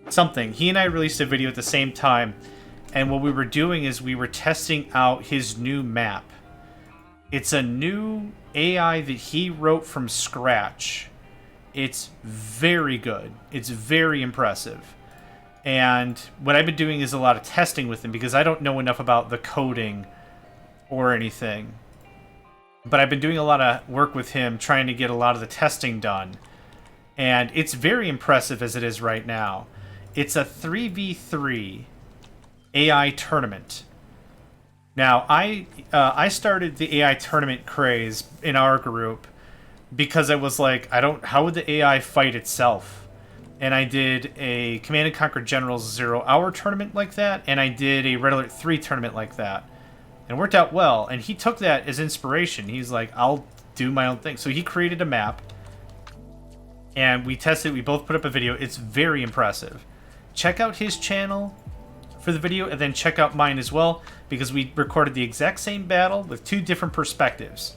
Something. He and I released a video at the same time, and what we were doing is we were testing out his new map. It's a new AI that he wrote from scratch. It's very good. It's very impressive. And what I've been doing is a lot of testing with him because I don't know enough about the coding or anything. But I've been doing a lot of work with him trying to get a lot of the testing done. And it's very impressive as it is right now. It's a 3v3 AI tournament. Now, I started the AI tournament craze in our group because I was like, how would the AI fight itself? And I did a Command & Conquer Generals 0 Hour tournament like that, and I did a Red Alert 3 tournament like that. And it worked out well, and he took that as inspiration. He's like, I'll do my own thing. So he created a map, and we tested it. We both put up a video. It's very impressive. Check out his channel for the video, and then check out mine as well, because we recorded the exact same battle with 2 different perspectives.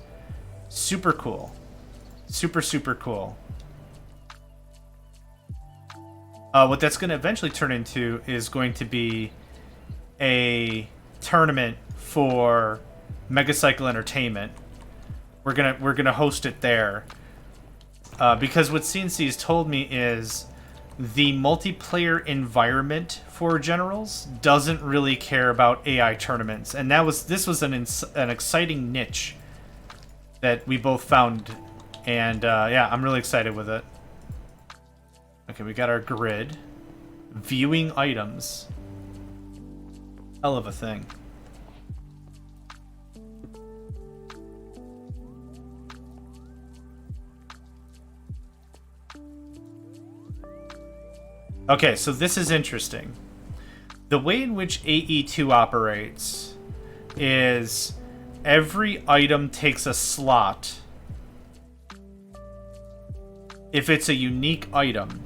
Super cool. Super, super cool. What that's going to eventually turn into is going to be a tournament for Megacycle Entertainment. We're gonna host it there because what CNC has told me is the multiplayer environment for Generals doesn't really care about AI tournaments, and this was an exciting niche that we both found, and yeah, I'm really excited with it. Okay, we got our grid. Viewing items. Hell of a thing. Okay, so this is interesting. The way in which AE2 operates is every item takes a slot if it's a unique item.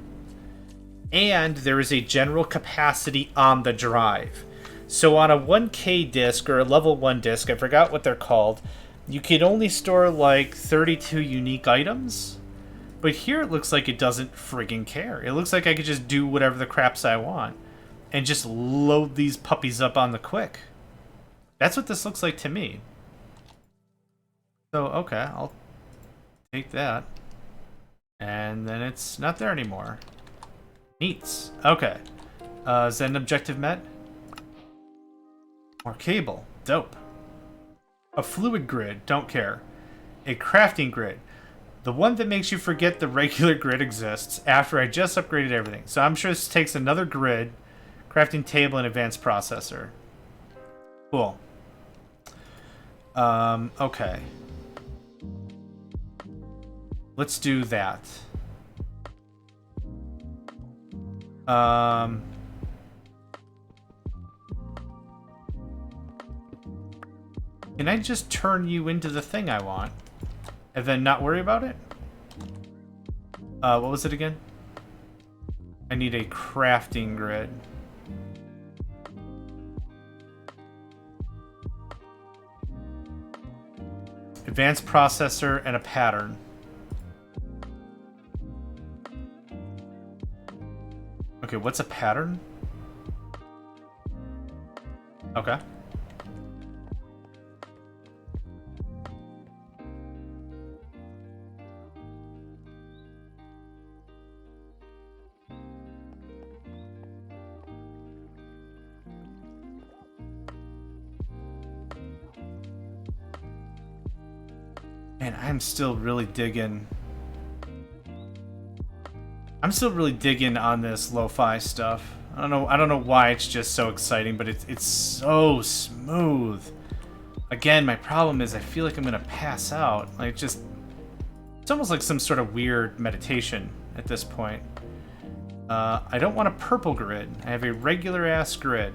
And there is a general capacity on the drive. So on a 1K disc or a level 1 disc, I forgot what they're called, you can only store like 32 unique items. But here it looks like it doesn't friggin' care. It looks like I could just do whatever the craps I want and just load these puppies up on the quick. That's what this looks like to me. So, okay, I'll take that. And then it's not there anymore. Neats. Okay. Is that an objective met? More cable. Dope. A fluid grid. Don't care. A crafting grid. The one that makes you forget the regular grid exists after I just upgraded everything. So I'm sure this takes another grid, crafting table, and advanced processor. Cool. Okay. Let's do that. Can I just turn you into the thing I want and then not worry about it? What was it again? I need a crafting grid. Advanced processor and a pattern. Okay, what's a pattern? Okay. Man, I'm still really digging on this lo-fi stuff. I don't know why it's just so exciting, but it's so smooth. Again, my problem is I feel like I'm gonna pass out. Like it's almost like some sort of weird meditation at this point. I don't want a purple grid. I have a regular ass grid.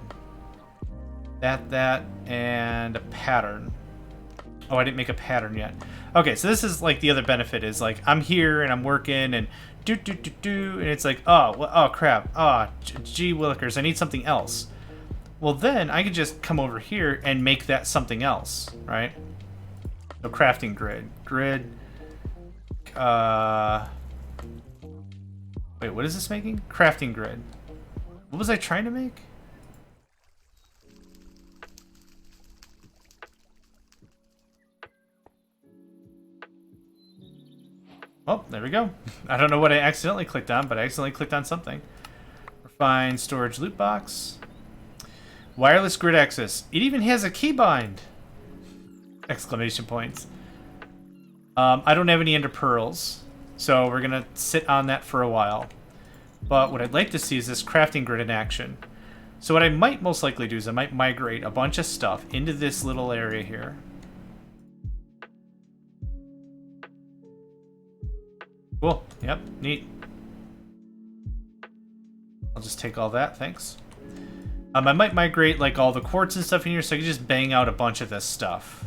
That, and a pattern. Oh, I didn't make a pattern yet. Okay, so this is like the other benefit is like I'm here and I'm working and and it's like, oh, well, oh crap. Oh, gee willikers, I need something else. Well, then I could just come over here and make that something else, right? So crafting grid. Wait, what is this making? Crafting grid. What was I trying to make? Oh, there we go. I don't know what I accidentally clicked on, but I accidentally clicked on something. Refine storage loot box. Wireless grid access. It even has a keybind! Exclamation points. I don't have any ender pearls, so we're gonna sit on that for a while. But what I'd like to see is this crafting grid in action. So what I might most likely do is I might migrate a bunch of stuff into this little area here. Cool. Yep. Neat. I'll just take all that. Thanks. I might migrate like all the quartz and stuff in here so I can just bang out a bunch of this stuff.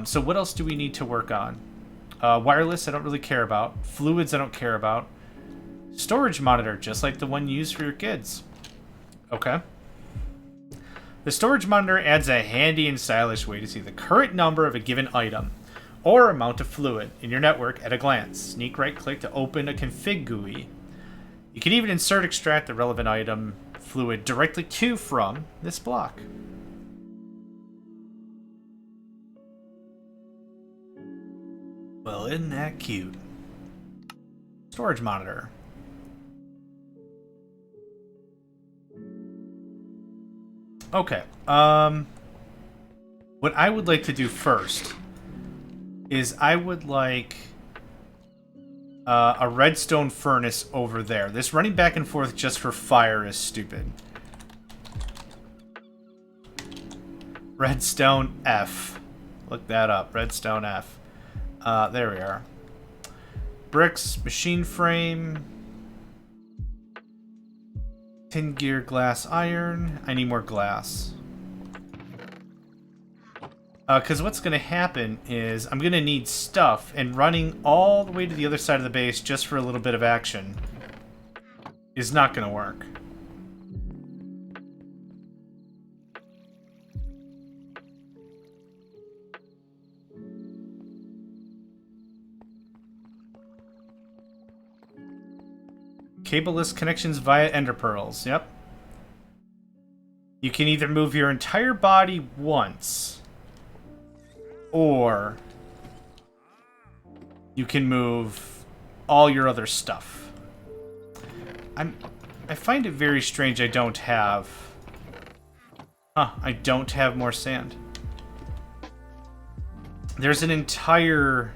So what else do we need to work on? Wireless, I don't really care about. Fluids, I don't care about. Storage monitor, just like the one used for your kids. Okay. The storage monitor adds a handy and stylish way to see the current number of a given item or amount of fluid in your network at a glance. Sneak right-click to open a config GUI. You can even extract the relevant item fluid directly to from this block. Well, isn't that cute? Storage monitor. Okay. What I would like to do first is I would like a redstone furnace over there. This running back and forth just for fire is stupid. Redstone F. Look that up. Redstone F. There we are. Bricks, machine frame, tin gear, glass, iron. I need more glass. Because what's going to happen is I'm going to need stuff, and running all the way to the other side of the base just for a little bit of action is not going to work. Cableless connections via ender pearls. Yep. You can either move your entire body once, or you can move all your other stuff. I find it very strange I don't have... I don't have more sand. There's an entire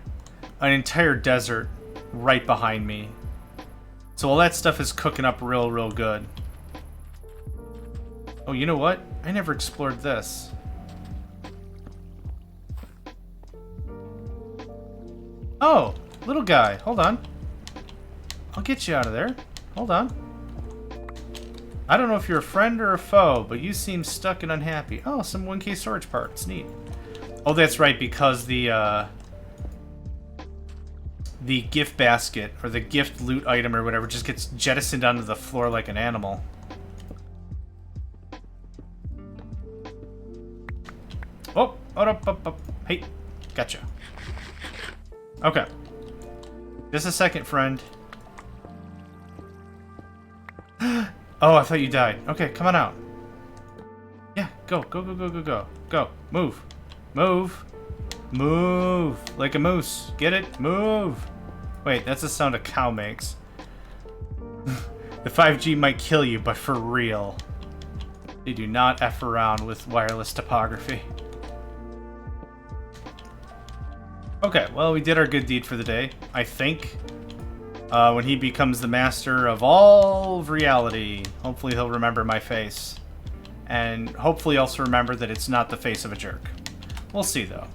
desert right behind me. So all that stuff is cooking up real good. Oh, you know what? I never explored this. Oh, little guy. Hold on. I'll get you out of there. Hold on. I don't know if you're a friend or a foe, but you seem stuck and unhappy. Oh, some 1K storage parts. Neat. Oh, that's right, because the gift basket, or the gift loot item or whatever, just gets jettisoned onto the floor like an animal. Oh, hold up. Hey, gotcha. Okay. Just a second, friend. Oh, I thought you died. Okay, come on out. Yeah, go. Go. Move. Move. Like a moose. Get it? Move. Wait, that's the sound a cow makes. The 5G might kill you, but for real. They do not F around with wireless topography. Okay, well, we did our good deed for the day, I think. When he becomes the master of all of reality, hopefully he'll remember my face. And hopefully also remember that it's not the face of a jerk. We'll see, though.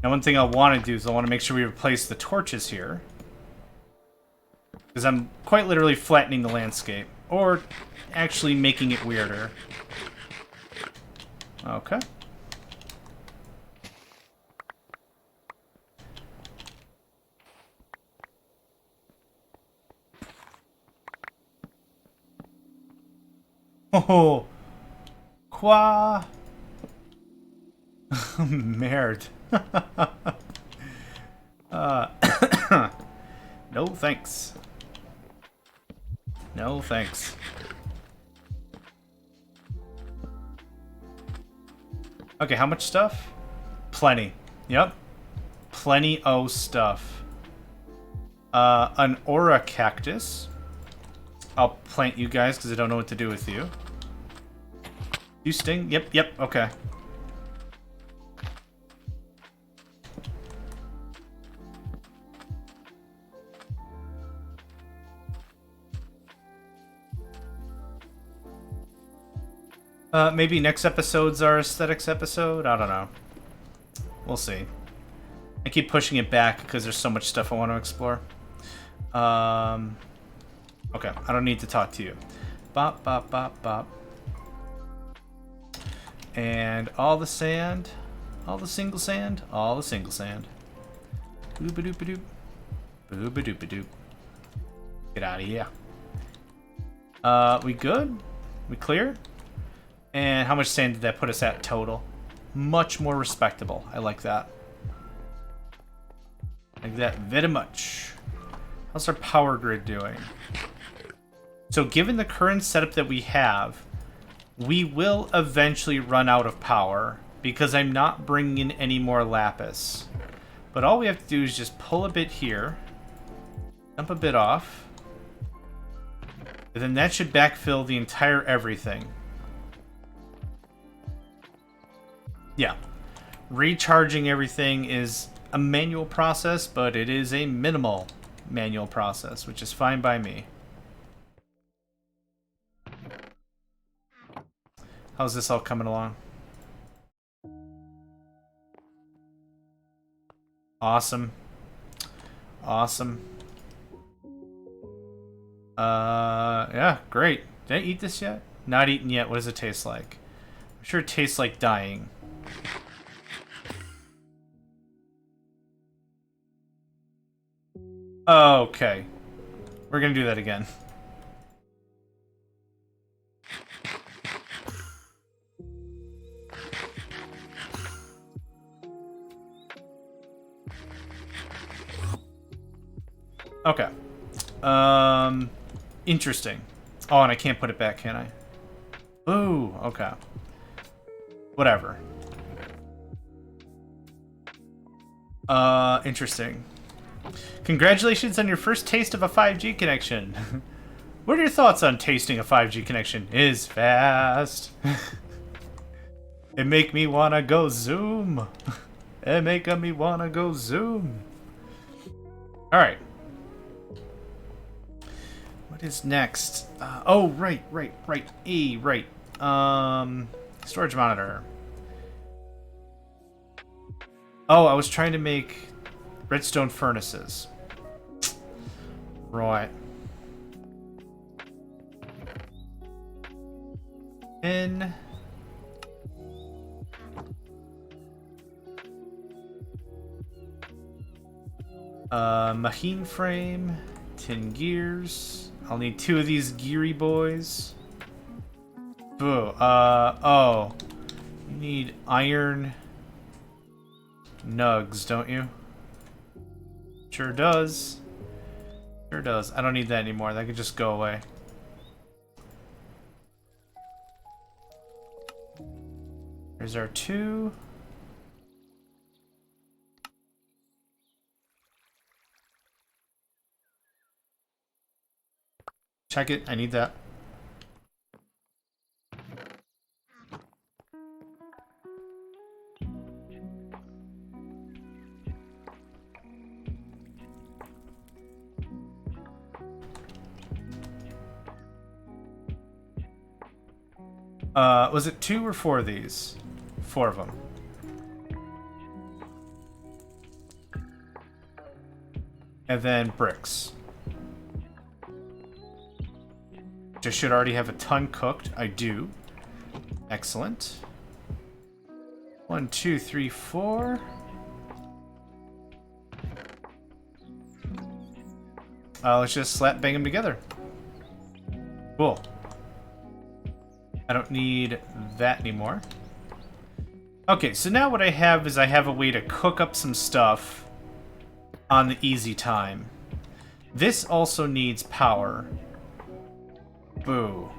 Now, one thing I want to do is I want to make sure we replace the torches here. Because I'm quite literally flattening the landscape. Or actually making it weirder. Okay. Oh, quoi? Merde. No thanks. No thanks. Okay, how much stuff? Plenty. Yep. Plenty of stuff. An aura cactus. I'll plant you guys because I don't know what to do with you. You sting? Yep, okay. Maybe next episode's our aesthetics episode? I don't know. We'll see. I keep pushing it back because there's so much stuff I want to explore. Okay, I don't need to talk to you. Bop, bop, bop, bop. And all the sand. All the single sand. All the single sand. Boop-a-doop-a-doop. Boop-a-doop-a-doop. Get out of here. We good? We clear? And how much sand did that put us at total? Much more respectable. I like that. Like that very much. How's our power grid doing? So given the current setup that we have, we will eventually run out of power because I'm not bringing in any more lapis. But all we have to do is just pull a bit here, dump a bit off, and then that should backfill the entire everything. Yeah. Recharging everything is a manual process, but it is a minimal manual process, which is fine by me. How's this all coming along? Awesome. Awesome. Yeah, great. Did I eat this yet? Not eaten yet. What does it taste like? I'm sure it tastes like dying. Okay. We're gonna do that again. Okay. Interesting. Oh, and I can't put it back, can I? Ooh, okay. Whatever. Interesting. Congratulations on your first taste of a 5G connection. What are your thoughts on tasting a 5G connection? Is fast. It make me wanna go zoom. It make me wanna go zoom. Alright. What is next? Oh, right. Right. Storage monitor. Oh, I was trying to make redstone furnaces. Right. In. Machine frame. Tin gears. I'll need 2 of these geary boys. Boo. Oh. You need iron nugs, don't you? Sure does. Sure does. I don't need that anymore. That could just go away. There's our 2. Check it. I need that. Was it 2 or 4 of these? 4 of them. And then bricks. Which I should already have a ton cooked. I do. Excellent. 1, 2, 3, 4. Let's just slap bang them together. Cool. I don't need that anymore. Okay, so now what I have is I have a way to cook up some stuff on the easy time. This also needs power. Boo.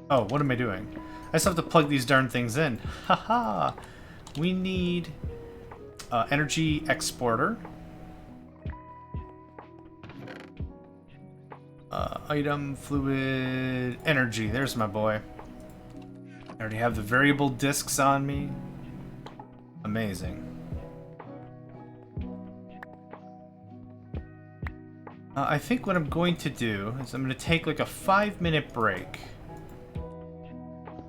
Oh, what am I doing? I just have to plug these darn things in. Haha! We need energy exporter. Item, fluid, energy. There's my boy. I already have the variable discs on me. Amazing. I think what I'm going to do is I'm going to take like a 5-minute break.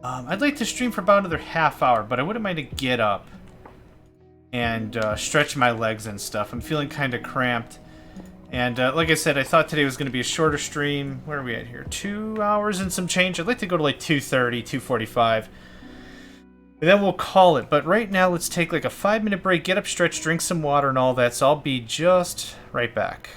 I'd like to stream for about another half hour, but I wouldn't mind to get up and stretch my legs and stuff. I'm feeling kind of cramped. And like I said, I thought today was going to be a shorter stream. Where are we at here? 2 hours and some change. I'd like to go to like 2:30, 2:45. And then we'll call it. But right now, let's take like a 5-minute break, get up, stretch, drink some water and all that. So I'll be just right back.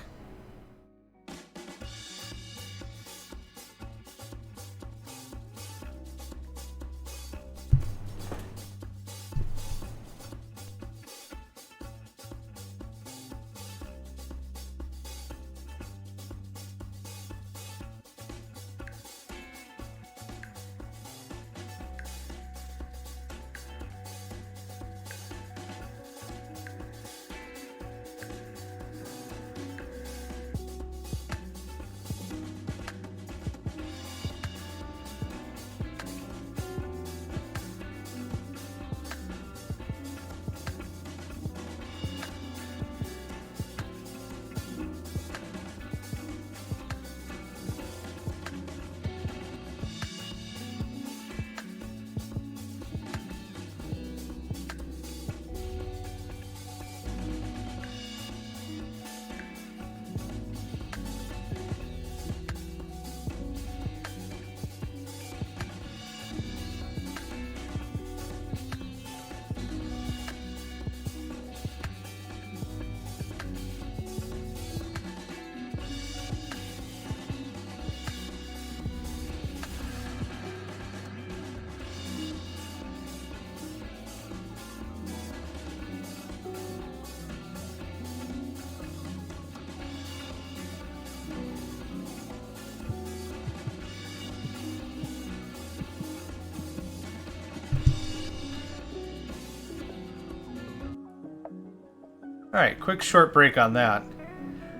Alright, quick short break on that.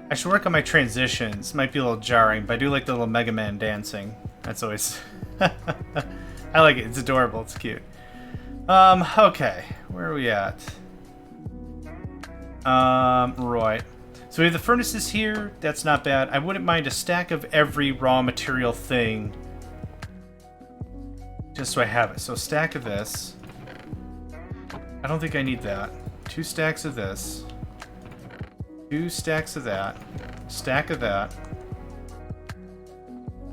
I should work on my transitions. Might be a little jarring, but I do like the little Mega Man dancing. That's always... I like it. It's adorable. It's cute. Okay. Where are we at? Right. So we have the furnaces here. That's not bad. I wouldn't mind a stack of every raw material thing. Just so I have it. So a stack of this. I don't think I need that. 2 stacks of this. 2 stacks of that. Stack of that.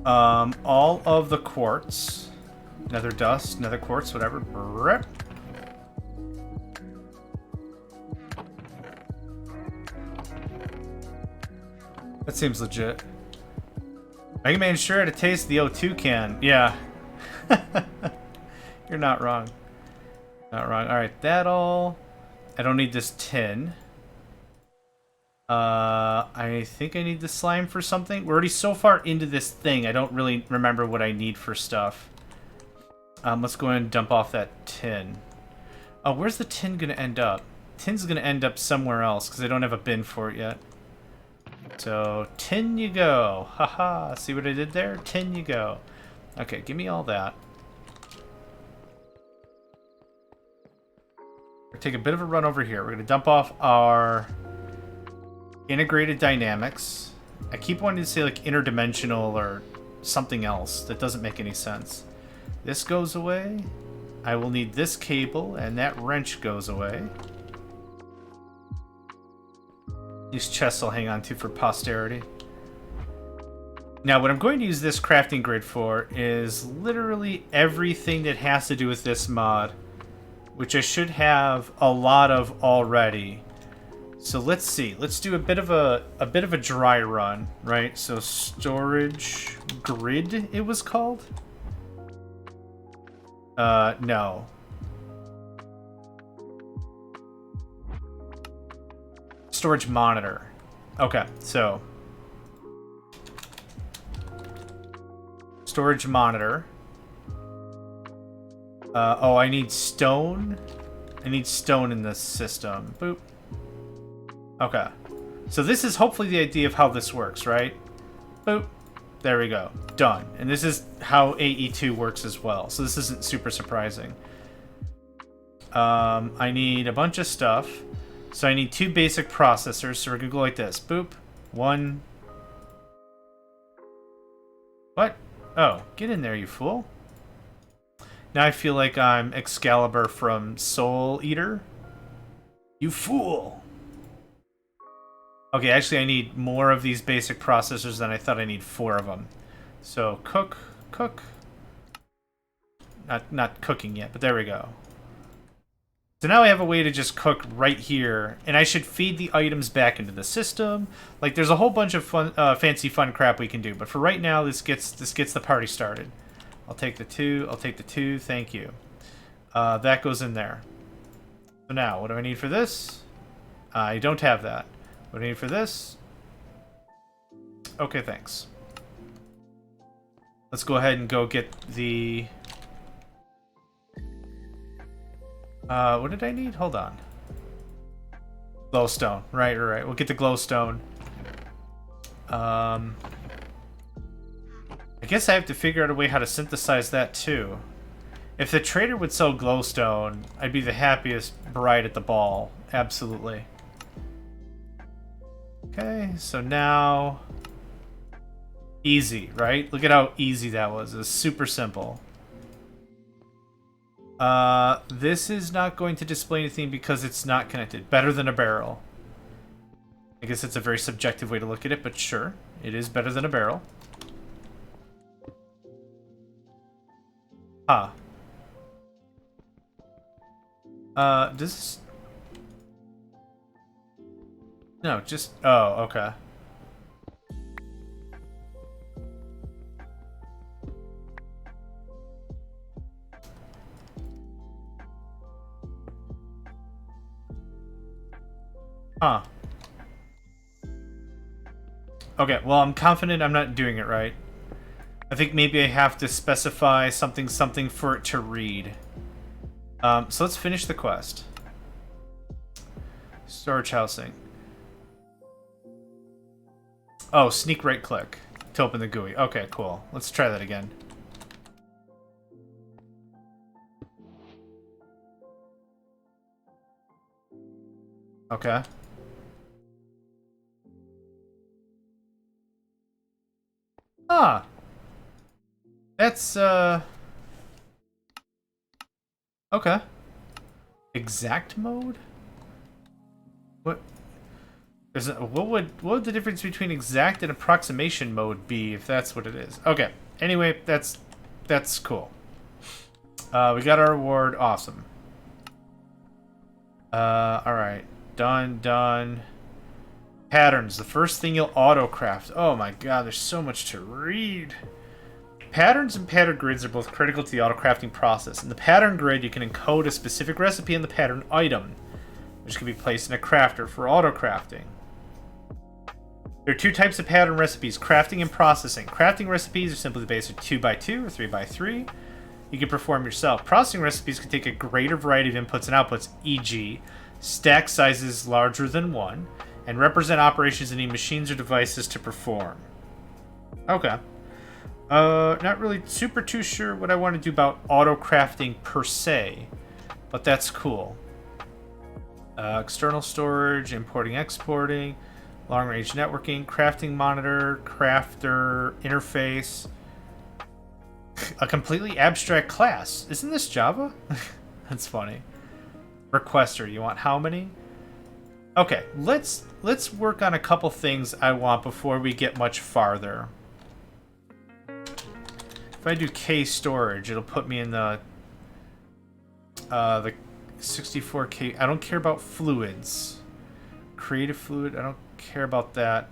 All of the quartz. Nether dust, nether quartz, whatever. That seems legit. Mega Man sure had a taste of the O2 can. Yeah. You're not wrong. Not wrong. Alright, that all. I don't need this tin. I think I need the slime for something. We're already so far into this thing, I don't really remember what I need for stuff. Let's go ahead and dump off that tin. Oh, where's the tin gonna end up? Tin's gonna end up somewhere else, because I don't have a bin for it yet. So, tin you go. Haha, see what I did there? Tin you go. Okay, give me all that. Take a bit of a run over here. We're going to dump off our integrated dynamics. I keep wanting to say like interdimensional or something else. That doesn't make any sense. This goes away. I will need this cable, and that wrench goes away. These chests I'll hang on to for posterity. Now, what I'm going to use this crafting grid for is literally everything that has to do with this mod, which I should have a lot of already. So let's see. Let's do a bit of a dry run, right? So storage grid, it was called. No. Storage monitor. Okay, so storage monitor. Oh, I need stone. I need stone in this system. Boop. Okay. So this is hopefully the idea of how this works, right? Boop. There we go. Done. And this is how AE2 works as well. So this isn't super surprising. I need a bunch of stuff. So I need 2 basic processors. So we're going to go like this. Boop. 1. What? Oh, get in there, you fool. Now I feel like I'm Excalibur from Soul Eater. You fool! Okay, actually I need more of these basic processors than I thought. I need 4 of them. So, cook. Not cooking yet, but there we go. So now I have a way to just cook right here, and I should feed the items back into the system. Like, there's a whole bunch of fun, fancy fun crap we can do, but for right now, this gets the party started. I'll take the 2. I'll take the 2. Thank you. That goes in there. So now, what do I need for this? I don't have that. What do I need for this? Okay, thanks. Let's go ahead and go get the... what did I need? Hold on. Glowstone. Right. We'll get the glowstone. I guess I have to figure out a way how to synthesize that too. If the trader would sell glowstone, I'd be the happiest bride at the ball. Absolutely. Okay, so now... Easy, right? Look at how easy that was. It was super simple. This is not going to display anything because it's not connected. Better than a barrel. I guess it's a very subjective way to look at it, but sure. It is better than a barrel. Huh. Does... No, just... Oh, okay. Huh. Okay, well, I'm confident I'm not doing it right. I think maybe I have to specify something for it to read. So let's finish the quest. Storage housing. Oh, sneak right click to open the GUI. Okay, cool. Let's try that again. Okay. Ah. That's, okay. Exact mode? What? What would the difference between exact and approximation mode be if that's what it is? Okay. Anyway, that's cool. We got our reward. Awesome. Alright. Done. Patterns. The first thing you'll auto-craft. Oh my god, there's so much to read. Patterns and pattern grids are both critical to the auto-crafting process. In the pattern grid, you can encode a specific recipe in the pattern item, which can be placed in a crafter for auto-crafting. There are 2 types of pattern recipes, crafting and processing. Crafting recipes are simply the basic 2x2 or 3x3. You can perform yourself. Processing recipes can take a greater variety of inputs and outputs, e.g., stack sizes larger than 1, and represent operations that need machines or devices to perform. Okay. Not really super too sure what I want to do about auto-crafting per se, but that's cool. External storage, importing, exporting, long-range networking, crafting monitor, crafter, interface. A completely abstract class. Isn't this Java? That's funny. Requester, you want how many? Okay, let's work on a couple things I want before we get much farther. If I do K storage, it'll put me in the 64K. I don't care about fluids. Creative fluid, I don't care about that.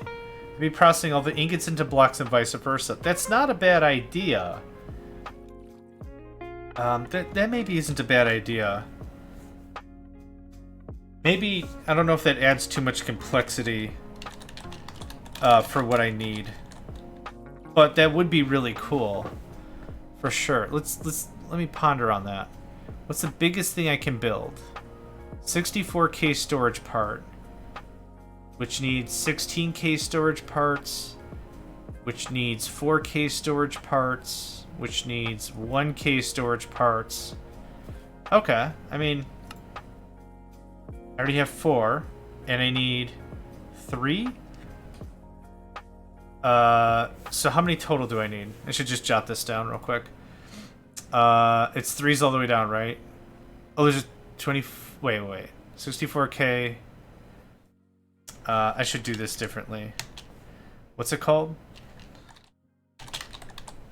I'll be processing all the ingots into blocks and vice versa. That's not a bad idea. That maybe isn't a bad idea. Maybe, I don't know if that adds too much complexity for what I need. But that would be really cool. For sure. Let me ponder on that. What's the biggest thing I can build? 64K storage part. Which needs 16K storage parts. Which needs 4K storage parts. Which needs 1K storage parts. Okay, I mean... I already have 4, and I need 3. So how many total do I need? I should just jot this down real quick. It's 3's all the way down, right? Oh, there's a 20... Wait. 64K. I should do this differently. What's it called?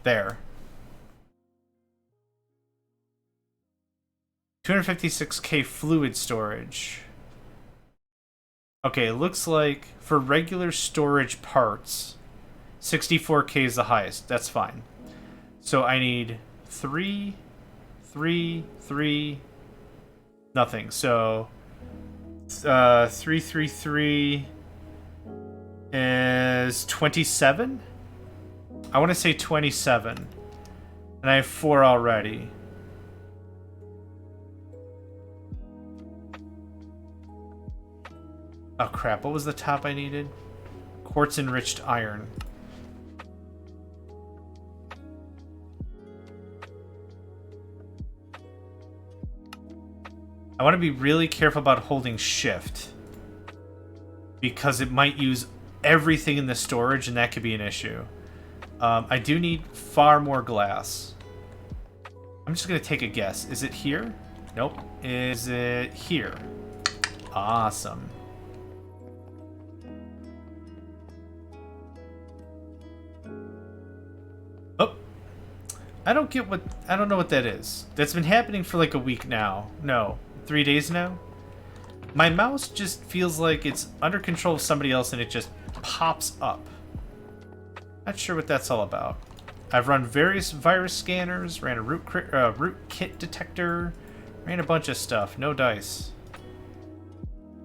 There. 256K fluid storage. Okay, it looks like for regular storage parts, 64K is the highest. That's fine. So I need 3, nothing. So 333 is 27? I want to say 27. And I have 4 already. Oh crap, what was the top I needed? Quartz enriched iron. I want to be really careful about holding shift. Because it might use everything in the storage and that could be an issue. I do need far more glass. I'm just going to take a guess. Is it here? Nope. Is it here? Awesome. I don't know what that is. That's been happening for like a week now. No, 3 days now. My mouse just feels like it's under control of somebody else and it just pops up. Not sure what that's all about. I've run various virus scanners, ran a rootkit detector, ran a bunch of stuff. No dice.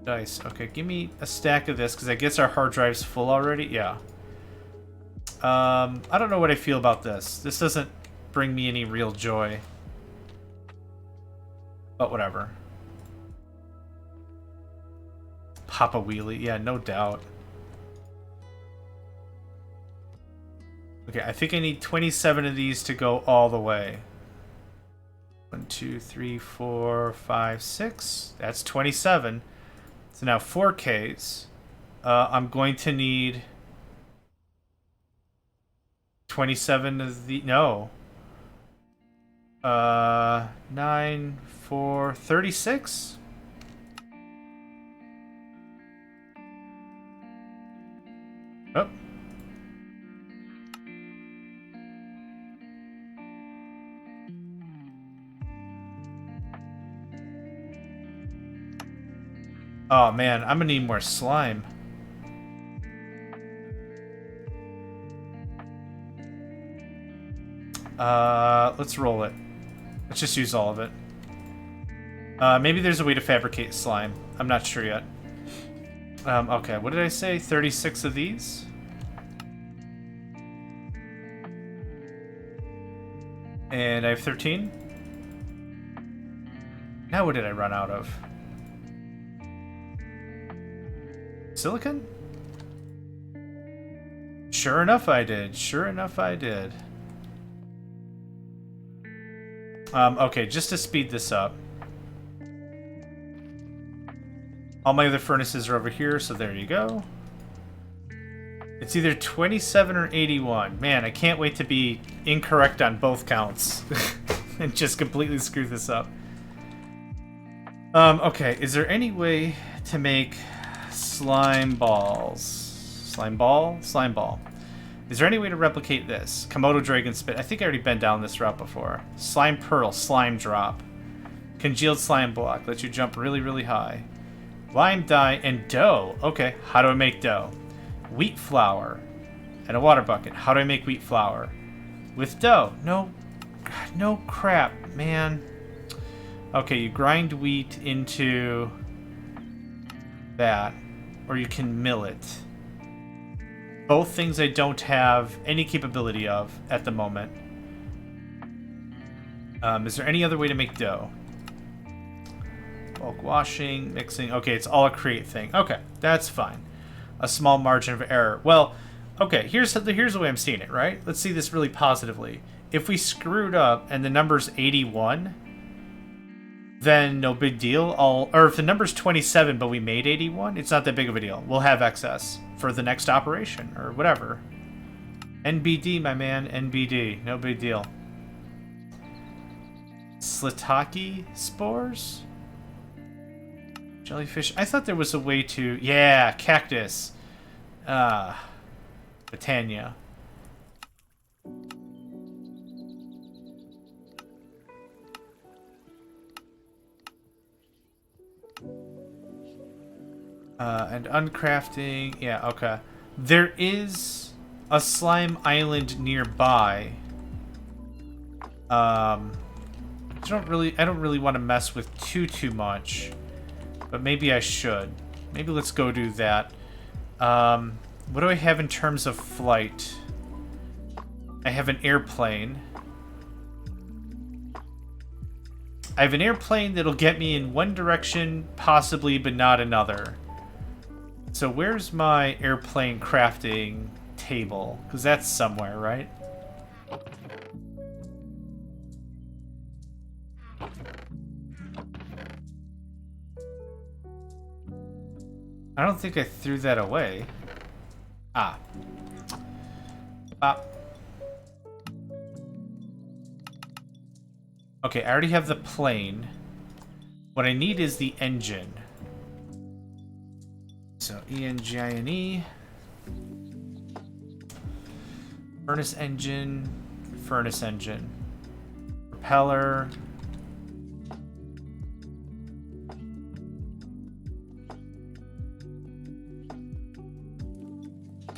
Dice. Okay, give me a stack of this because I guess our hard drive's full already. Yeah. I don't know what I feel about this. This doesn't bring me any real joy. But whatever. Pop a wheelie. Yeah, no doubt. Okay, I think I need 27 of these to go all the way. 1, 2, 3, 4, 5, 6. That's 27. So now 4Ks. I'm going to need 27 of the... No. 9, 4, 36? Oh. Oh man, I'm gonna need more slime. Let's roll it. Let's just use all of it. Maybe there's a way to fabricate slime. I'm not sure yet. Okay, what did I say? 36 of these? And I have 13? Now what did I run out of? Silicon? Sure enough I did. Sure enough I did. Okay, just to speed this up. All my other furnaces are over here, so there you go. It's either 27 or 81. Man, I can't wait to be incorrect on both counts. And just completely screw this up. Okay, is there any way to make slime balls? Slime ball? Slime ball. Is there any way to replicate this? Komodo Dragon Spit. I think I already been down this route before. Slime Pearl, Slime Drop. Congealed Slime Block. Lets you jump really, really high. Lime Dye and Dough. Okay, how do I make dough? Wheat flour and a water bucket. How do I make wheat flour? With dough. No crap, man. Okay, you grind wheat into that, or you can mill it. Both things I don't have any capability of at the moment. Is there any other way to make dough? Bulk washing, mixing. Okay, it's all a create thing. Okay, that's fine. A small margin of error. Well, okay, here's the way I'm seeing it, right? Let's see this really positively. If we screwed up and the number's 81, then no big deal. Or if the number's 27 but we made 81, it's not that big of a deal. We'll have excess for the next operation or whatever. NBD, my man, NBD. No big deal. Slitaki spores? Jellyfish. I thought there was a way to... Yeah, cactus. Botania. And uncrafting. Yeah, okay. There is a slime island nearby. I don't really want to mess with too much. But maybe I should. Maybe let's go do that. What do I have in terms of flight? I have an airplane. I have an airplane that'll get me in one direction, possibly, but not another. So where's my airplane crafting table? Because that's somewhere, right? I don't think I threw that away. Ah. Okay, I already have the plane. What I need is the engine. So, E-N-G-I-N-E. Furnace engine. Furnace engine. Propeller.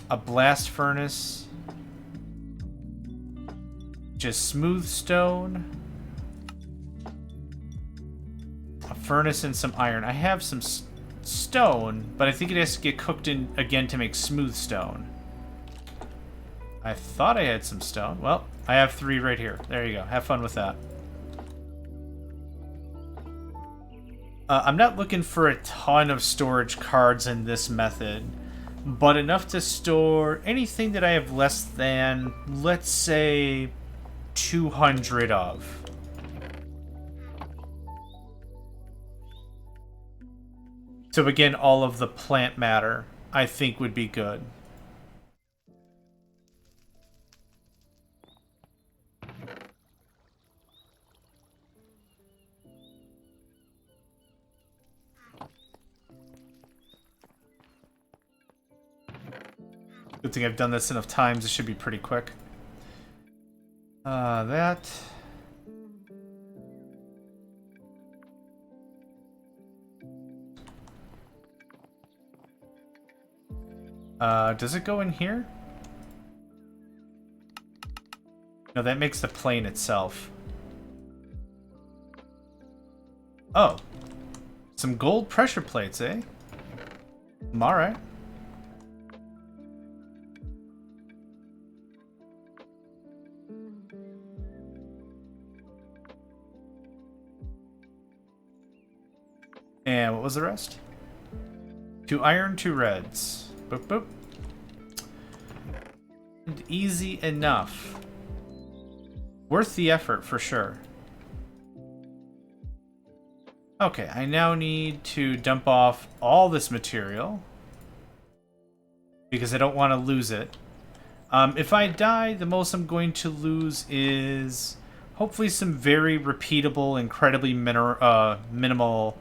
A blast furnace. Just smooth stone. A furnace and some iron. I have some stone, but I think it has to get cooked in again to make smooth stone. I thought I had some stone. Well, I have 3 right here. There you go. Have fun with that. I'm not looking for a ton of storage cards in this method, but enough to store anything that I have less than, let's say, 200 of. So again, all of the plant matter, I think, would be good. Good thing I've done this enough times, it should be pretty quick. That... does it go in here? No, that makes the plane itself. Oh. Some gold pressure plates, eh? Alright. And what was the rest? 2 iron, 2 reds. Boop, boop. And easy enough. Worth the effort, for sure. Okay, I now need to dump off all this material because I don't want to lose it. If I die, the most I'm going to lose is hopefully some very repeatable, incredibly minimal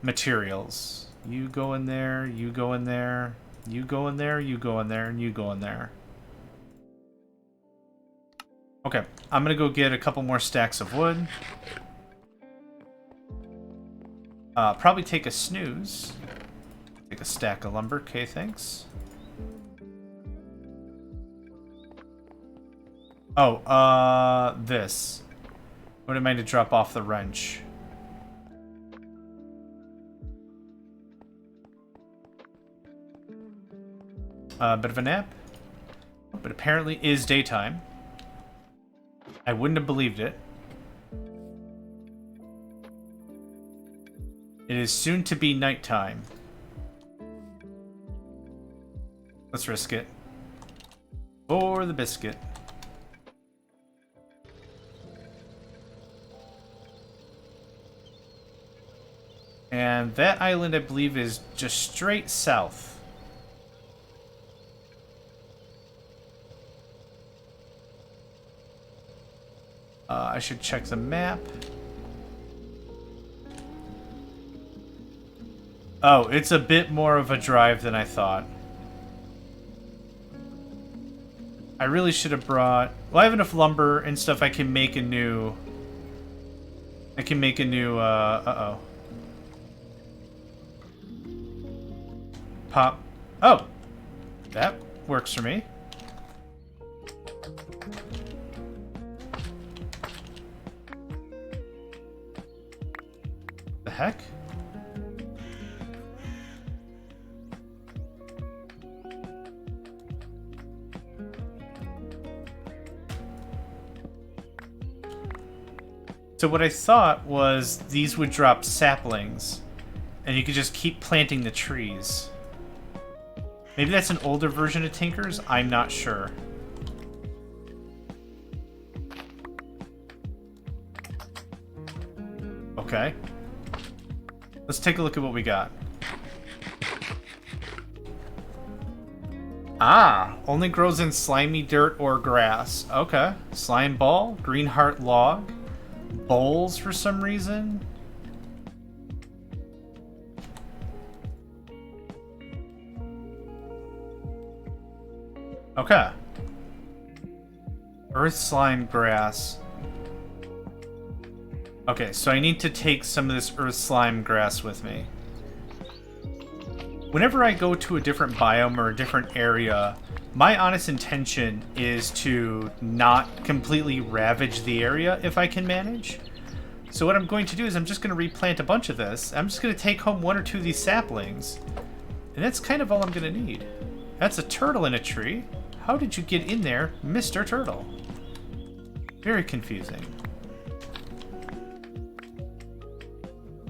materials. You go in there, you go in there, you go in there, you go in there, and you go in there. Okay, I'm gonna go get a couple more stacks of wood. Probably take a snooze. Take a stack of lumber. Okay, thanks. Oh, this. Wouldn't mind to drop off the wrench. Bit of a nap. But apparently is daytime. I wouldn't have believed it. It is soon to be nighttime. Let's risk it. For the biscuit. And that island, I believe, is just straight south. I should check the map. Oh, it's a bit more of a drive than I thought. I really should have brought... Well, I have enough lumber and stuff. I can make a new... uh-oh. Pop. Oh! That works for me. The heck? So what I thought was these would drop saplings, and you could just keep planting the trees. Maybe that's an older version of Tinker's? I'm not sure. Okay. Let's take a look at what we got. Ah, only grows in slimy dirt or grass. Okay. Slime ball, green heart log, bowls for some reason. Okay. Earth slime grass. Okay, so I need to take some of this earth slime grass with me. Whenever I go to a different biome or a different area, my honest intention is to not completely ravage the area if I can manage. So what I'm going to do is I'm just going to replant a bunch of this. I'm just going to take home one or two of these saplings. And that's kind of all I'm going to need. That's a turtle in a tree. How did you get in there, Mr. Turtle? Very confusing.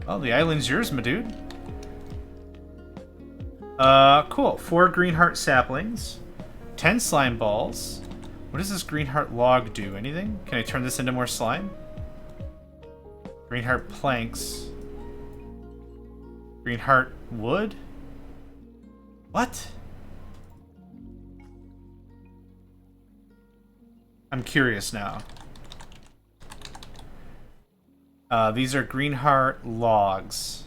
Well, the island's yours, my dude. Cool. 4 green heart saplings. 10 slime balls. What does this green heart log do? Anything? Can I turn this into more slime? Green heart planks. Green heart wood? What? I'm curious now. These are green heart logs.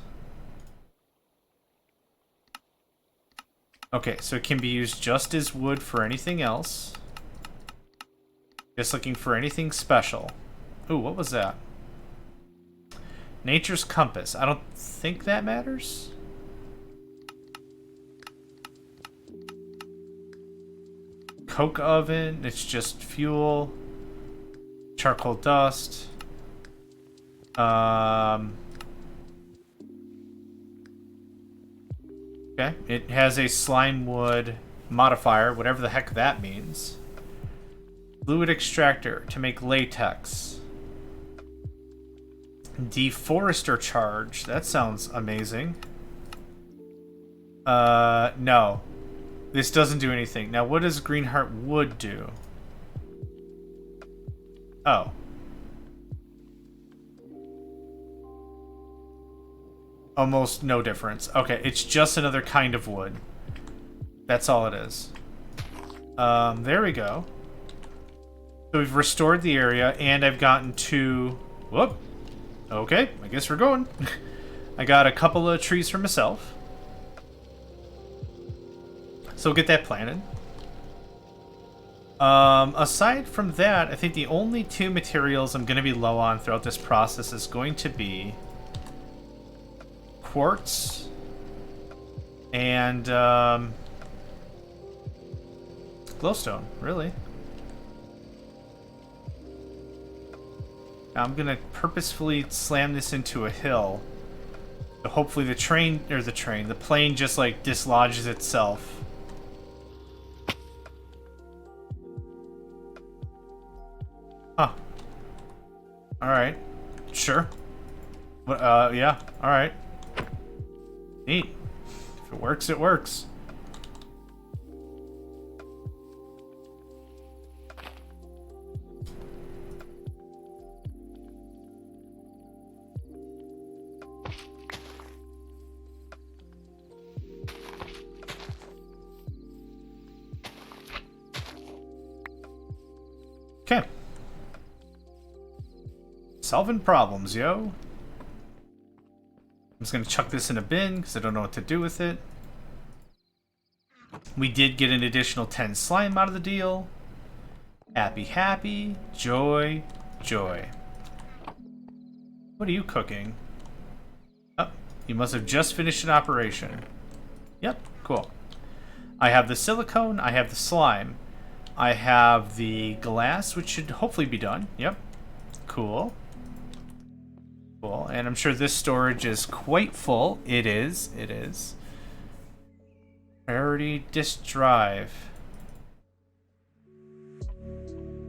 Okay, so it can be used just as wood for anything else. Just looking for anything special. Ooh, what was that? Nature's compass. I don't think that matters. Coke oven. It's just fuel. Charcoal dust. Okay, it has a slime wood modifier, whatever the heck that means. Fluid extractor to make latex. Deforester charge. That sounds amazing. No. This doesn't do anything. Now, what does Greenheart wood do? Oh. Almost no difference. Okay, it's just another kind of wood. That's all it is. There we go. So we've restored the area, and I've gotten to... Whoop. Okay, I guess we're going. I got a couple of trees for myself. So we'll get that planted. Aside from that, I think the only two materials I'm going to be low on throughout this process is going to be quartz and glowstone, really. Now I'm going to purposefully slam this into a hill. So hopefully the plane just like dislodges itself. Huh. Alright. Sure. But, yeah. Alright. Neat. If it works, it works. Okay. Solving problems, yo. I'm just gonna chuck this in a bin because I don't know what to do with it. We did get an additional 10 slime out of the deal. Happy, happy. Joy, joy. What are you cooking? Oh, you must have just finished an operation. Yep, cool. I have the silicone, I have the slime. I have the glass, which should hopefully be done. Yep. Cool. Cool. And I'm sure this storage is quite full. It is. It is. Priority disk drive.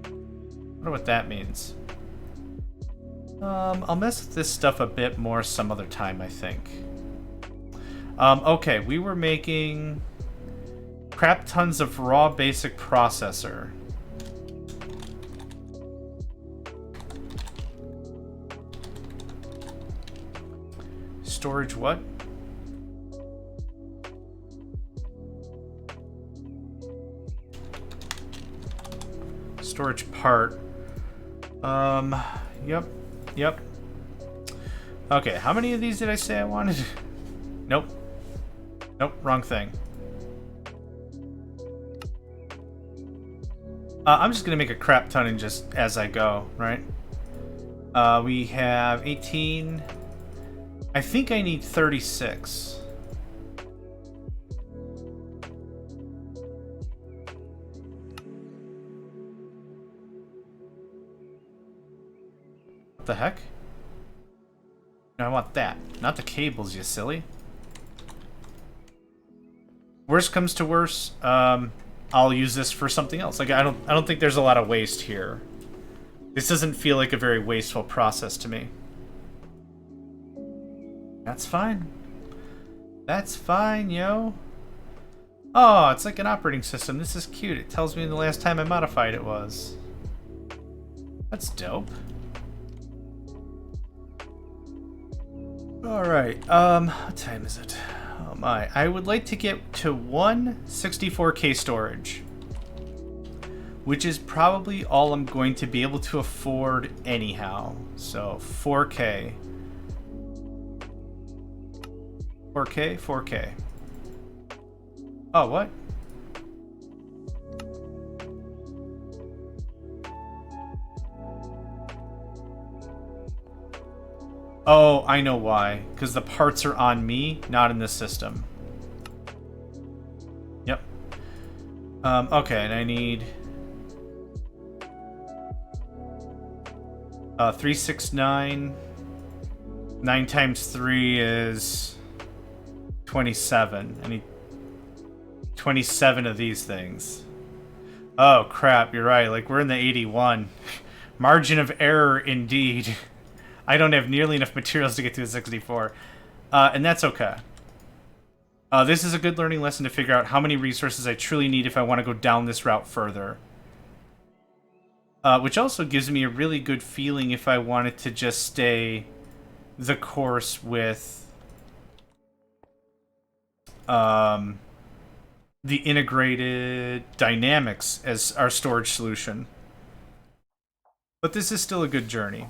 I wonder what that means. I'll mess with this stuff a bit more some other time, I think. Okay, we were making crap tons of raw basic processor. Storage what? Storage part. Yep. Okay, how many of these did I say I wanted? Nope. Nope, wrong thing. I'm just gonna make a crap ton and just as I go, right? We have 18. I think I need 36. What the heck? No, I want that, not the cables, you silly. Worst comes to worst, I'll use this for something else. Like I don't think there's a lot of waste here. This doesn't feel like a very wasteful process to me. That's fine. That's fine, yo. Oh, it's like an operating system. This is cute. It tells me the last time I modified it was. That's dope. Alright, what time is it? Oh my. I would like to get to one 64K storage, which is probably all I'm going to be able to afford anyhow. So 4K. 4K. Oh, what? Oh, I know why. Because the parts are on me, not in the system. Yep. Okay, and I need 369. 9 times 3 is 27. I need 27 of these things. Oh crap, you're right. Like we're in the 81. Margin of error indeed. I don't have nearly enough materials to get to a 64. And that's okay. This is a good learning lesson to figure out how many resources I truly need if I want to go down this route further. Which also gives me a really good feeling if I wanted to just stay the course with the integrated dynamics as our storage solution. But this is still a good journey.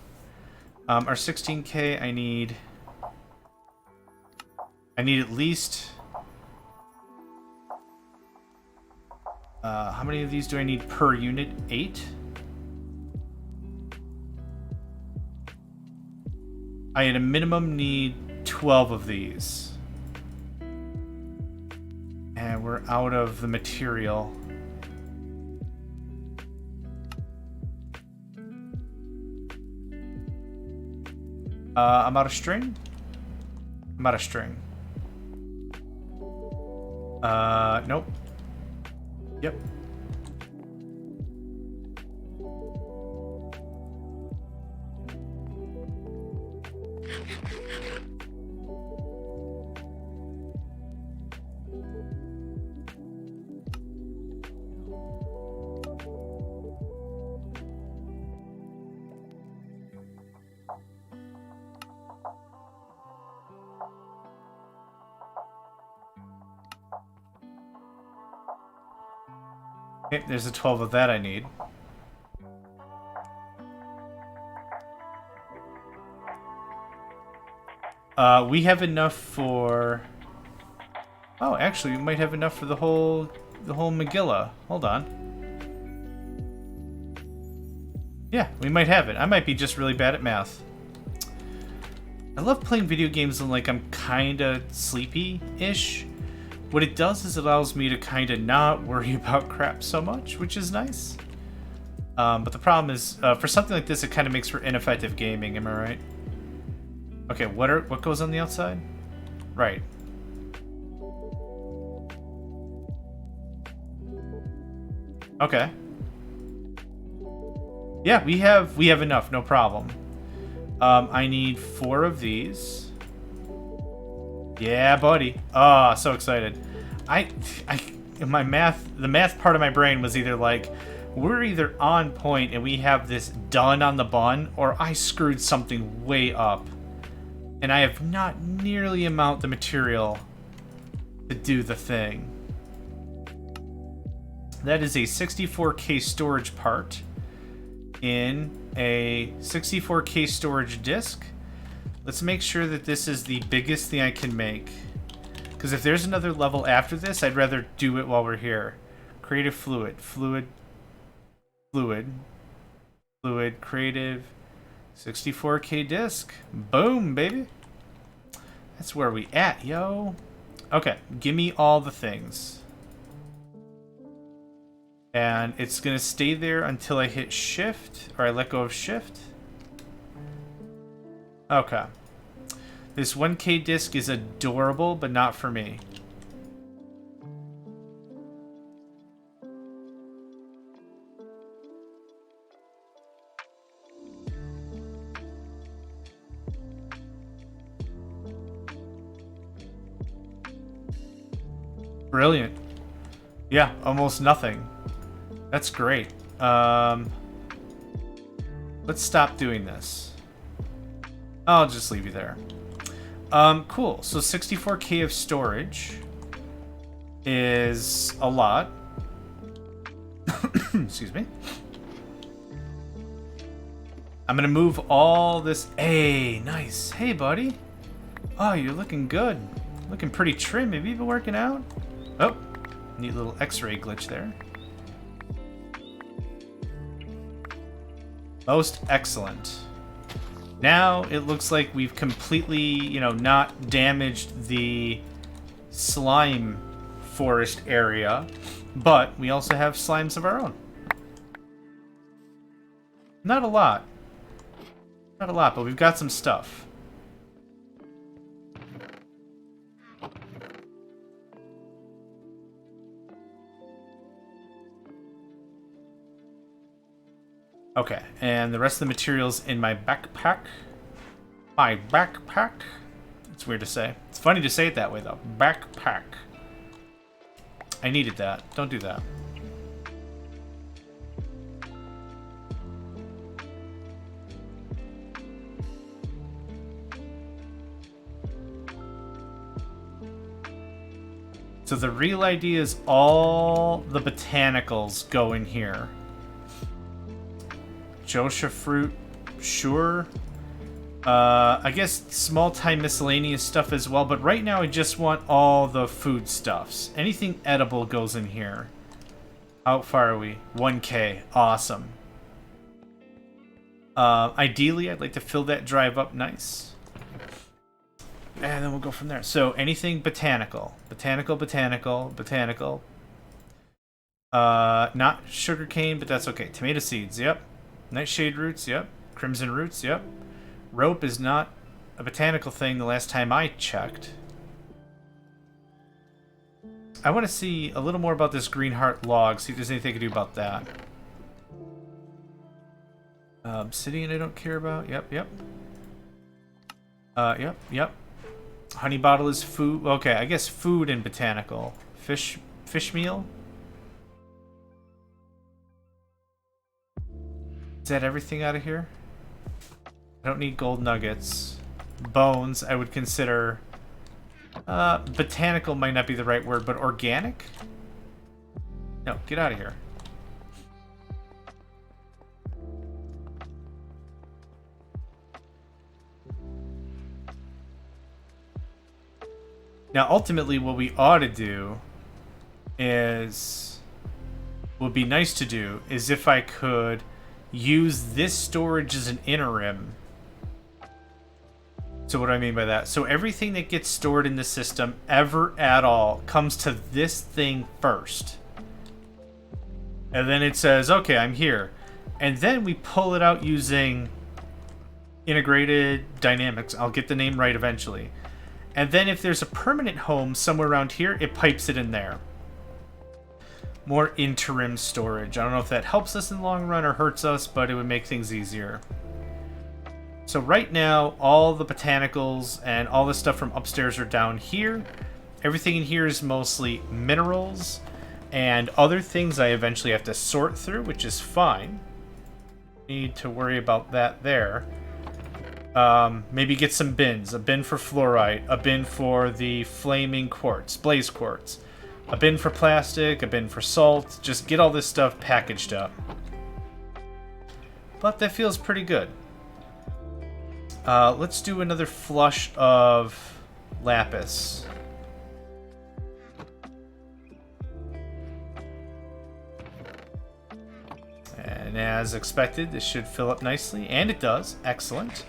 Our 16K, I need at least... how many of these do I need per unit? 8? I at a minimum need 12 of these. And we're out of the material. I'm out of string? I'm out of string. Nope. Yep. Okay, there's a 12 of that I need. We have enough for... Oh, actually, we might have enough for the whole Megillah. Hold on. Yeah, we might have it. I might be just really bad at math. I love playing video games when, like, I'm kinda sleepy-ish. What it does is it allows me to kind of not worry about crap so much, which is nice. But the problem is, for something like this, it kind of makes for ineffective gaming. Am I right? Okay, what goes on the outside? Right. Okay. Yeah, we have enough. No problem. I need 4 of these. Yeah, buddy. Oh, so excited. The math part of my brain was either like, we're either on point and we have this done on the bun, or I screwed something way up. And I have not nearly the amount of material to do the thing. That is a 64K storage part in a 64K storage disk. Let's make sure that this is the biggest thing I can make. Because if there's another level after this, I'd rather do it while we're here. Creative fluid. Fluid. Creative. 64K disk. Boom, baby. That's where we at, yo. Okay, give me all the things. And it's going to stay there until I hit shift, or I let go of shift. Okay. This 1K disc is adorable, but not for me. Brilliant. Yeah, almost nothing. That's great. Let's stop doing this. I'll just leave you there. Cool. So 64K of storage is a lot. Excuse me. I'm gonna move all this. Hey, nice. Hey, buddy. Oh, you're looking good. Looking pretty trim. Have you been working out? Oh, neat little X-ray glitch there. Most excellent. Now it looks like we've completely, not damaged the slime forest area, but we also have slimes of our own. Not a lot. Not a lot, but we've got some stuff. Okay, and the rest of the materials in my backpack. My backpack. It's weird to say. It's funny to say it that way, though. Backpack. I needed that. Don't do that. So the real idea is all the botanicals go in here. Joshua fruit, sure. I guess small-time miscellaneous stuff as well, but right now I just want all the foodstuffs. Anything edible goes in here. How far are we? 1K. Awesome. Ideally, I'd like to fill that drive up nice. And then we'll go from there. So anything botanical. Botanical. Not sugarcane, but that's okay. Tomato seeds, yep. Nightshade roots, yep. Crimson roots, yep. Rope is not a botanical thing the last time I checked. I want to see a little more about this green heart log, see if there's anything I can do about that. Obsidian I don't care about. Yep. Yep. Honey bottle is food. Okay, I guess food and botanical. Fish meal? Is that everything out of here? I don't need gold nuggets. Bones, I would consider... botanical might not be the right word, but organic? No, get out of here. Now, ultimately, what we ought to do is... would be nice to do is if I could use this storage as an interim. So what do I mean by that? So everything that gets stored in the system, ever at all, comes to this thing first. And then it says, okay, I'm here. And then we pull it out using integrated dynamics. I'll get the name right eventually. And then if there's a permanent home somewhere around here, it pipes it in there. More interim storage. I don't know if that helps us in the long run or hurts us, but it would make things easier. So right now, all the botanicals and all the stuff from upstairs are down here. Everything in here is mostly minerals and other things I eventually have to sort through, which is fine. Need to worry about that there. Maybe get some bins. A bin for fluorite, a bin for the flaming quartz, blaze quartz, a bin for plastic, a bin for salt. Just get all this stuff packaged up. But that feels pretty good. Let's do another flush of lapis. And as expected, this should fill up nicely, and it does. Excellent.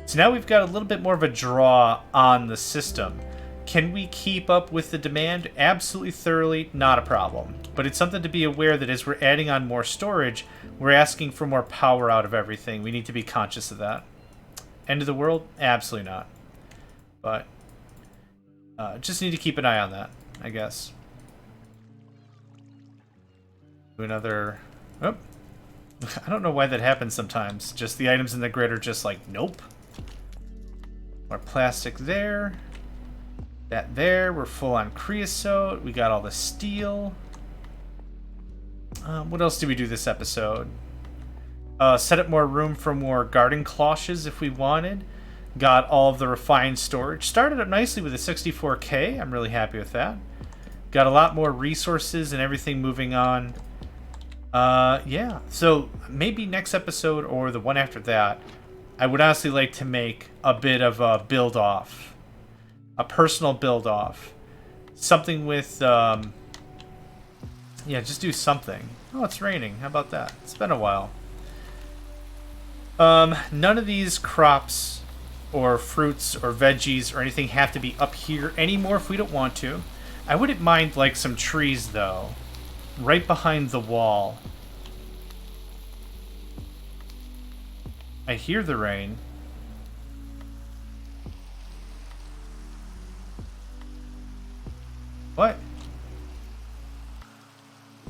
So now we've got a little bit more of a draw on the system. Can we keep up with the demand? Absolutely, thoroughly, not a problem. But it's something to be aware that as we're adding on more storage, we're asking for more power out of everything. We need to be conscious of that. End of the world? Absolutely not. But just need to keep an eye on that, I guess. Do another... Oh. I don't know why that happens sometimes. Just the items in the grid are just like, nope. More plastic there. That there. We're full on creosote. We got all the steel. What else did we do this episode? Set up more room for more garden cloches if we wanted. Got all of the refined storage. Started up nicely with a 64K. I'm really happy with that. Got a lot more resources and everything moving on. Yeah. So maybe next episode or the one after that, I would honestly like to make a bit of a build-off. A personal build-off. Something with, yeah, just do something. Oh, it's raining. How about that? It's been a while. None of these crops or fruits or veggies or anything have to be up here anymore if we don't want to. I wouldn't mind, like, some trees, though. Right behind the wall. I hear the rain. What?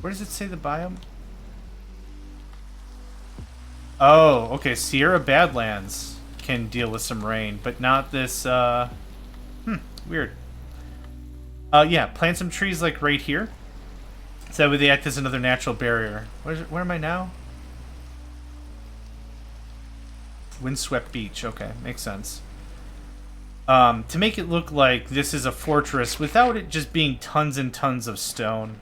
Where does it say the biome? Oh, okay. Sierra Badlands can deal with some rain, but not this, weird. Yeah, plant some trees, like, right here. So that way they act as another natural barrier. Where am I now? Windswept beach. Okay, makes sense. to make it look like this is a fortress without it just being tons and tons of stone.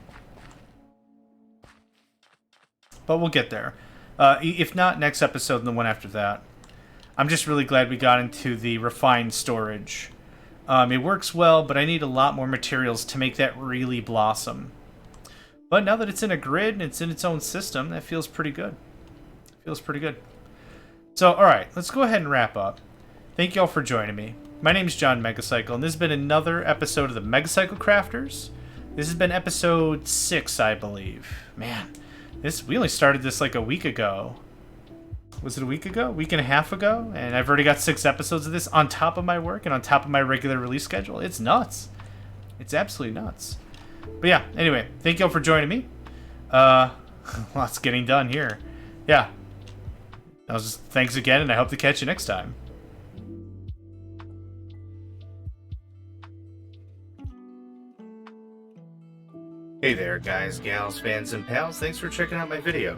But we'll get there. If not next episode, then the one after that. I'm just really glad we got into the refined storage. It works well, but I need a lot more materials to make that really blossom. But now that it's in a grid and it's in its own system, that feels pretty good. Feels pretty good. So, alright, let's go ahead and wrap up. Thank you all for joining me. My name is JohnMegacycle, and this has been another episode of the Megacycle Crafters. This has been episode 6, I believe. Man, we only started this like a week ago. Was it a week ago? Week and a half ago? And I've already got 6 episodes of this on top of my work and on top of my regular release schedule. It's nuts. It's absolutely nuts. But yeah, anyway, thank you all for joining me. Lots getting done here. Yeah. Thanks again, and I hope to catch you next time. Hey there, guys, gals, fans, and pals. Thanks for checking out my video.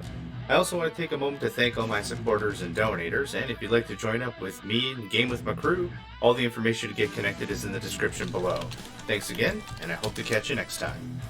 I also want to take a moment to thank all my supporters and donators, and if you'd like to join up with me and game with my crew, all the information to get connected is in the description below. Thanks again, and I hope to catch you next time.